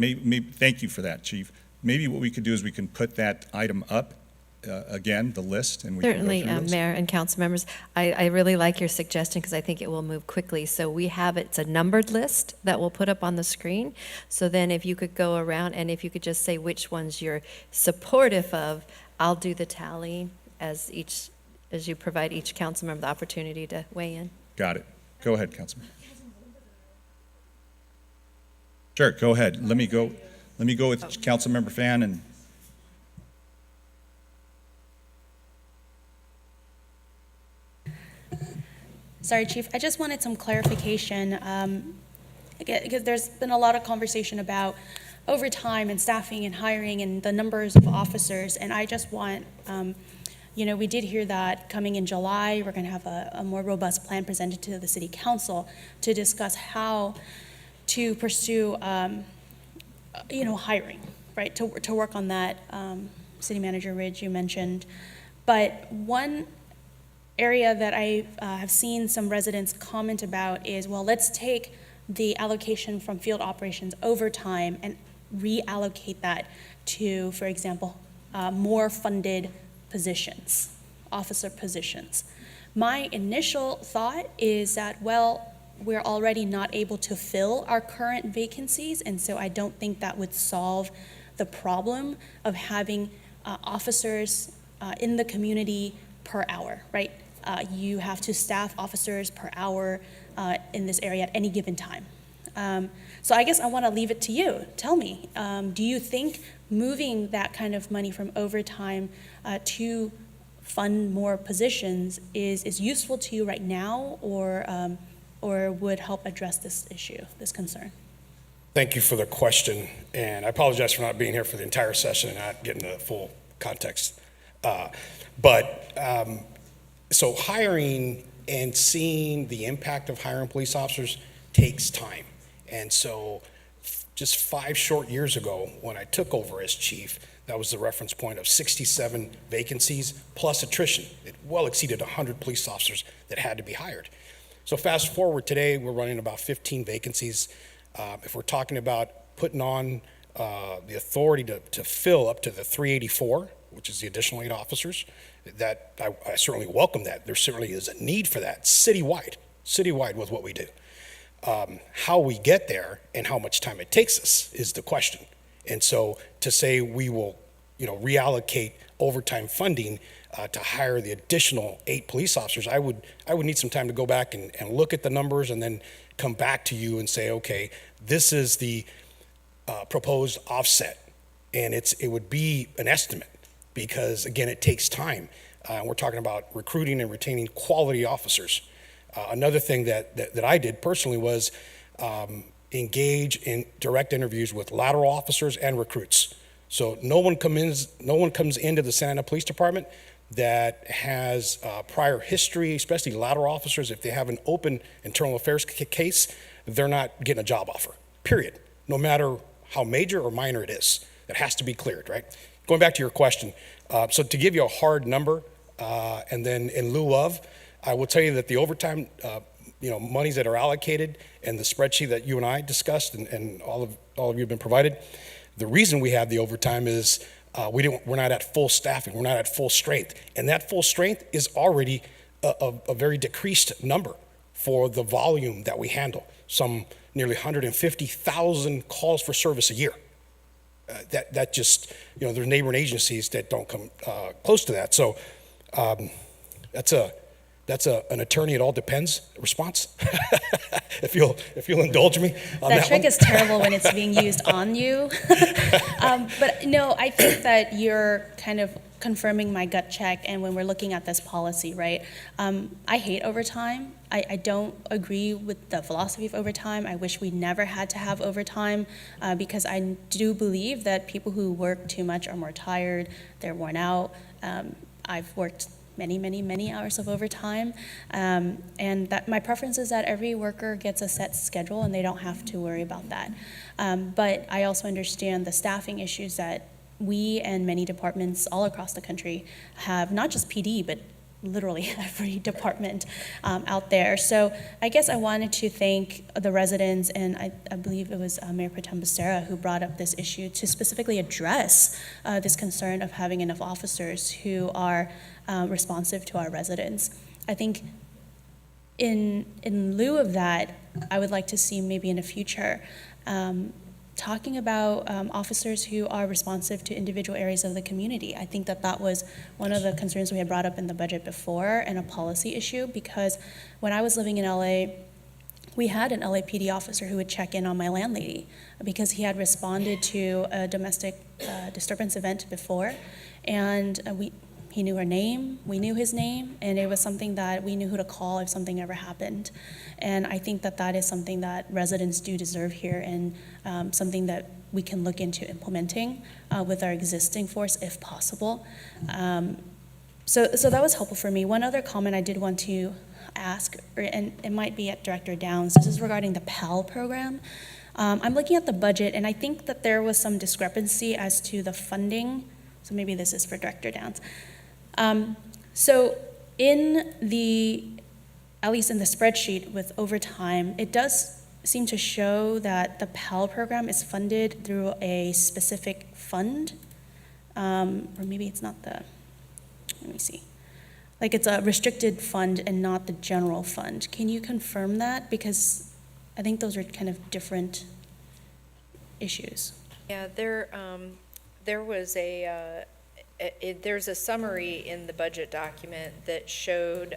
thank you for that, Chief. Maybe what we could do is we can put that item up again, the list, and we Certainly, can go through those. Mayor and council members, I really like your suggestion, because I think it will move quickly. So we have, it's a numbered list that we'll put up on the screen. So then if you could go around, and if you could just say which ones you're supportive of, I'll do the tally as you provide each council member the opportunity to weigh in. Got it. Go ahead, Councilman. Sure, go ahead. Let me go with Councilmember Fan and. Sorry, Chief, I just wanted some clarification, because there's been a lot of conversation about overtime and staffing and hiring and the numbers of officers, and I just want, we did hear that coming in July, we're going to have a more robust plan presented to the City Council to discuss how to pursue, hiring, right, to work on that. City Manager Ridge, you mentioned, but one area that I have seen some residents comment about is, well, let's take the allocation from field operations overtime and reallocate that to, for example, more funded positions, officer positions. My initial thought is that, well, we're already not able to fill our current vacancies, and so I don't think that would solve the problem of having officers in the community per hour, right? You have to staff officers per hour in this area at any given time. So I guess I want to leave it to you. Tell me, do you think moving that kind of money from overtime to fund more positions is useful to you right now, or would help address this issue, this concern? Thank you for the question, and I apologize for not being here for the entire session and not getting the full context. So hiring and seeing the impact of hiring police officers takes time. And so just 5 short years ago, when I took over as chief, that was the reference point of 67 vacancies plus attrition. It well exceeded 100 police officers that had to be hired. So fast forward today, we're running about 15 vacancies. If we're talking about putting on the authority to fill up to the 384, which is the additional 8 officers, that I certainly welcome that. There certainly is a need for that citywide with what we do. How we get there and how much time it takes us is the question. And so to say we will, reallocate overtime funding to hire the additional 8 police officers, I would need some time to go back and look at the numbers and then come back to you and say, okay, this is the proposed offset. And it would be an estimate because, again, it takes time. We're talking about recruiting and retaining quality officers. Another thing that I did personally was engage in direct interviews with lateral officers and recruits. So no one comes into the Santa Ana Police Department that has prior history, especially lateral officers. If they have an open internal affairs case, they're not getting a job offer, period. No matter how major or minor it is, it has to be cleared, right? Going back to your question, so to give you a hard number, and then in lieu of, I will tell you that the overtime, monies that are allocated and the spreadsheet that you and I discussed and all of you have been provided, the reason we have the overtime is we're not at full staffing, we're not at full strength. And that full strength is already a very decreased number for the volume that we handle. Some nearly 150,000 calls for service a year. That just, there's neighboring agencies that don't come close to that. So that's an attorney, it all depends response. if you'll indulge me on that trick one. is terrible when it's being used on you. But no, I think that you're kind of confirming my gut check, and when we're looking at this policy, right? I hate overtime. I don't agree with the philosophy of overtime. I wish we never had to have overtime because I do believe that people who work too much are more tired, they're worn out. I've worked many hours of overtime, and that my preference is that every worker gets a set schedule and they don't have to worry about that. But I also understand the staffing issues that we and many departments all across the country have, not just PD, but literally every department out there. So I guess I wanted to thank the residents, and I believe it was Mayor Pro Tem Becerra who brought up this issue to specifically address this concern of having enough officers who are responsive to our residents. I think in lieu of that, I would like to see maybe in the future talking about officers who are responsive to individual areas of the community. I think that was one of the concerns we had brought up in the budget before and a policy issue, because when I was living in LA, we had an LAPD officer who would check in on my landlady because he had responded to a domestic disturbance event before, and he knew her name, we knew his name, and it was something that we knew who to call if something ever happened. And I think that is something that residents do deserve here, and something that we can look into implementing with our existing force if possible. So that was helpful for me. One other comment I did want to ask, and it might be at Director Downs, this is regarding the PAL program. I'm looking at the budget, and I think that there was some discrepancy as to the funding. So maybe this is for Director Downs. So at least in the spreadsheet with overtime, it does seem to show that the PAL program is funded through a specific fund, or maybe it's not let me see. Like it's a restricted fund and not the general fund. Can you confirm that? Because I think those are kind of different issues. Yeah, there was there's a summary in the budget document that showed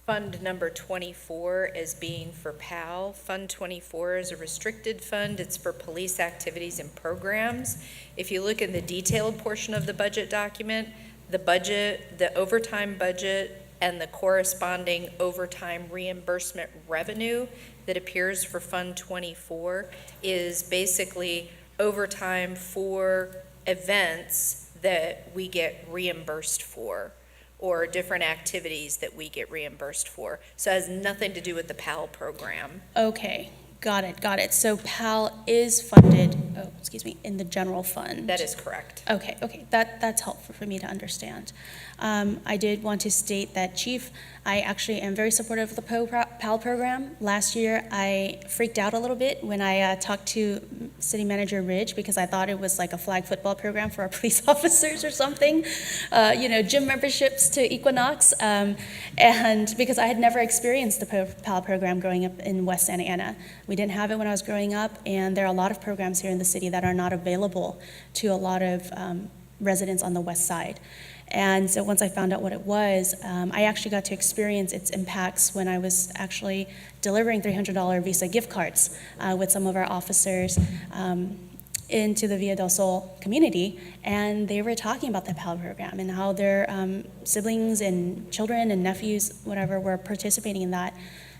Fund number 24 as being for PAL. Fund 24 is a restricted fund. It's for police activities and programs. If you look in the detailed portion of the budget document, the overtime budget, and the corresponding overtime reimbursement revenue that appears for Fund 24 is basically overtime for events that we get reimbursed for, or different activities that we get reimbursed for. So it has nothing to do with the PAL program. Okay, got it. So PAL is funded, in the general fund. That is correct. Okay, that's helpful for me to understand. I did want to state that, Chief, I actually am very supportive of the PAL program. Last year, I freaked out a little bit when I talked to City Manager Ridge because I thought it was like a flag football program for our police officers or something, gym memberships to Equinox, and because I had never experienced the PAL program growing up in West Santa Ana. We didn't have it when I was growing up, and there are a lot of programs here in the city that are not available to a lot of residents on the west side. And so once I found out what it was, I actually got to experience its impacts when I was actually delivering $300 Visa gift cards with some of our officers into the Villa del Sol community, and they were talking about the PAL program and how their siblings and children and nephews, whatever, were participating in that.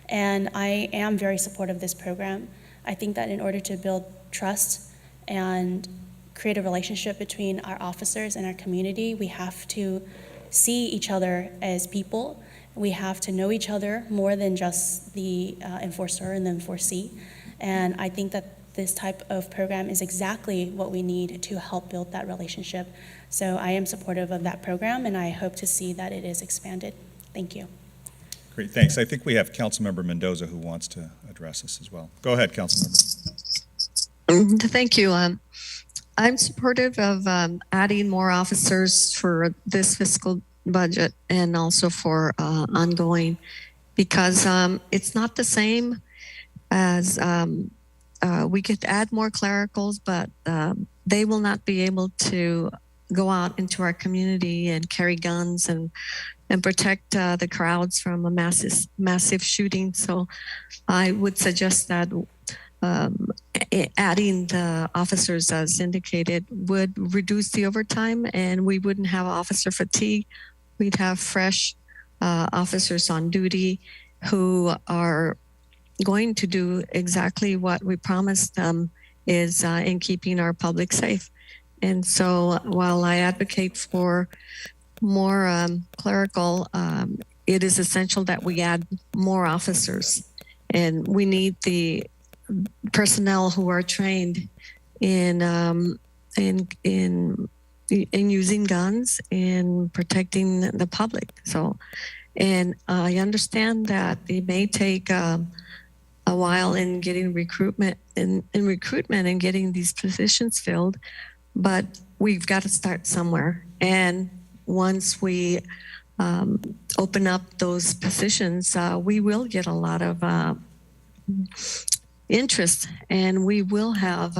And I am very supportive of this program. I think that in order to build trust and create a relationship between our officers and our community, we have to see each other as people. We have to know each other more than just the enforcer and the enforcee. And I think that this type of program is exactly what we need to help build that relationship. So I am supportive of that program, and I hope to see that it is expanded. Thank you. Great, thanks. I think we have Councilmember Mendoza who wants to address us as well. Go ahead, Councilmember. Thank you. I'm supportive of adding more officers for this fiscal budget and also for ongoing, because it's not the same as we could add more clericals, but they will not be able to go out into our community and carry guns and protect the crowds from a massive shooting. So I would suggest that adding the officers as indicated would reduce the overtime, and we wouldn't have officer fatigue. We'd have fresh officers on duty who are going to do exactly what we promised them, is in keeping our public safe. And so while I advocate for more clerical, it is essential that we add more officers, and we need the personnel who are trained in using guns, in protecting the public. So, and I understand that it may take a while in getting recruitment and getting these positions filled, but we've got to start somewhere. And once we open up those positions, we will get a lot of interest, and we will have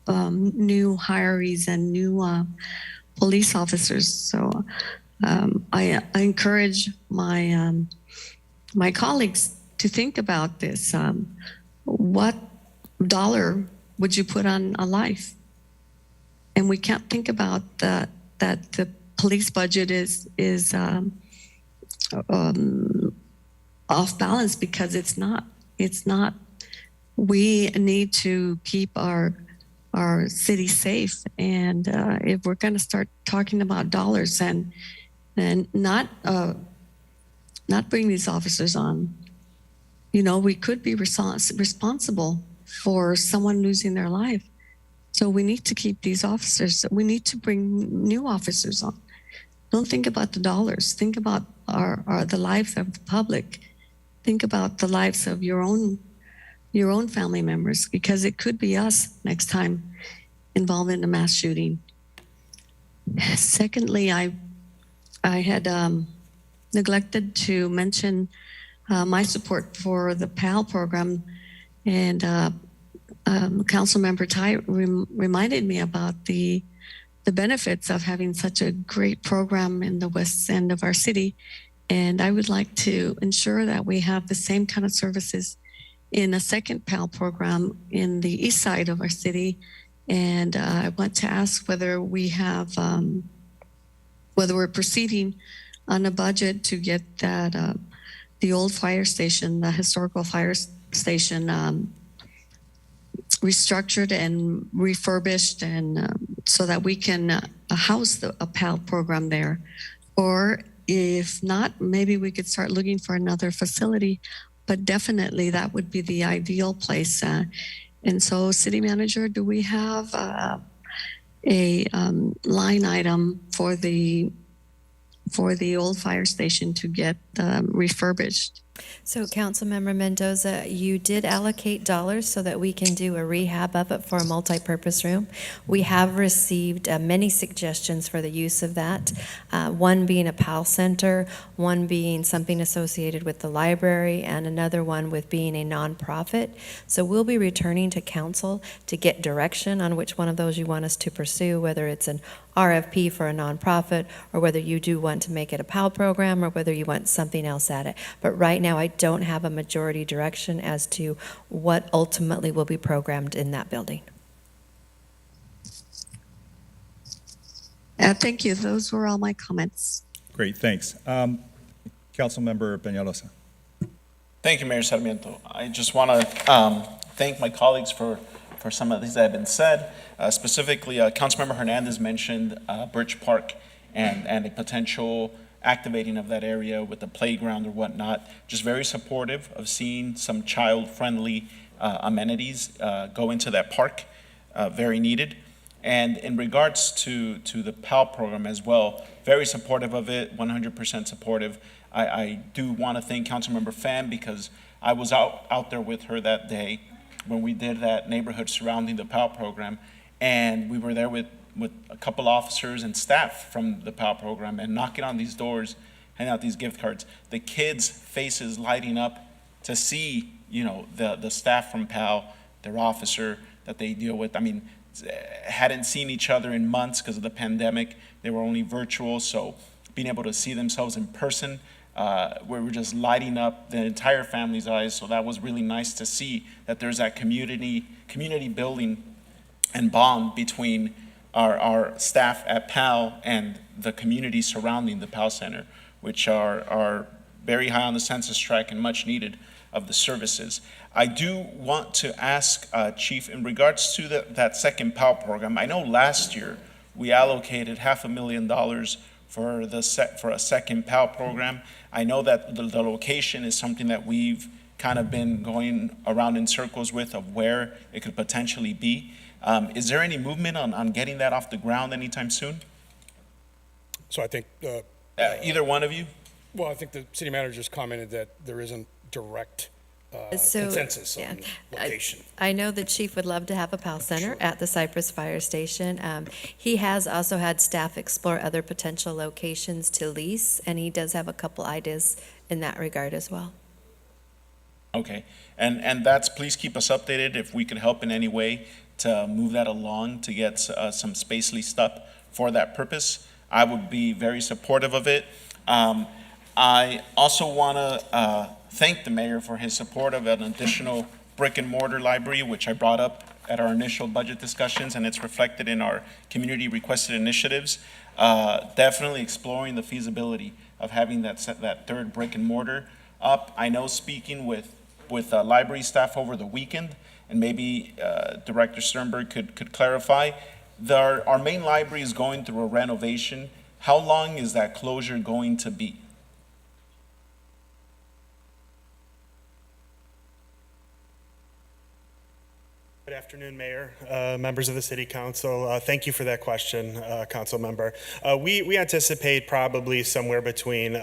new hirees and new police officers. So I encourage my my colleagues to think about this. What dollar would you put on a life? And we can't think about that the police budget is off balance, because it's not. It's not. We need to keep our city safe, and if we're going to start talking about dollars and not bring these officers on, we could be responsible for someone losing their life. So we need to keep these officers. We need to bring new officers on. Don't think about the dollars. Think about the lives of the public. Think about the lives of your own family members, because it could be us next time involved in a mass shooting. Secondly, I had neglected to mention my support for the PAL program, and Councilmember Tai reminded me about the benefits of having such a great program in the west end of our city, and I would like to ensure that we have the same kind of services in a second PAL program in the east side of our city. And I want to ask whether we have, whether we're proceeding on a budget to get that, the old fire station, the historical fire station, restructured and refurbished, and so that we can house a PAL program there. Or if not, maybe we could start looking for another facility, but definitely that would be the ideal place. And so, City Manager, do we have a line item for the old fire station to get refurbished? So Councilmember Mendoza, you did allocate dollars so that we can do a rehab of it for a multi-purpose room. We have received many suggestions for the use of that, one being a PAL center, one being something associated with the library, and another one with being a nonprofit. So we'll be returning to council to get direction on which one of those you want us to pursue, whether it's an RFP for a nonprofit, or whether you do want to make it a PAL program, or whether you want something else at it. But right now, I don't have a majority direction as to what ultimately will be programmed in that building. Thank you. Those were all my comments. Great, thanks. Councilmember Peñalosa. Thank you, Mayor Sarmiento. I just want to thank my colleagues for some of these that have been said. Specifically, Councilmember Hernandez mentioned Birch Park and the potential activating of that area with the playground or whatnot. Just very supportive of seeing some child-friendly amenities go into that park, very needed. And in regards to the PAL program as well, very supportive of it, 100% supportive. I do want to thank Councilmember Pham because I was out there with her that day when we did that neighborhood surrounding the PAL program, and we were there with a couple officers and staff from the PAL program and knocking on these doors, handing out these gift cards. The kids' faces lighting up to see, the staff from PAL, their officer that they deal with. I mean, hadn't seen each other in months because of the pandemic. They were only virtual, so being able to see themselves in person, we were just lighting up the entire family's eyes. So that was really nice to see that there's that community building and bond between our staff at PAL and the community surrounding the PAL Center, which are very high on the census tract and much needed of the services. I do want to ask, Chief, in regards to that second PAL program, I know last year we allocated $500,000 for a second PAL program. I know that the location is something that we've kind of been going around in circles with of where it could potentially be. Is there any movement on getting that off the ground anytime soon? So I think, either one of you? well, I think the city manager just commented that there isn't direct So, consensus yeah, on location. I know the chief would love to have a PAL Center at the Cypress Fire Station. He has also had staff explore other potential locations to lease, and he does have a couple ideas in that regard as well. Okay, and that's, please keep us updated if we could help in any way to move that along to get some space leased up for that purpose. I would be very supportive of it. I also want to thank the mayor for his support of an additional brick and mortar library, which I brought up at our initial budget discussions, and it's reflected in our community requested initiatives. Definitely exploring the feasibility of having that third brick and mortar up. I know speaking with library staff over the weekend, and maybe Director Sternberg could clarify, our main library is going through a renovation. How long is that closure going to be? Good afternoon, Mayor, members of the City Council. Thank you for that question, Council Member. We anticipate probably somewhere between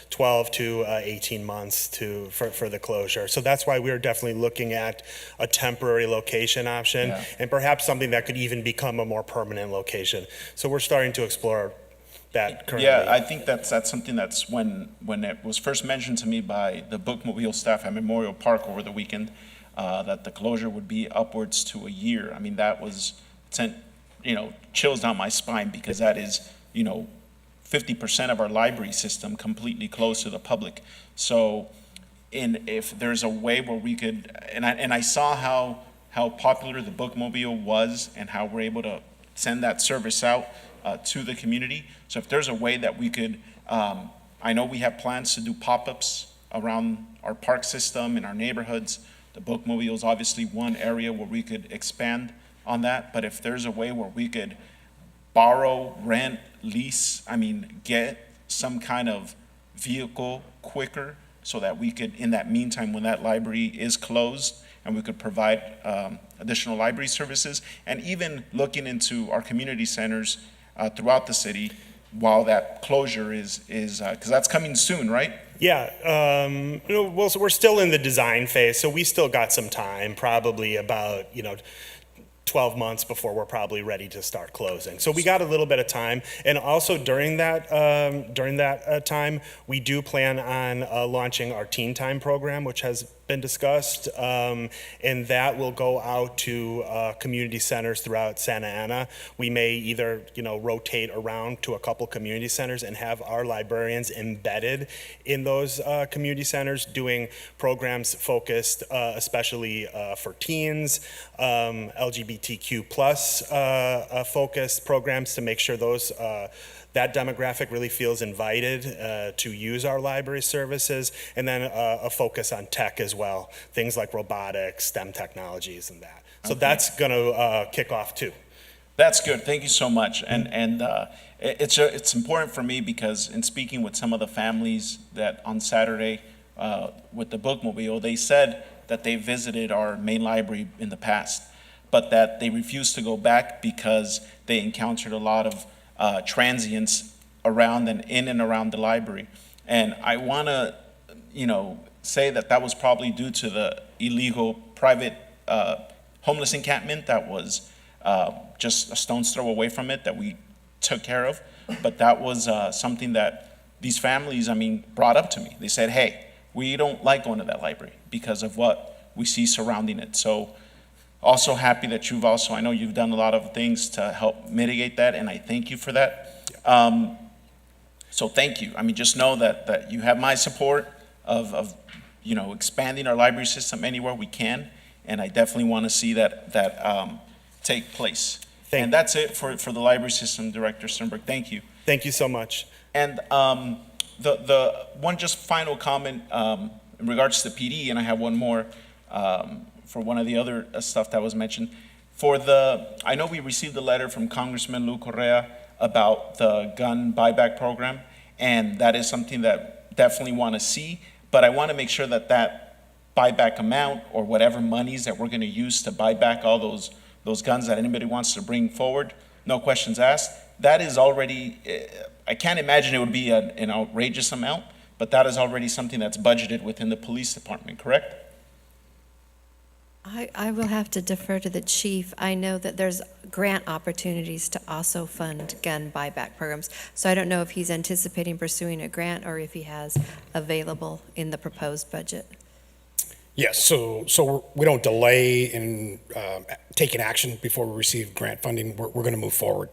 12 to 18 months for the closure. So that's why we're definitely looking at a temporary location option, and perhaps something that could even become a more permanent location. So we're starting to explore that currently. Yeah, I think that's something that's when it was first mentioned to me by the bookmobile staff at Memorial Park over the weekend, that the closure would be upwards to a year. I mean, that sent chills down my spine, because that is 50% of our library system completely closed to the public. So if there's a way where we could, and I saw how popular the bookmobile was and how we're able to send that service out to the community. So if there's a way that we could, I know we have plans to do pop-ups around our park system in our neighborhoods. The bookmobile is obviously one area where we could expand on that, but if there's a way where we could borrow, rent, lease, get some kind of vehicle quicker so that we could, in that meantime, when that library is closed, and we could provide additional library services, and even looking into our community centers throughout the city while that closure is because that's coming soon, right? Yeah, well, so we're still in the design phase, so we still got some time, probably about 12 months before we're probably ready to start closing. So we got a little bit of time, and also during that time, we do plan on launching our Teen Time program, which has been discussed, and that will go out to community centers throughout Santa Ana. We may either, rotate around to a couple community centers and have our librarians embedded in those community centers doing programs focused especially for teens, LGBTQ plus focused programs to make sure those that demographic really feels invited to use our library services, and then a focus on tech as well, things like robotics, STEM technologies, and that. So that's going to kick off too. That's good. Thank you so much. And it's important for me because in speaking with some of the families that on Saturday with the bookmobile, they said that they visited our main library in the past, but that they refused to go back because they encountered a lot of transients around and in and around the library. And I want to, say that that was probably due to the illegal private homeless encampment that was just a stone's throw away from it that we took care of. But that was something that these families, brought up to me. They said, hey, we don't like going to that library because of what we see surrounding it. So also happy that I know you've done a lot of things to help mitigate that, and I thank you for that. So thank you. Just know that you have my support of expanding our library system anywhere we can, and I definitely want to see that take place. And that's it for the library system, Director Sternberg. Thank you. Thank you so much. And the one just final comment in regards to the PD, and I have one more for one of the other stuff that was mentioned. I know we received a letter from Congressman Lou Correa about the gun buyback program, and that is something that definitely want to see, but I want to make sure that that buyback amount or whatever monies that we're going to use to buy back all those guns that anybody wants to bring forward, no questions asked, that is already, I can't imagine it would be an outrageous amount, but that is already something that's budgeted within the police department, correct? I will have to defer to the chief. I know that there's grant opportunities to also fund gun buyback programs. So I don't know if he's anticipating pursuing a grant or if he has available in the proposed budget. Yes, so we don't delay in taking action before we receive grant funding. We're going to move forward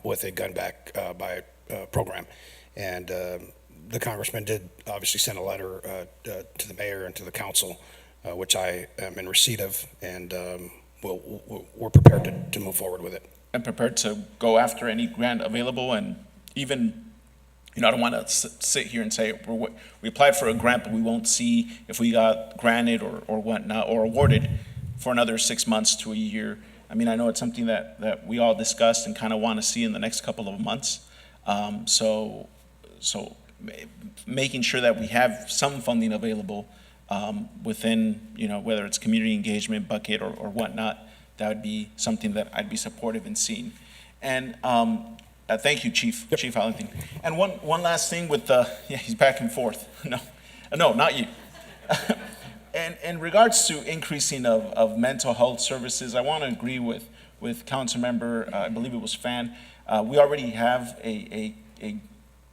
with a gun back buy program. And the congressman did obviously send a letter to the mayor and to the council, which I am in receipt of, and we're prepared to move forward with it. And prepared to go after any grant available, and even, I don't want to sit here and say we applied for a grant, but we won't see if we got granted or whatnot, or awarded for another 6 months to a year. I know it's something that we all discussed and kind of want to see in the next couple of months. So making sure that we have some funding available within, whether it's community engagement bucket or whatnot, that would be something that I'd be supportive in seeing. And thank you, Chief Allington. And one last thing with he's back and forth. No, not you. And in regards to increasing of mental health services, I want to agree with Councilmember, I believe it was Fan. We already have a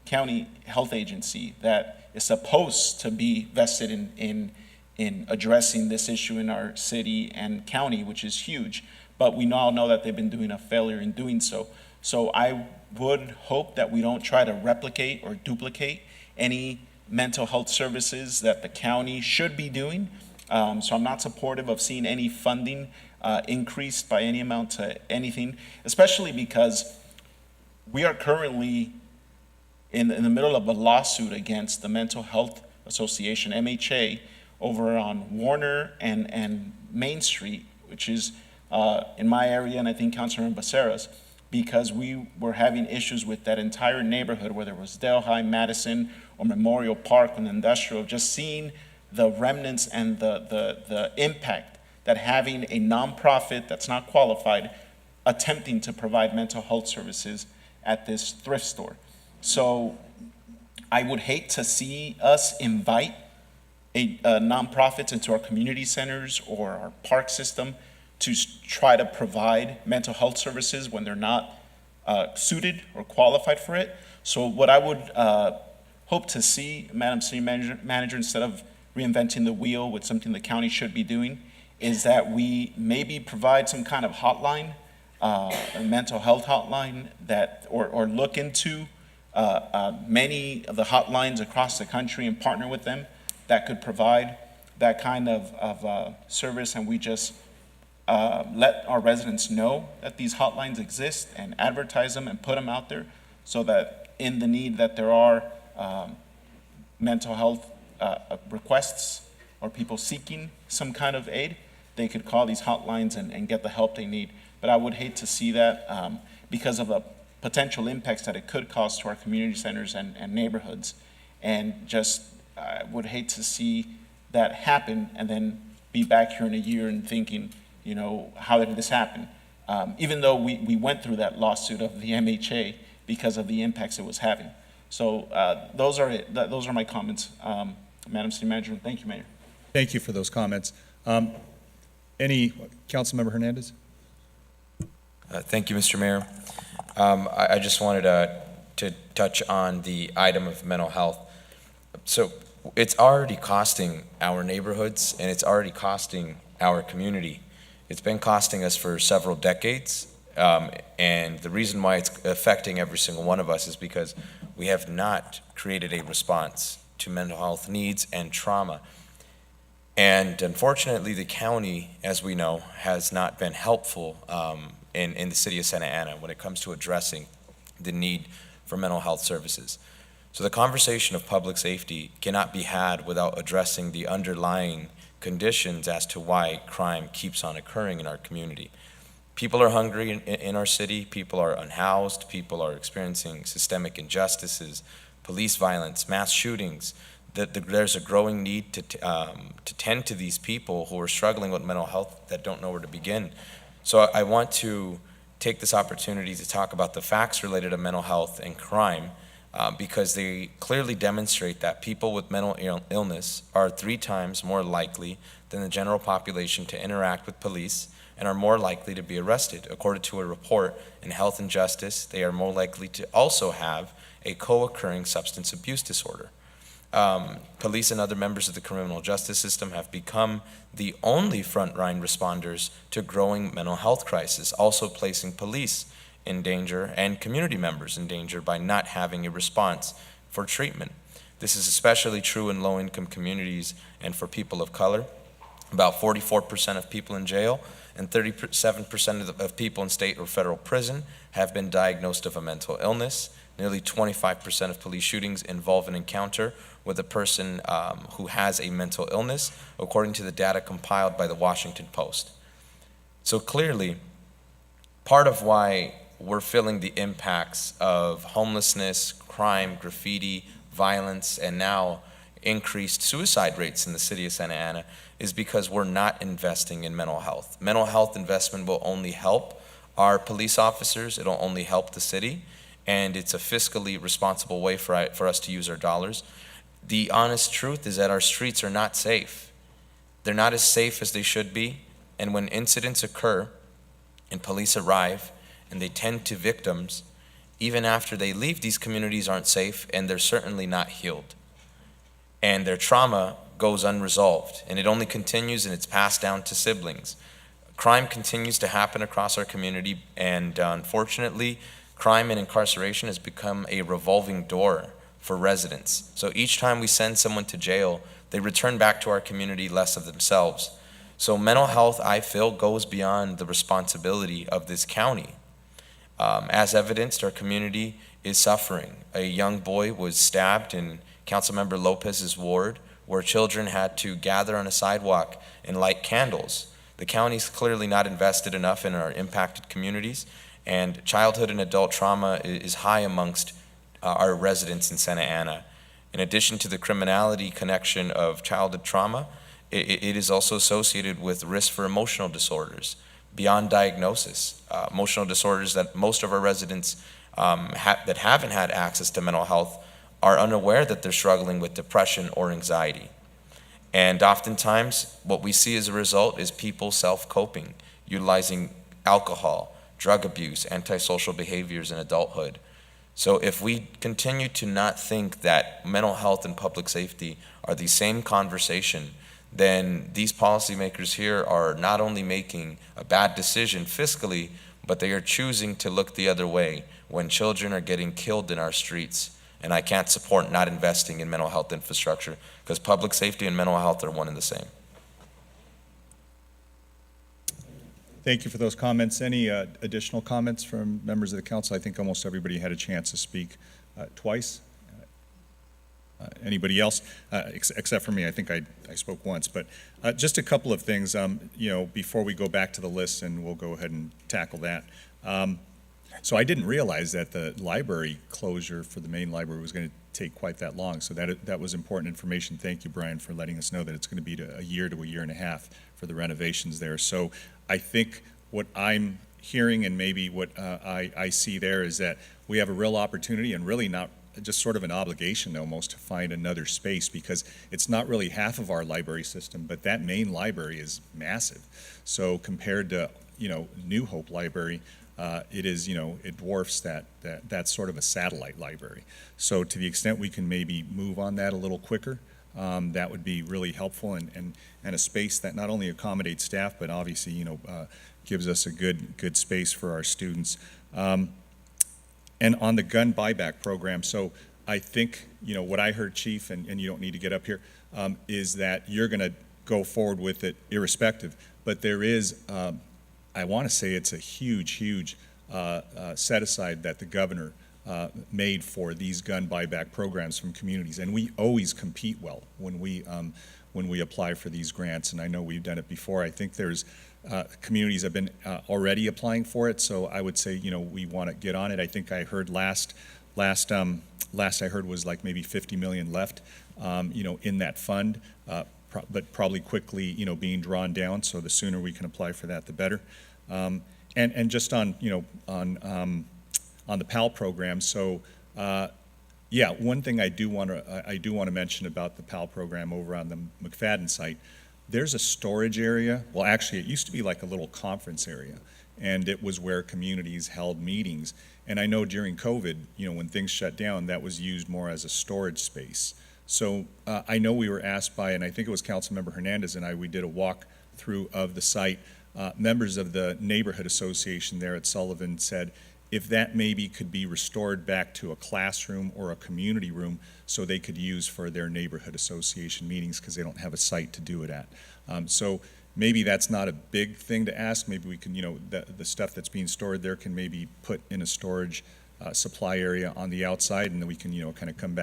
county health agency that is supposed to be vested in addressing this issue in our city and county, which is huge. But we all know that they've been doing a failure in doing so. So I would hope that we don't try to replicate or duplicate any mental health services that the county should be doing. So I'm not supportive of seeing any funding increased by any amount to anything, especially because we are currently in the middle of a lawsuit against the Mental Health Association, MHA, over on Warner and Main Street, which is in my area, and I think Councilmember Becerra's, because we were having issues with that entire neighborhood, whether it was Delhi, Madison, or Memorial Park and Industrial, just seeing the remnants and the impact that having a nonprofit that's not qualified attempting to provide mental health services at this thrift store. So I would hate to see us invite nonprofits into our community centers or our park system to try to provide mental health services when they're not suited or qualified for it. So what I would hope to see, Madam City Manager, instead of reinventing the wheel with something the county should be doing, is that we maybe provide some kind of hotline, a mental health hotline that, or look into many of the hotlines across the country and partner with them that could provide that kind of service, and we just let our residents know that these hotlines exist and advertise them and put them out there so that in the need that there are mental health requests or people seeking some kind of aid, they could call these hotlines and get the help they need. But I would hate to see that because of the potential impacts that it could cause to our community centers and neighborhoods. And just I would hate to see that happen and then be back here in a year and thinking, you know, how did this happen? Even though we went through that lawsuit of the MHA because of the impacts it was having. So those are my comments, Madam City Manager. Thank you, Mayor. Thank you for those comments. Any, Councilmember Hernandez? Thank you, Mr. Mayor. I just wanted to touch on the item of mental health. So it's already costing our neighborhoods and it's already costing our community. It's been costing us for several decades. And the reason why it's affecting every single one of us is because we have not created a response to mental health needs and trauma. And unfortunately, the county, as we know, has not been helpful in the city of Santa Ana when it comes to addressing the need for mental health services. So the conversation of public safety cannot be had without addressing the underlying conditions as to why crime keeps on occurring in our community. People are hungry in our city, people are unhoused, people are experiencing systemic injustices, police violence, mass shootings. There's a growing need to tend to these people who are struggling with mental health that don't know where to begin. So I want to take this opportunity to talk about the facts related to mental health and crime because they clearly demonstrate that people with mental illness are 3 times more likely than the general population to interact with police and are more likely to be arrested. According to a report in Health and Justice, they are more likely to also have a co-occurring substance abuse disorder. Police and other members of the criminal justice system have become the only frontline responders to growing mental health crisis, also placing police in danger and community members in danger by not having a response for treatment. This is especially true in low-income communities and for people of color. About 44% of people in jail and 37% of people in state or federal prison have been diagnosed of a mental illness. Nearly 25% of police shootings involve an encounter with a person who has a mental illness, according to the data compiled by the Washington Post. So clearly, part of why we're feeling the impacts of homelessness, crime, graffiti, violence, and now increased suicide rates in the city of Santa Ana is because we're not investing in mental health. Mental health investment will only help our police officers, it'll only help the city, and it's a fiscally responsible way for us to use our dollars. The honest truth is that our streets are not safe. They're not as safe as they should be, and when incidents occur and police arrive and they tend to victims, even after they leave, these communities aren't safe and they're certainly not healed. And their trauma goes unresolved, and it only continues and it's passed down to siblings. Crime continues to happen across our community, and unfortunately, crime and incarceration has become a revolving door for residents. So each time we send someone to jail, they return back to our community less of themselves. So mental health, I feel, goes beyond the responsibility of this county. As evidenced, our community is suffering. A young boy was stabbed in Councilmember Lopez's ward, where children had to gather on a sidewalk and light candles. The county's clearly not invested enough in our impacted communities, and childhood and adult trauma is high amongst our residents in Santa Ana. In addition to the criminality connection of childhood trauma, it is also associated with risk for emotional disorders beyond diagnosis. Emotional disorders that most of our residents that haven't had access to mental health are unaware that they're struggling with depression or anxiety. And oftentimes, what we see as a result is people self-coping, utilizing alcohol, drug abuse, antisocial behaviors in adulthood. So if we continue to not think that mental health and public safety are the same conversation, then these policymakers here are not only making a bad decision fiscally, but they are choosing to look the other way when children are getting killed in our streets. And I can't support not investing in mental health infrastructure, because public safety and mental health are one and the same. Thank you for those comments. Any additional comments from members of the council? I think almost everybody had a chance to speak twice. Anybody else? Except for me, I think I spoke once. But just a couple of things, before we go back to the list, and we'll go ahead and tackle that. So I didn't realize that the library closure for the main library was going to take quite that long. So that was important information. Thank you, Brian, for letting us know that it's going to be a year to a year and a half for the renovations there. So I think what I'm hearing, and maybe what I see there, is that we have a real opportunity, and really not just sort of an obligation almost, to find another space, because it's not really half of our library system, but that main library is massive. So compared to, New Hope Library, it is, it dwarfs that's sort of a satellite library. So to the extent we can maybe move on that a little quicker, that would be really helpful, and a space that not only accommodates staff, but obviously, gives us a good space for our students. And on the gun buyback program, so I think, what I heard, Chief, and you don't need to get up here, is that you're going to go forward with it irrespective. But there is, I want to say it's a huge set aside that the governor made for these gun buyback programs from communities. And we always compete well when we apply for these grants. And I know we've done it before. I think there's communities have been already applying for it, so I would say we want to get on it. I think I heard last I heard was like maybe 50 million left, in that fund, but probably quickly being drawn down. So the sooner we can apply for that, the better. And just on the PAL program, so yeah, one thing I do want to mention about the PAL program over on the McFadden site. There's a storage area. Well, actually, it used to be like a little conference area, and it was where communities held meetings. And I know during COVID, when things shut down, that was used more as a storage space. So I know we were asked by, and I think it was Councilmember Hernandez and I, we did a walk through of the site. Members of the neighborhood association there at Sullivan said if that maybe could be restored back to a classroom or a community room so they could use for their neighborhood association meetings, because they don't have a site to do it at. So maybe that's not a big thing to ask. Maybe we can, the stuff that's being stored there can maybe put in a storage supply area on the outside, and then we can, kind of come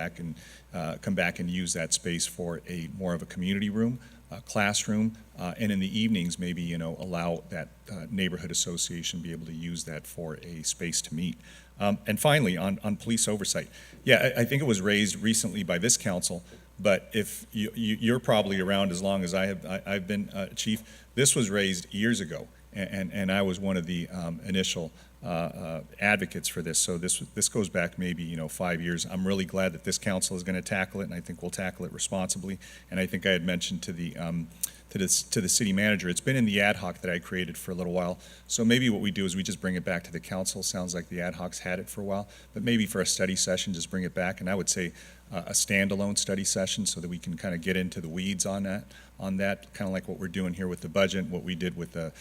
back and use that space for more of a community room, classroom, and in the evenings maybe allow that neighborhood association be able to use that for a space to meet. And finally, on police oversight, yeah, I think it was raised recently by this council, but if you're probably around as long as I've been chief, this was raised years ago, and I was one of the initial advocates for this. So this goes back maybe 5 years. I'm really glad that this council is going to tackle it, and I think we'll tackle it responsibly. And I think I had mentioned to the city manager, it's been in the ad hoc that I created for a little while. So maybe what we do is we just bring it back to the council. Sounds like the ad hoc's had it for a while, but maybe for a study session, just bring it back. And I would say a standalone study session so that we can kind of get into the weeds on that, kind of like what we're doing here with the budget, what we did with the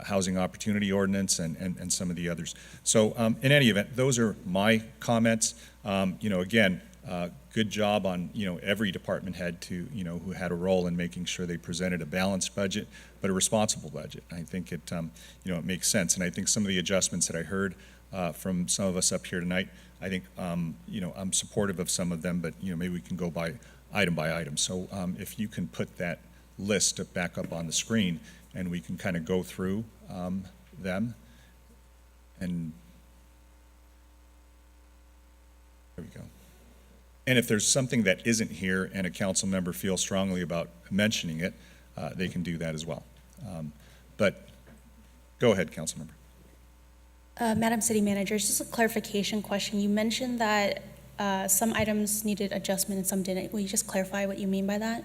housing opportunity ordinance, and some of the others. So in any event, those are my comments. Again, good job on every department head to who had a role in making sure they presented a balanced budget, but a responsible budget. I think it it makes sense, and I think some of the adjustments that I heard from some of us up here tonight, I think I'm supportive of some of them, but maybe we can go by item. So if you can put that list back up on the screen, and we can kind of go through them, and there we go. And if there's something that isn't here and a council member feels strongly about mentioning it, they can do that as well. But go ahead, council member. Madam City Manager, just a clarification question. You mentioned that some items needed adjustment and some didn't. Will you just clarify what you mean by that?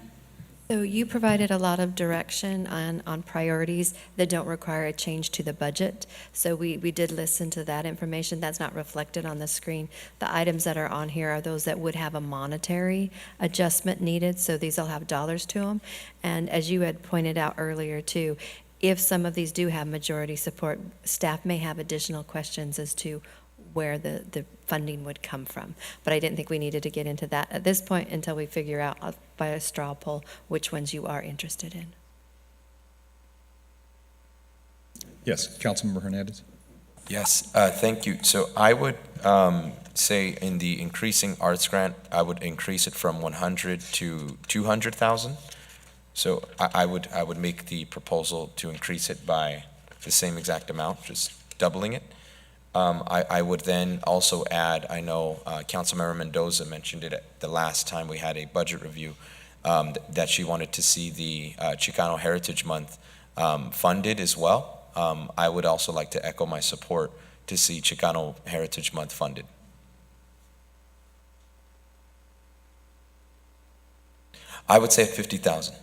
So you provided a lot of direction on priorities that don't require a change to the budget. So we did listen to that information. That's not reflected on the screen. The items that are on here are those that would have a monetary adjustment needed, so these will have dollars to them. And as you had pointed out earlier too, if some of these do have majority support, staff may have additional questions as to where the funding would come from. But I didn't think we needed to get into that at this point until we figure out by a straw poll which ones you are interested in. Yes, Councilmember Hernandez. Yes, thank you. So I would say in the increasing arts grant, I would increase it from 100 to 200,000. So I would make the proposal to increase it by the same exact amount, just doubling it. I would then also add, I know Councilmember Mendoza mentioned it at the last time we had a budget review, that she wanted to see the Chicano Heritage Month funded as well. I would also like to echo my support to see Chicano Heritage Month funded. I would say 50,000.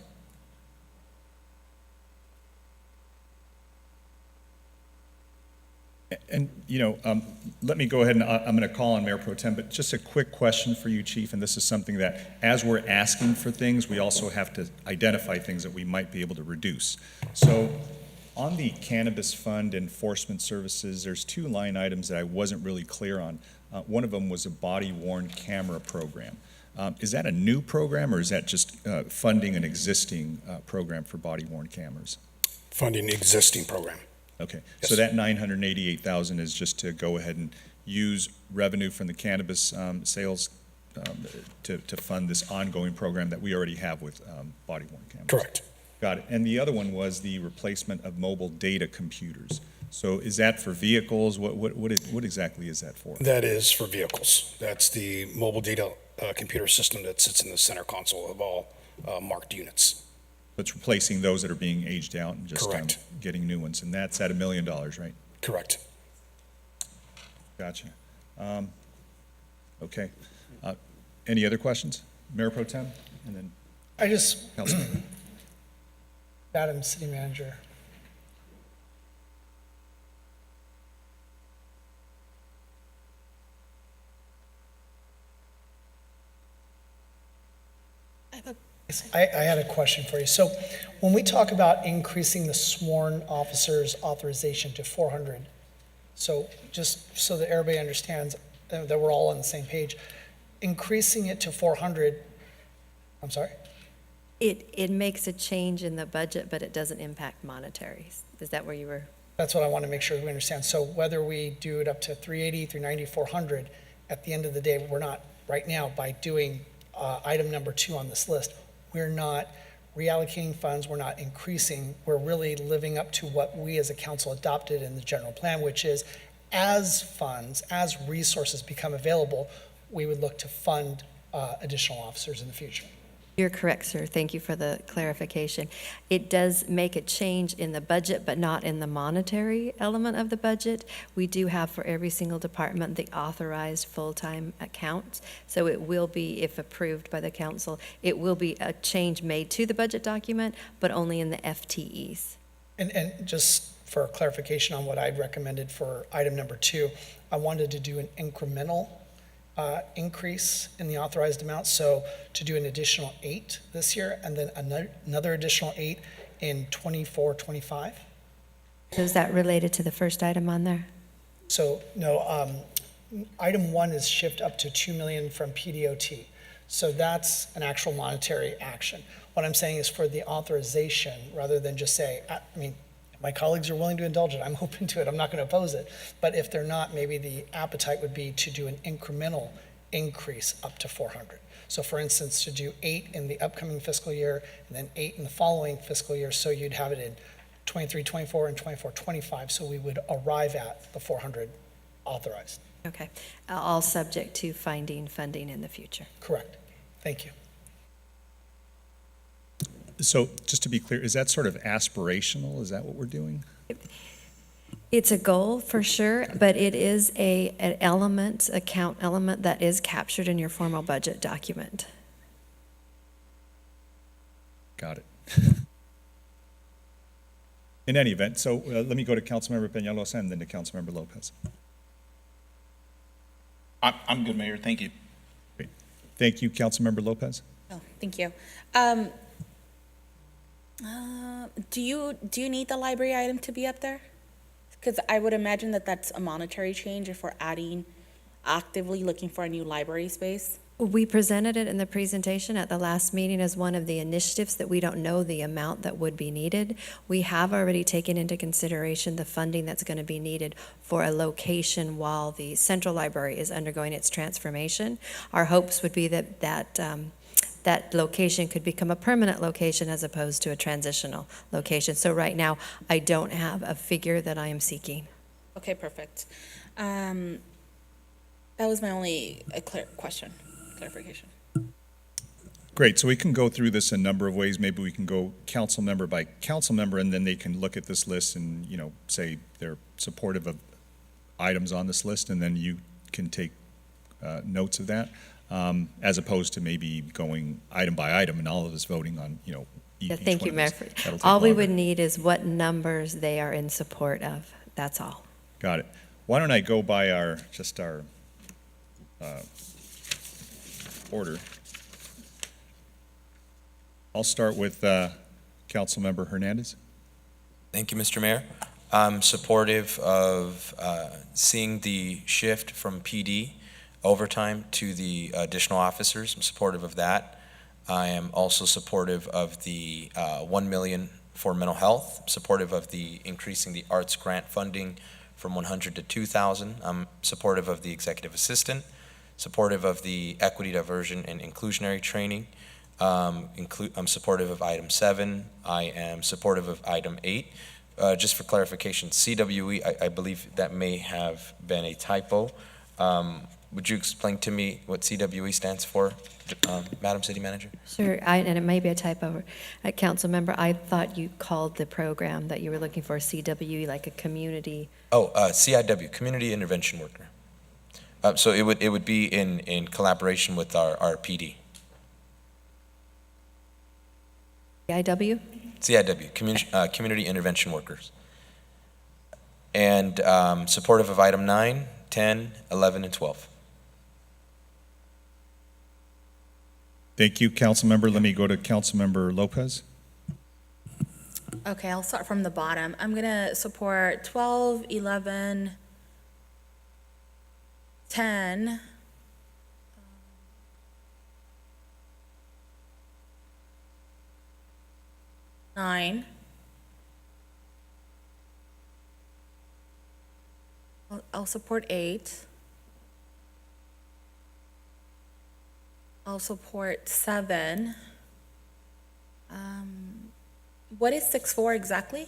And, let me go ahead and I'm going to call on Mayor Pro Tem, but just a quick question for you, Chief, and this is something that as we're asking for things, we also have to identify things that we might be able to reduce. So on the Cannabis Fund Enforcement Services, there's two line items that I wasn't really clear on. One of them was a body-worn camera program. Is that a new program, or is that just funding an existing program for body-worn cameras? Funding the existing program. Okay, Yes. so that 988,000 is just to go ahead and use revenue from the cannabis sales to fund this ongoing program that we already have with body-worn cameras? Correct. Got it. And the other one was the replacement of mobile data computers. So is that for vehicles? What exactly is that for? That is for vehicles. That's the mobile data computer system that sits in the center console of all marked units. It's replacing those that are being aged out and just Correct. getting new ones. And that's at $1 million, right? Correct. Gotcha. Okay. Any other questions? Mayor Pro Tem? And then I just, Councilman. Madam City Manager. I had a question for you. So when we talk about increasing the sworn officers' authorization to 400, so just so that everybody understands that we're all on the same page, increasing it to 400, I'm sorry? It makes a change in the budget, but it doesn't impact monetaries. Is that where you were? That's what I want to make sure we understand. So whether we do it up to 380, 390, 400, at the end of the day, we're not, right now, by doing item number 2 on this list, we're not reallocating funds, we're not increasing, we're really living up to what we as a council adopted in the general plan, which is as funds, as resources become available, we would look to fund additional officers in the future. You're correct, sir. Thank you for the clarification. It does make a change in the budget, but not in the monetary element of the budget. We do have for every single department the authorized full-time account. So it will be, if approved by the council, it will be a change made to the budget document, but only in the FTEs. And just for clarification on what I'd recommended for item number 2, I wanted to do an incremental increase in the authorized amount, so to do an additional 8 this year and then another additional 8 in 24, 25. So is that related to the first item on there? So no, item 1 is shift up to 2 million from PDOT. So that's an actual monetary action. What I'm saying is for the authorization, rather than just say, I mean, my colleagues are willing to indulge it, I'm open to it, I'm not going to oppose it. But if they're not, maybe the appetite would be to do an incremental increase up to 400. So for instance, to do 8 in the upcoming fiscal year and then 8 in the following fiscal year, so you'd have it in 23, 24, and 24, 25, so we would arrive at the 400 authorized. Okay. All subject to finding funding in the future. Correct. Thank you. So just to be clear, is that sort of aspirational? Is that what we're doing? It's a goal for sure, but it is an element, a count element that is captured in your formal budget document. Got it. In any event, so let me go to Councilmember Peñalosa and then to Councilmember Lopez. I'm good, Mayor. Thank you. Great. Thank you, Councilmember Lopez. Oh, thank you. Do you need the library item to be up there? Because I would imagine that that's a monetary change if we're actively looking for a new library space. We presented it in the presentation at the last meeting as one of the initiatives that we don't know the amount that would be needed. We have already taken into consideration the funding that's going to be needed for a location while the central library is undergoing its transformation. Our hopes would be that that location could become a permanent location as opposed to a transitional location. So right now, I don't have a figure that I am seeking. Okay, perfect. That was my only clarification. Great, so we can go through this a number of ways. Maybe we can go council member by council member, and then they can look at this list and, you know, say they're supportive of items on this list, and then you can take notes of that, as opposed to maybe going item by item and all of us voting on, you know, Yeah, each thank one you, of Mayor. those. That'll take All we longer. would need is what numbers they are in support of. That's all. Got it. Why don't I go by our order. I'll start with Councilmember Hernandez. Thank you, Mr. Mayor. I'm supportive of seeing the shift from PD overtime to the additional officers. I'm supportive of that. I am also supportive of the 1 million for mental health. I'm supportive of the increasing the arts grant funding from 100 to 2,000. I'm supportive of the executive assistant, supportive of the equity, diversion, and inclusionary training. I'm supportive of item 7. I am supportive of item 8. Just for clarification, CWE, I believe that may have been a typo. Would you explain to me what CWE stands for, Madam City Manager? Sure, and it may be a typo. Council member, I thought you called the program that you were looking for CWE, like a community. Oh, CIW, Community Intervention Worker. So it would be in collaboration with our PD. CIW? CIW, Community Intervention Workers. And supportive of item 9, 10, 11, and 12. Thank you, Councilmember. Let me go to Councilmember Lopez. Okay, I'll start from the bottom. I'm gonna support 12, 11, 10, 9. I'll support 8. I'll support 7. What is 6-4 exactly?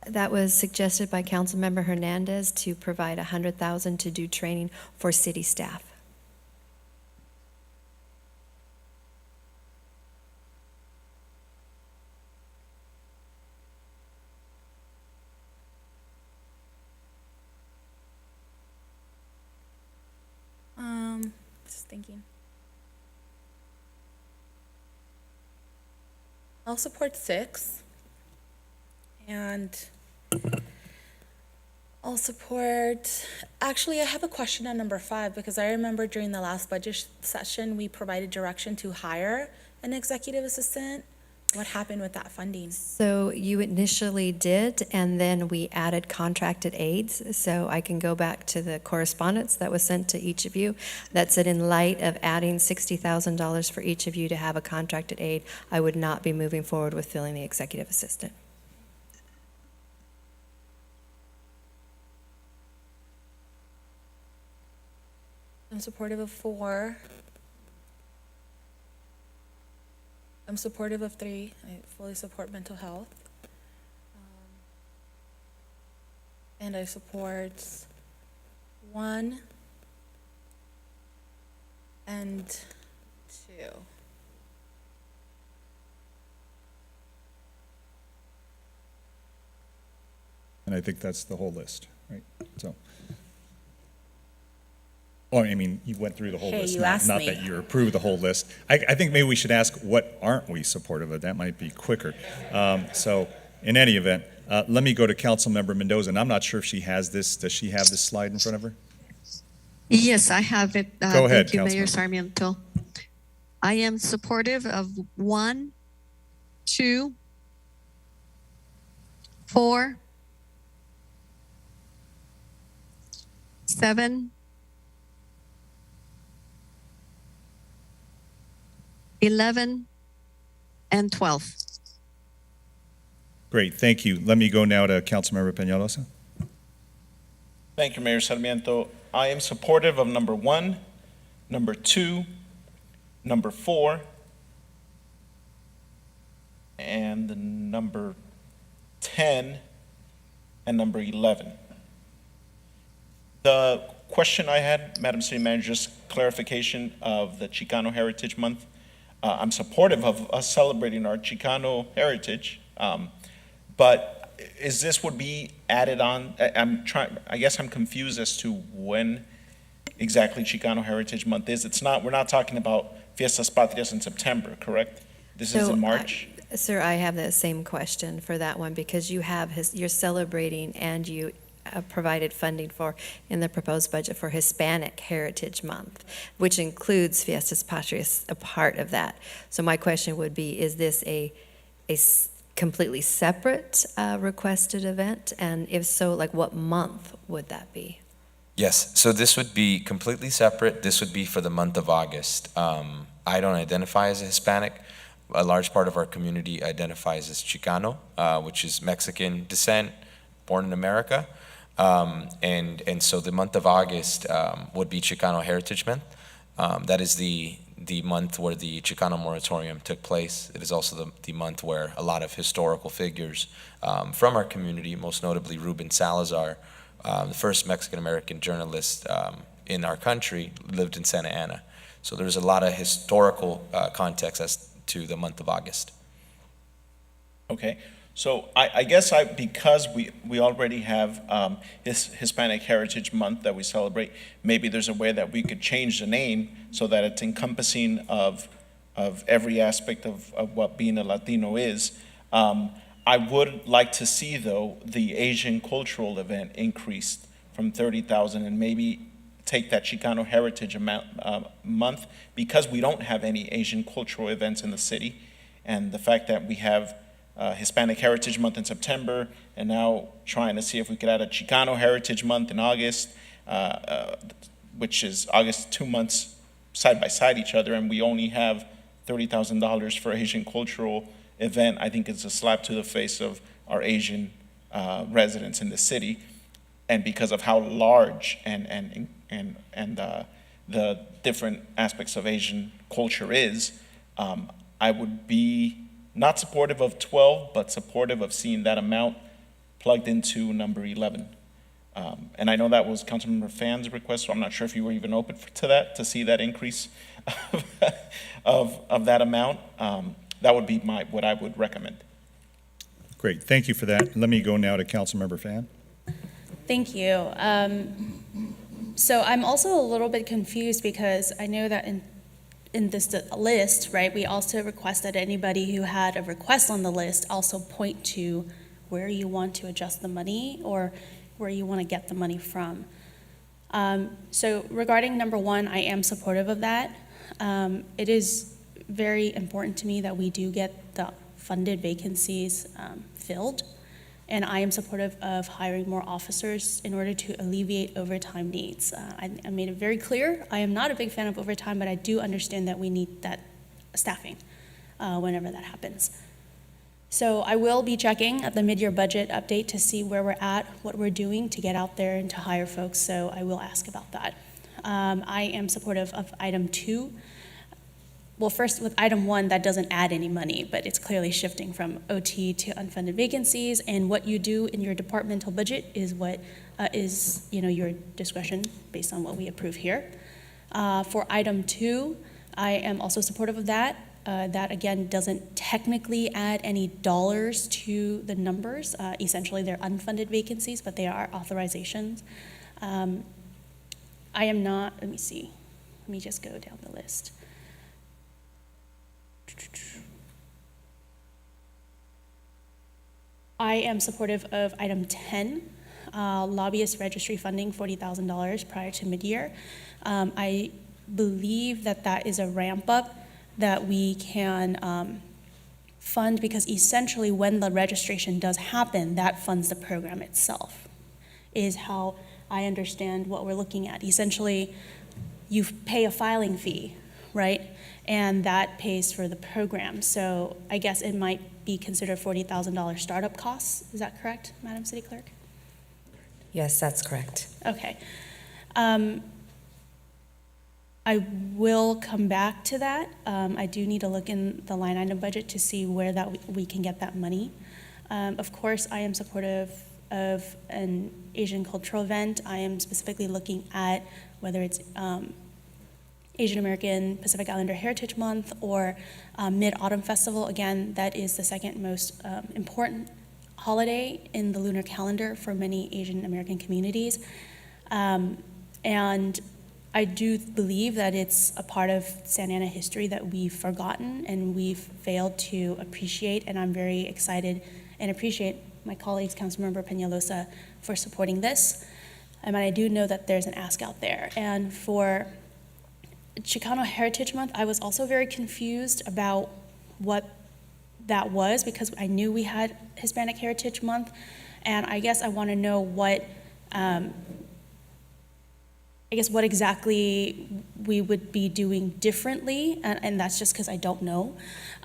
That was suggested by Councilmember Hernandez to provide $100,000 to do training for city staff. Just thinking. I'll support 6. And I'll support, actually, I have a question on number 5 because I remember during the last budget session, we provided direction to hire an executive assistant. What happened with that funding? So you initially did, and then we added contracted aides. So I can go back to the correspondence that was sent to each of you that said in light of adding $60,000 for each of you to have a contracted aide, I would not be moving forward with filling the executive assistant. I'm supportive of 4. I'm supportive of 3. I fully support mental health. And I support 1 and 2. And I think that's the whole list, right? So, Well, I mean, you went through the whole Hey, list, you not asked not me. that you approved the whole list. I think maybe we should ask, what aren't we supportive of? That might be quicker. So, in any event, let me go to Councilmember Mendoza, and I'm not sure if she has this. Does she have this slide in front of her? Yes, I have it. Go ahead, Thank you, Mayor Councilmember. Sarmiento. I am supportive of 1, 2, 4, 7, 11, and 12. Great, thank you. Let me go now to Councilmember Peñalosa. Thank you, Mayor Sarmiento. I am supportive of number 1, number 2, number 4, and the number 10, and number 11. The question I had, Madam City Manager, just clarification of the Chicano Heritage Month. I'm supportive of us celebrating our Chicano heritage, but is this would be added on? I guess I'm confused as to when exactly Chicano Heritage Month is. We're not talking about Fiestas Patrias in September, correct? This is in March? Sir, I have the same question for that one, because you're celebrating and you provided funding for, in the proposed budget, for Hispanic Heritage Month, which includes Fiestas Patrias, a part of that. So my question would be, is this a completely separate requested event? And if so, like what month would that be? Yes, so this would be completely separate. This would be for the month of August. I don't identify as a Hispanic. A large part of our community identifies as Chicano, which is Mexican descent, born in America. And so the month of August would be Chicano Heritage Month. That is the month where the Chicano moratorium took place. It is also the month where a lot of historical figures from our community, most notably Ruben Salazar, the first Mexican-American journalist in our country, lived in Santa Ana. So there's a lot of historical context as to the month of August. Okay, so I guess because we already have Hispanic Heritage Month that we celebrate, maybe there's a way that we could change the name so that it's encompassing of every aspect of what being a Latino is. I would like to see, though, the Asian cultural event increased from 30,000 and maybe take that Chicano Heritage Month, because we don't have any Asian cultural events in the city, and the fact that we have Hispanic Heritage Month in September, and now trying to see if we could add a Chicano Heritage Month in August, which is August, 2 months side by side each other, and we only have $30,000 for Asian cultural event. I think it's a slap to the face of our Asian residents in the city, and because of how large and the different aspects of Asian culture is, I would be not supportive of 12, but supportive of seeing that amount plugged into number 11. And I know that was Councilmember Fan's request, so I'm not sure if you were even open to that, to see that increase of that amount. That would be what I would recommend. Great, thank you for that. Let me go now to Councilmember Fan. Thank you. So I'm also a little bit confused, because I know that in this list, right, we also requested anybody who had a request on the list also point to where you want to adjust the money or where you want to get the money from. So regarding number 1, I am supportive of that. It is very important to me that we do get the funded vacancies filled, and I am supportive of hiring more officers in order to alleviate overtime needs. I made it very clear, I am not a big fan of overtime, but I do understand that we need that staffing whenever that happens. So I will be checking at the mid-year budget update to see where we're at, what we're doing to get out there and to hire folks, so I will ask about that. I am supportive of item 2. Well, first, with item 1, that doesn't add any money, but it's clearly shifting from OT to unfunded vacancies, and what you do in your departmental budget is what is, your discretion based on what we approve here. For item 2, I am also supportive of that. That, again, doesn't technically add any dollars to the numbers. Essentially, they're unfunded vacancies, but they are authorizations. I am not, let me see. Let me just go down the list. I am supportive of item 10, lobbyist registry funding, $40,000 prior to mid-year. I believe that that is a ramp up that we can fund, because essentially when the registration does happen, that funds the program itself, is how I understand what we're looking at. Essentially, you pay a filing fee, right? And that pays for the program. So I guess it might be considered $40,000 startup costs. Is that correct, Madam City Clerk? Yes, that's correct. Okay. I will come back to that. I do need to look in the line item budget to see where that we can get that money. Of course, I am supportive of an Asian cultural event. I am specifically looking at whether it's Asian American Pacific Islander Heritage Month or Mid-Autumn Festival. Again, that is the second most important holiday in the lunar calendar for many Asian American communities. And I do believe that it's a part of Santa Ana history that we've forgotten and we've failed to appreciate, and I'm very excited and appreciate my colleagues, Councilmember Peñalosa, for supporting this. And I do know that there's an ask out there. And for Chicano Heritage Month, I was also very confused about what that was, because I knew we had Hispanic Heritage Month, and I guess I want to know what what exactly we would be doing differently, and that's just because I don't know.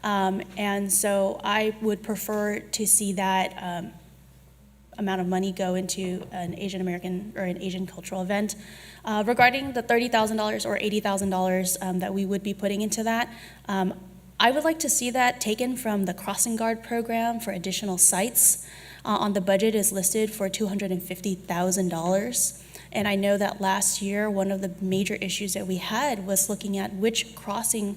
And so I would prefer to see that amount of money go into an Asian American or an Asian cultural event. Regarding the $30,000 or $80,000 that we would be putting into that, I would like to see that taken from the crossing guard program for additional sites. On the budget is listed for $250,000. And I know that last year, one of the major issues that we had was looking at which crosswalks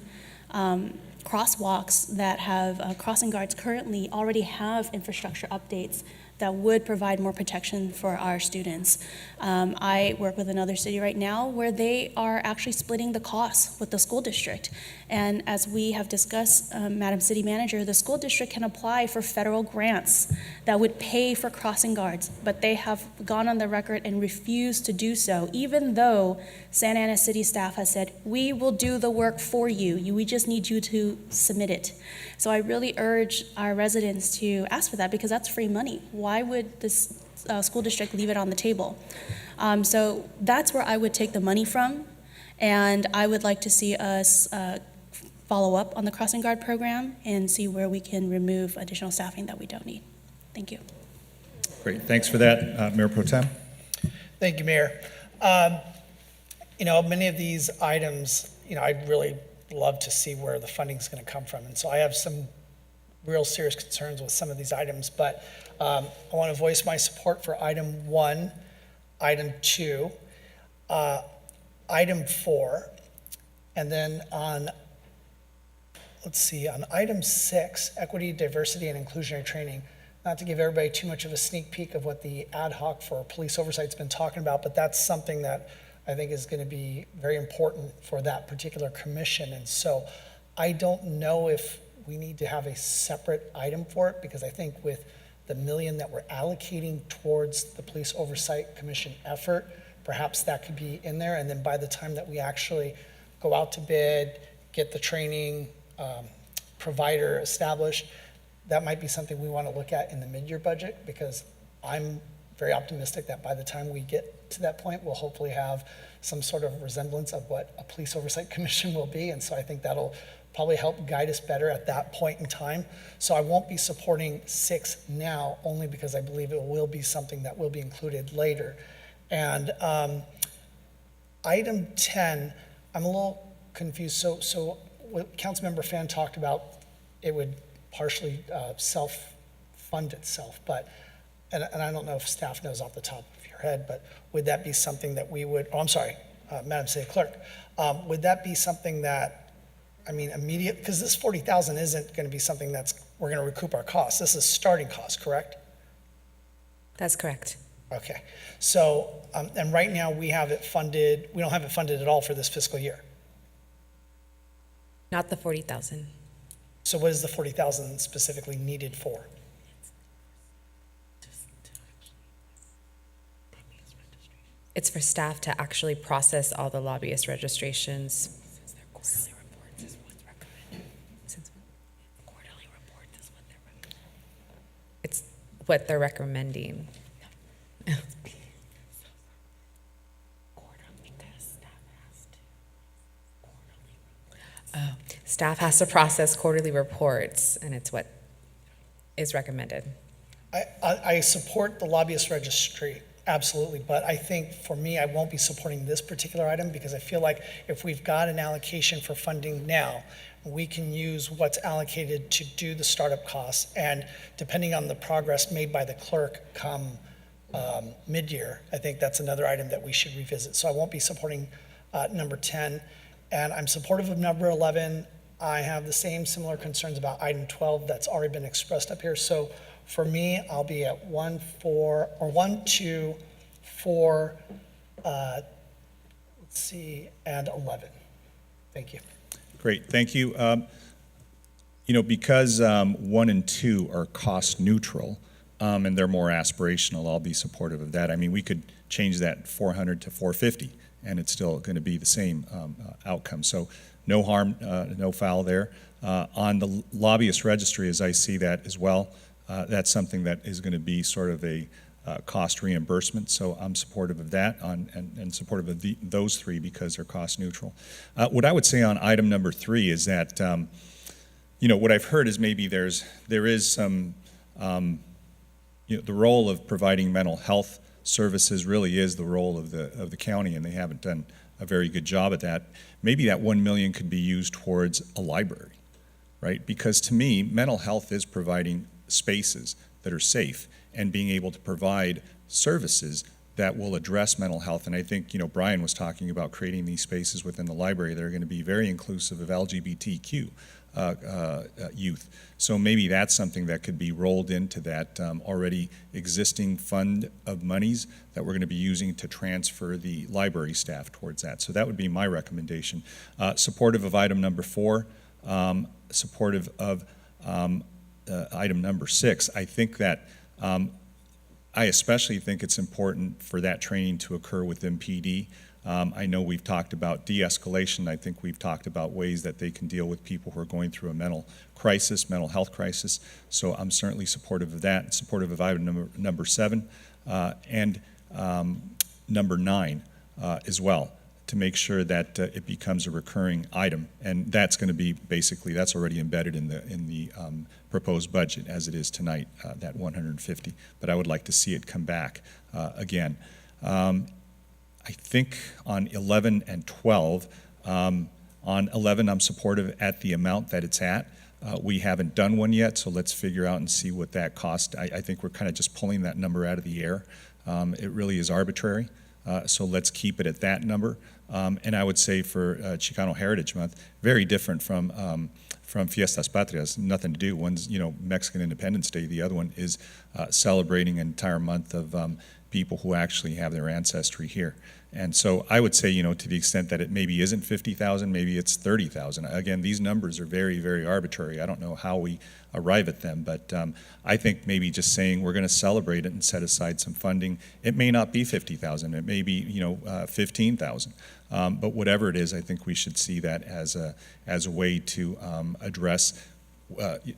that have crossing guards currently already have infrastructure updates that would provide more protection for our students. I work with another city right now where they are actually splitting the costs with the school district. And as we have discussed, Madam City Manager, the school district can apply for federal grants that would pay for crossing guards, but they have gone on the record and refused to do so, even though Santa Ana City staff has said, we will do the work for you. We just need you to submit it. So I really urge our residents to ask for that, because that's free money. Why would this school district leave it on the table? So that's where I would take the money from, and I would like to see us follow up on the crossing guard program and see where we can remove additional staffing that we don't need. Thank you. Great, thanks for that, Mayor Pro Tem. Thank you, Mayor. Many of these items, I'd really love to see where the funding's going to come from. And so I have some real serious concerns with some of these items, but I want to voice my support for item 1, item 2, item 4, and then on item 6, equity, diversity, and inclusionary training. Not to give everybody too much of a sneak peek of what the ad hoc for police oversight's been talking about, but that's something that I think is going to be very important for that particular commission. And so I don't know if we need to have a separate item for it, because I think with the $1 million that we're allocating towards the police oversight commission effort, perhaps that could be in there. And then by the time that we actually go out to bid, get the training provider established, that might be something we want to look at in the mid-year budget, because I'm very optimistic that by the time we get to that point, we'll hopefully have some sort of resemblance of what a police oversight commission will be. And so I think that'll probably help guide us better at that point in time. So I won't be supporting 6 now, only because I believe it will be something that will be included later. And item 10, I'm a little confused. So what Councilmember Fan talked about, it would partially self-fund itself, but, and I don't know if staff knows off the top of your head, but would that be something that we would, Madam City Clerk, would that be something that, immediate, because this 40,000 isn't going to be something we're going to recoup our costs. This is starting costs, correct? That's correct. Okay, so, and right now we have it funded, we don't have it funded at all for this fiscal year. Not the 40,000. So what is the 40,000 specifically needed for? It's for staff to actually process all the lobbyist registrations. It's what they're recommending. Staff has to process quarterly reports, and it's what is recommended. I support the lobbyist registry, absolutely, but I think for me, I won't be supporting this particular item because I feel like if we've got an allocation for funding now, we can use what's allocated to do the startup costs, and depending on the progress made by the clerk come mid-year, I think that's another item that we should revisit. So I won't be supporting number 10, and I'm supportive of number 11. I have the same similar concerns about item 12 that's already been expressed up here. So for me, I'll be at 1, 2, 4, let's see, and 11. Thank you. Great, thank you. You know, because 1 and 2 are cost neutral, and they're more aspirational, I'll be supportive of that. I mean, we could change that 400 to 450, and it's still going to be the same outcome. So no harm, no foul there. On the lobbyist registry, as I see that as well, that's something that is going to be sort of a cost reimbursement. So I'm supportive of that and supportive of those three because they're cost neutral. What I would say on item number 3 is that, you know, what I've heard is maybe there is some, you know, the role of providing mental health services really is the role of the county, and they haven't done a very good job at that. Maybe that $1 million could be used towards a library, right? Because to me, mental health is providing spaces that are safe and being able to provide services that will address mental health. And I think, you know, Brian was talking about creating these spaces within the library that are going to be very inclusive of LGBTQ youth. So maybe that's something that could be rolled into that already existing fund of monies that we're going to be using to transfer the library staff towards that. So that would be my recommendation. Supportive of item number 4, supportive of item number 6. I think that I especially think it's important for that training to occur within PD. I know we've talked about de-escalation. I think we've talked about ways that they can deal with people who are going through a mental health crisis. So I'm certainly supportive of that, supportive of item number 7 and number 9 as well, to make sure that it becomes a recurring item. And that's going to be basically, that's already embedded in the proposed budget as it is tonight, that 150. But I would like to see it come back again. I think on 11 and 12, on 11 I'm supportive at the amount that it's at. We haven't done one yet, so let's figure out and see what that costs. I think we're kind of just pulling that number out of the air. It really is arbitrary, so let's keep it at that number. And I would say for Chicano Heritage Month, very different from Fiestas Patrias, nothing to do. One's, you know, Mexican Independence Day. The other one is celebrating an entire month of people who actually have their ancestry here. And so I would say, you know, to the extent that it maybe isn't 50,000, maybe it's 30,000. Again, these numbers are very, very arbitrary. I don't know how we arrive at them, but I think maybe just saying we're going to celebrate it and set aside some funding. It may not be 50,000. It may be, you know, 15,000. But whatever it is, I think we should see that as a way to address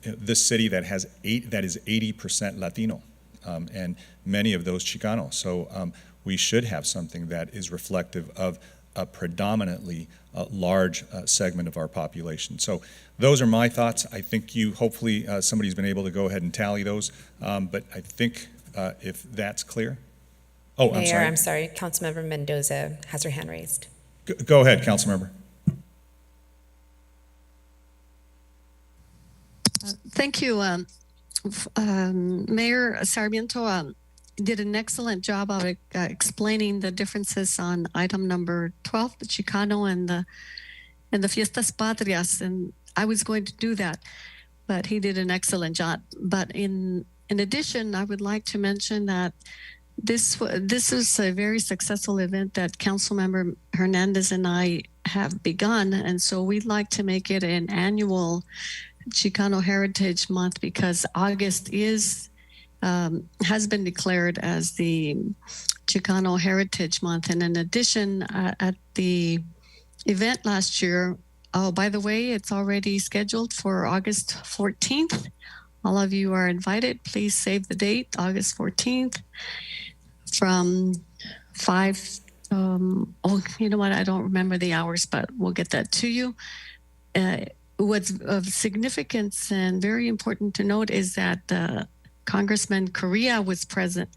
this city that is 80% Latino, and many of those Chicanos. So we should have something that is reflective of a predominantly large segment of our population. So those are my thoughts. I think hopefully somebody's been able to go ahead and tally those, but I think if that's clear. Oh, Mayor, I'm sorry. Councilmember Mendoza has her hand raised. Go ahead, Councilmember. Thank you. Mayor Sarmiento did an excellent job of explaining the differences on item number 12, the Chicano and the Fiestas Patrias, and I was going to do that, but he did an excellent job. But in addition, I would like to mention that This is a very successful event that Councilmember Hernandez and I have begun, and so we'd like to make it an annual Chicano Heritage Month because August has been declared as the Chicano Heritage Month. And in addition, at the event last year, oh, by the way, it's already scheduled for August 14th. All of you are invited. Please save the date, August 14th, from 5. You know what? I don't remember the hours, but we'll get that to you. What's of significance and very important to note is that Congressman Correa was present,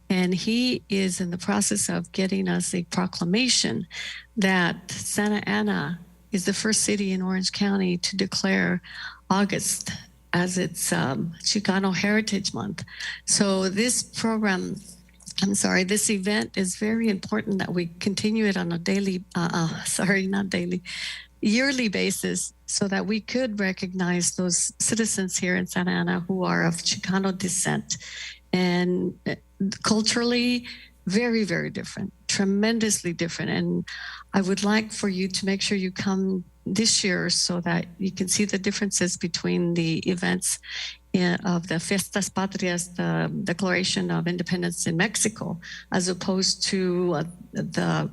and he is in the process of getting us a proclamation that Santa Ana is the first city in Orange County to declare August as its Chicano Heritage Month. So this event is very important that we continue it on a yearly basis so that we could recognize those citizens here in Santa Ana who are of Chicano descent and culturally very, very different, tremendously different. And I would like for you to make sure you come this year so that you can see the differences between the events of the Fiestas Patrias, the Declaration of Independence in Mexico, as opposed to the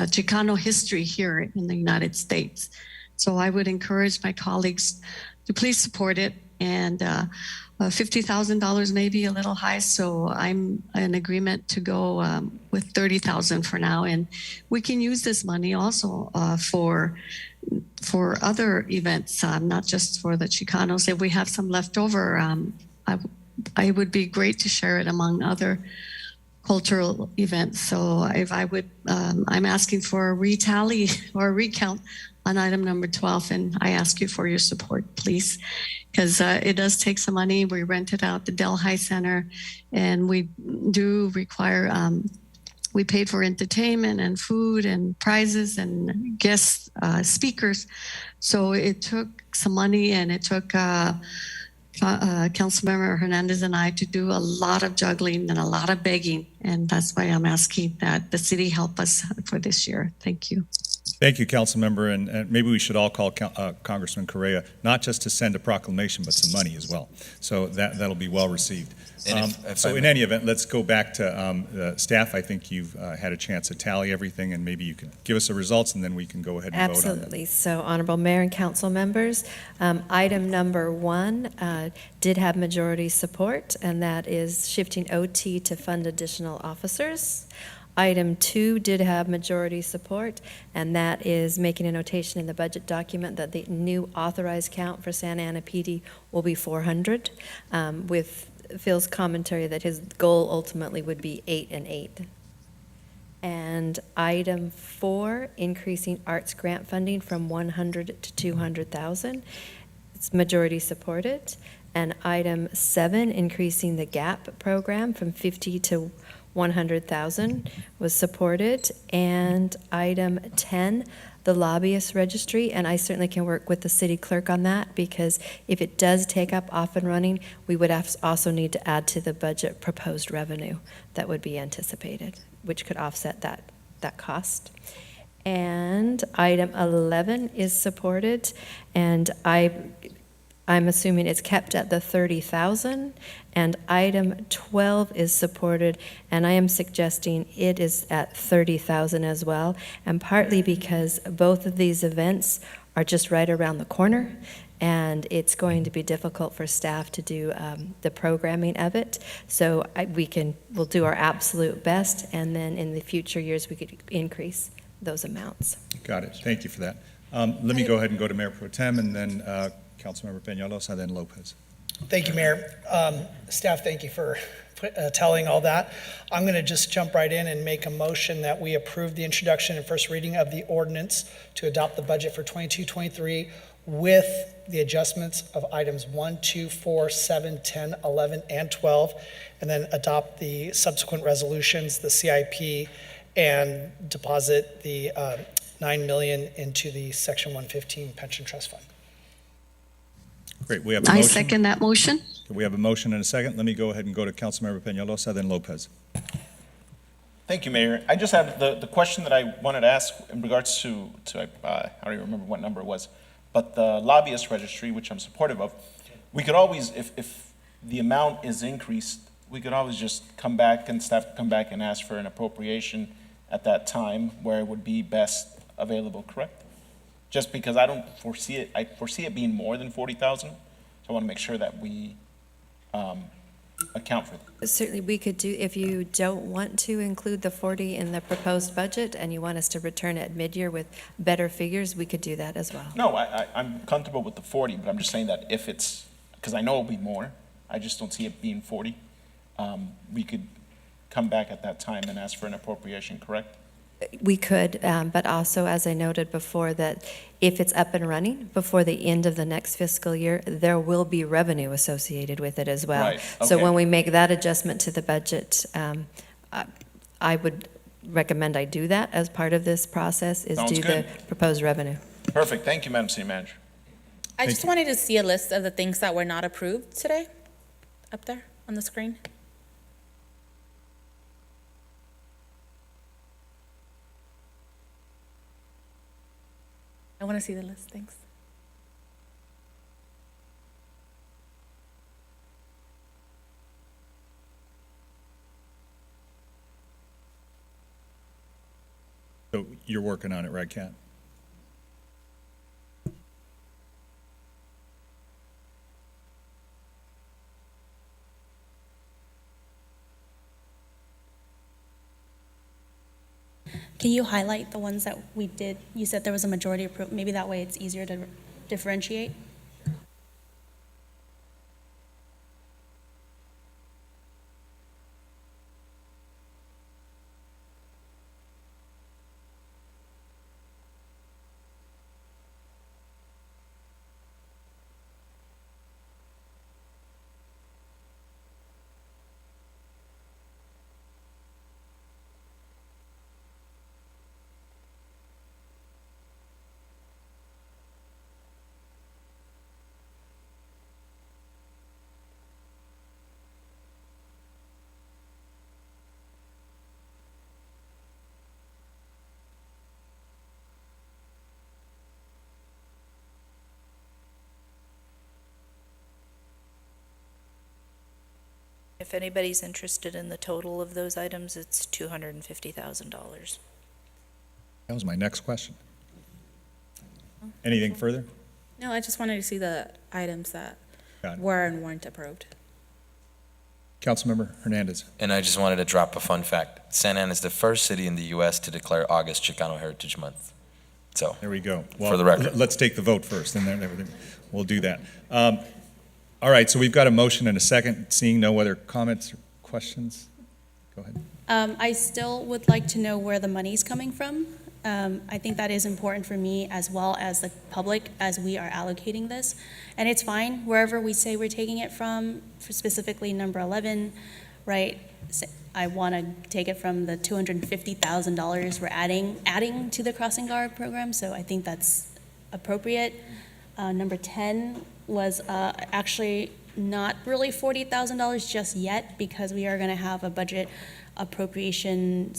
Chicano history here in the United States. So I would encourage my colleagues to please support it. And $50,000 may be a little high, so I'm in agreement to go with $30,000 for now. And we can use this money also for other events, not just for the Chicanos. If we have some left over, I would be great to share it among other cultural events. So if I would, I'm asking for a retally or a recount on item number 12, and I ask you for your support, please, because it does take some money. We rented out the Delhi Center, and we do require, we paid for entertainment and food and prizes and guest speakers. So it took some money, and it took Councilmember Hernandez and I to do a lot of juggling and a lot of begging. And that's why I'm asking that the city help us for this year. Thank you. Thank you, Councilmember, and maybe we should all call Congressman Correa, not just to send a proclamation, but some money as well. So that'll be well received. So in any event, let's go back to the staff. I think you've had a chance to tally everything, and maybe you can give us the results, and then we can go ahead and vote on them. Absolutely. So, Honorable Mayor and Council members, item number 1 did have majority support, and that is shifting OT to fund additional officers. Item 2 did have majority support, and that is making a notation in the budget document that the new authorized count for Santa Ana PD will be 400, with Phil's commentary that his goal ultimately would be 8 and 8. And item 4, increasing arts grant funding from 100 to 200,000. It's majority supported. And item 7, increasing the GAP program from 50 to 100,000 was supported. And item 10, the lobbyist registry, and I certainly can work with the city clerk on that, because if it does take up off and running, we would also need to add to the budget proposed revenue that would be anticipated, which could offset that cost. And item 11 is supported, and I'm assuming it's kept at the 30,000, and item 12 is supported, and I am suggesting it is at 30,000 as well, and partly because both of these events are just right around the corner, and it's going to be difficult for staff to do the programming of it. So we'll do our absolute best, and then in the future years we could increase those amounts. Got it. Thank you for that. Let me go ahead and go to Mayor Pro Tem, and then Councilmember Peñalosa, then Lopez. Thank you, Mayor. Staff, thank you for telling all that. I'm going to just jump right in and make a motion that we approve the introduction and first reading of the ordinance to adopt the budget for 22-23 with the adjustments of items 1, 2, 4, 7, 10, 11, and 12, and then adopt the subsequent resolutions, the CIP, and deposit the $9 million into the Section 115 Pension Trust Fund. Great. We have a motion. I second that motion. We have a motion and a second. Let me go ahead and go to Councilmember Peñalosa, then Lopez. Thank you, Mayor. I just have the question that I wanted to ask in regards to I don't even remember what number it was, but the lobbyist registry, which I'm supportive of, we could always, if the amount is increased, we could always just come back and staff could come back and ask for an appropriation at that time where it would be best available, correct? Just because I don't foresee it, I foresee it being more than 40,000, so I want to make sure that we account for that. Certainly, we could do, if you don't want to include the 40 in the proposed budget and you want us to return at mid-year with better figures, we could do that as well. No, I'm comfortable with the 40, but I'm just saying that if it's, because I know it'll be more, I just don't see it being 40. We could come back at that time and ask for an appropriation, correct? We could, but also, as I noted before, that if it's up and running before the end of the next fiscal year, there will be revenue associated with it as well. Right, So okay. when we make that adjustment to the budget, I would recommend I do that as part of this process, is Sounds do the good. proposed revenue. Perfect. Thank you, Madam City Manager. I just wanted to see a list of the things that were not approved today, up there on the screen. I want to see the list, thanks. So you're working on it, right, Kat? Can you highlight the ones that we did? You said there was a majority approved. Maybe that way it's easier to differentiate. If anybody's interested in the total of those items, it's $250,000. That was my next question. Anything further? No, I just wanted to see the items that Got it. were and weren't approved. Councilmember Hernandez. And I just wanted to drop a fun fact. Santa Ana is the first city in the U.S. to declare August Chicano Heritage Month. So, There we go. For the record. Let's take the vote first, and then everything. We'll do that. All right, so we've got a motion and a second. Seeing no other comments or questions, go ahead. I still would like to know where the money's coming from. I think that is important for me as well as the public as we are allocating this. And it's fine wherever we say we're taking it from, for specifically number 11, right? I want to take it from the $250,000 we're adding to the crossing guard program, so I think that's appropriate. Number 10 was actually not really $40,000 just yet, because we are going to have a budget appropriation /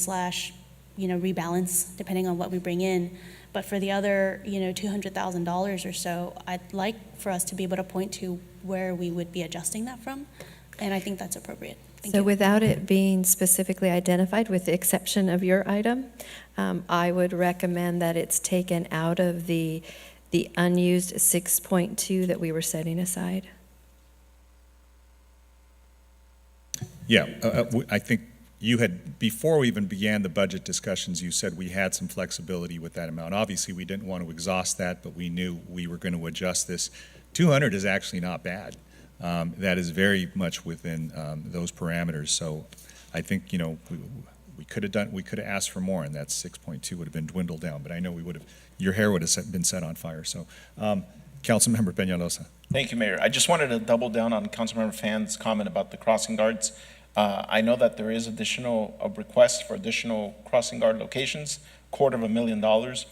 rebalance depending on what we bring in. But for the other, $200,000 or so, I'd like for us to be able to point to where we would be adjusting that from, and I think that's appropriate. Thank So you. without it being specifically identified, with the exception of your item, I would recommend that it's taken out of the unused 6.2 that we were setting aside. Yeah, I think you had, before we even began the budget discussions, you said we had some flexibility with that amount. Obviously, we didn't want to exhaust that, but we knew we were going to adjust this. 200 is actually not bad. That is very much within those parameters. So I think, we could have asked for more, and that 6.2 would have been dwindled down. But I know we would have, your hair would have been set on fire. So, Councilmember Peñalosa. Thank you, Mayor. I just wanted to double down on Councilmember Fan's comment about the crossing guards. I know that there is a request for additional crossing guard locations, $250,000.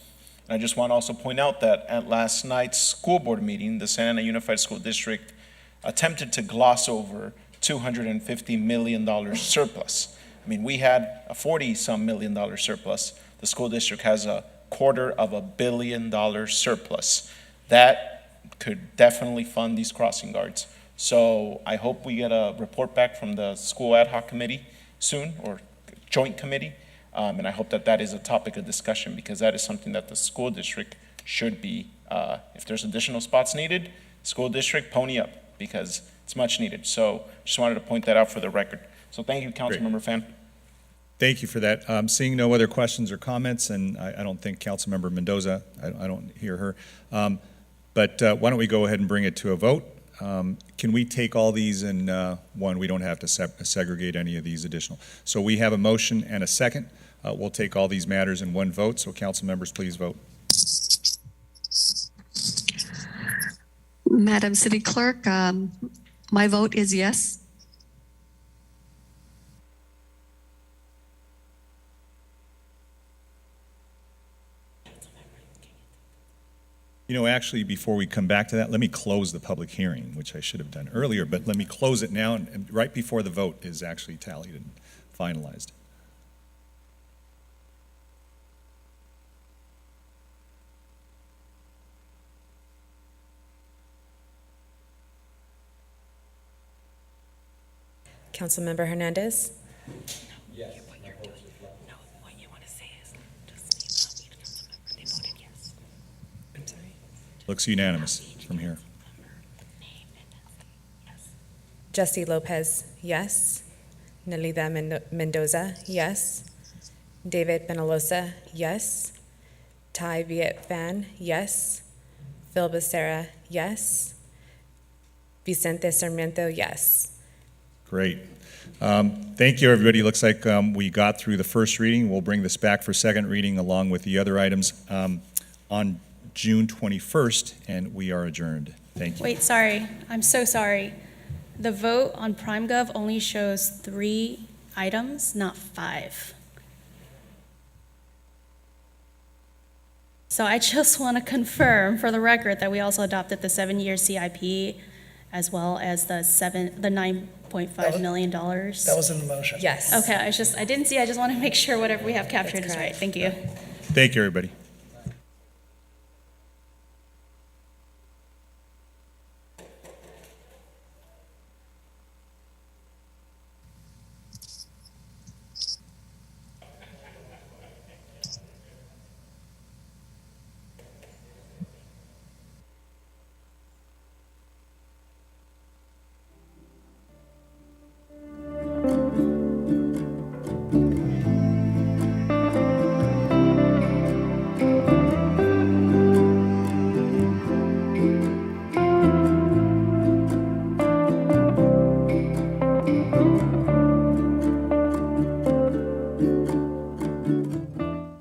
And I just want to also point out that at last night's school board meeting, the Santa Ana Unified School District attempted to gloss over $250 million surplus. I mean, we had a 40-some million dollar surplus. The school district has a $250 million surplus. That could definitely fund these crossing guards. So I hope we get a report back from the school ad hoc committee soon, or joint committee. And I hope that that is a topic of discussion, because that is something that the school district should be, if there's additional spots needed, school district, pony up, because it's much needed. So just wanted to point that out for the record. So thank you, Councilmember Fan. Thank you for that. Seeing no other questions or comments, and I don't think Councilmember Mendoza, I don't hear her. But why don't we go ahead and bring it to a vote? Can we take all these in one? We don't have to segregate any of these additional. So we have a motion and a second. We'll take all these matters in one vote. So council members, please vote. Madam City Clerk, my vote is yes. You know, actually, before we come back to that, let me close the public hearing, which I should have done earlier, but let me close it now, and right before the vote is actually tallied and finalized. Councilmember Hernandez? Yes. Looks unanimous from here. Justy Lopez, yes. Nelida Mendoza, yes. David Penalosa, yes. Ty Viet Fan, yes. Phil Becerra, yes. Vicente Sarmiento, yes. Great. Thank you, everybody. Looks like we got through the first reading. We'll bring this back for second reading along with the other items on June 21st, and we are adjourned. Thank you. Wait, sorry. I'm so sorry. The vote on PrimeGov only shows 3 items, not 5. So I just want to confirm for the record that we also adopted the 7-year CIP as well as the $9.5 million. That was in the motion. Yes. Okay, I didn't see. I just want to make sure whatever we have captured is right. Thank you. Thank you, everybody.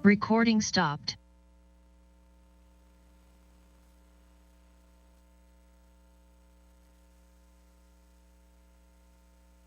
Recording stopped.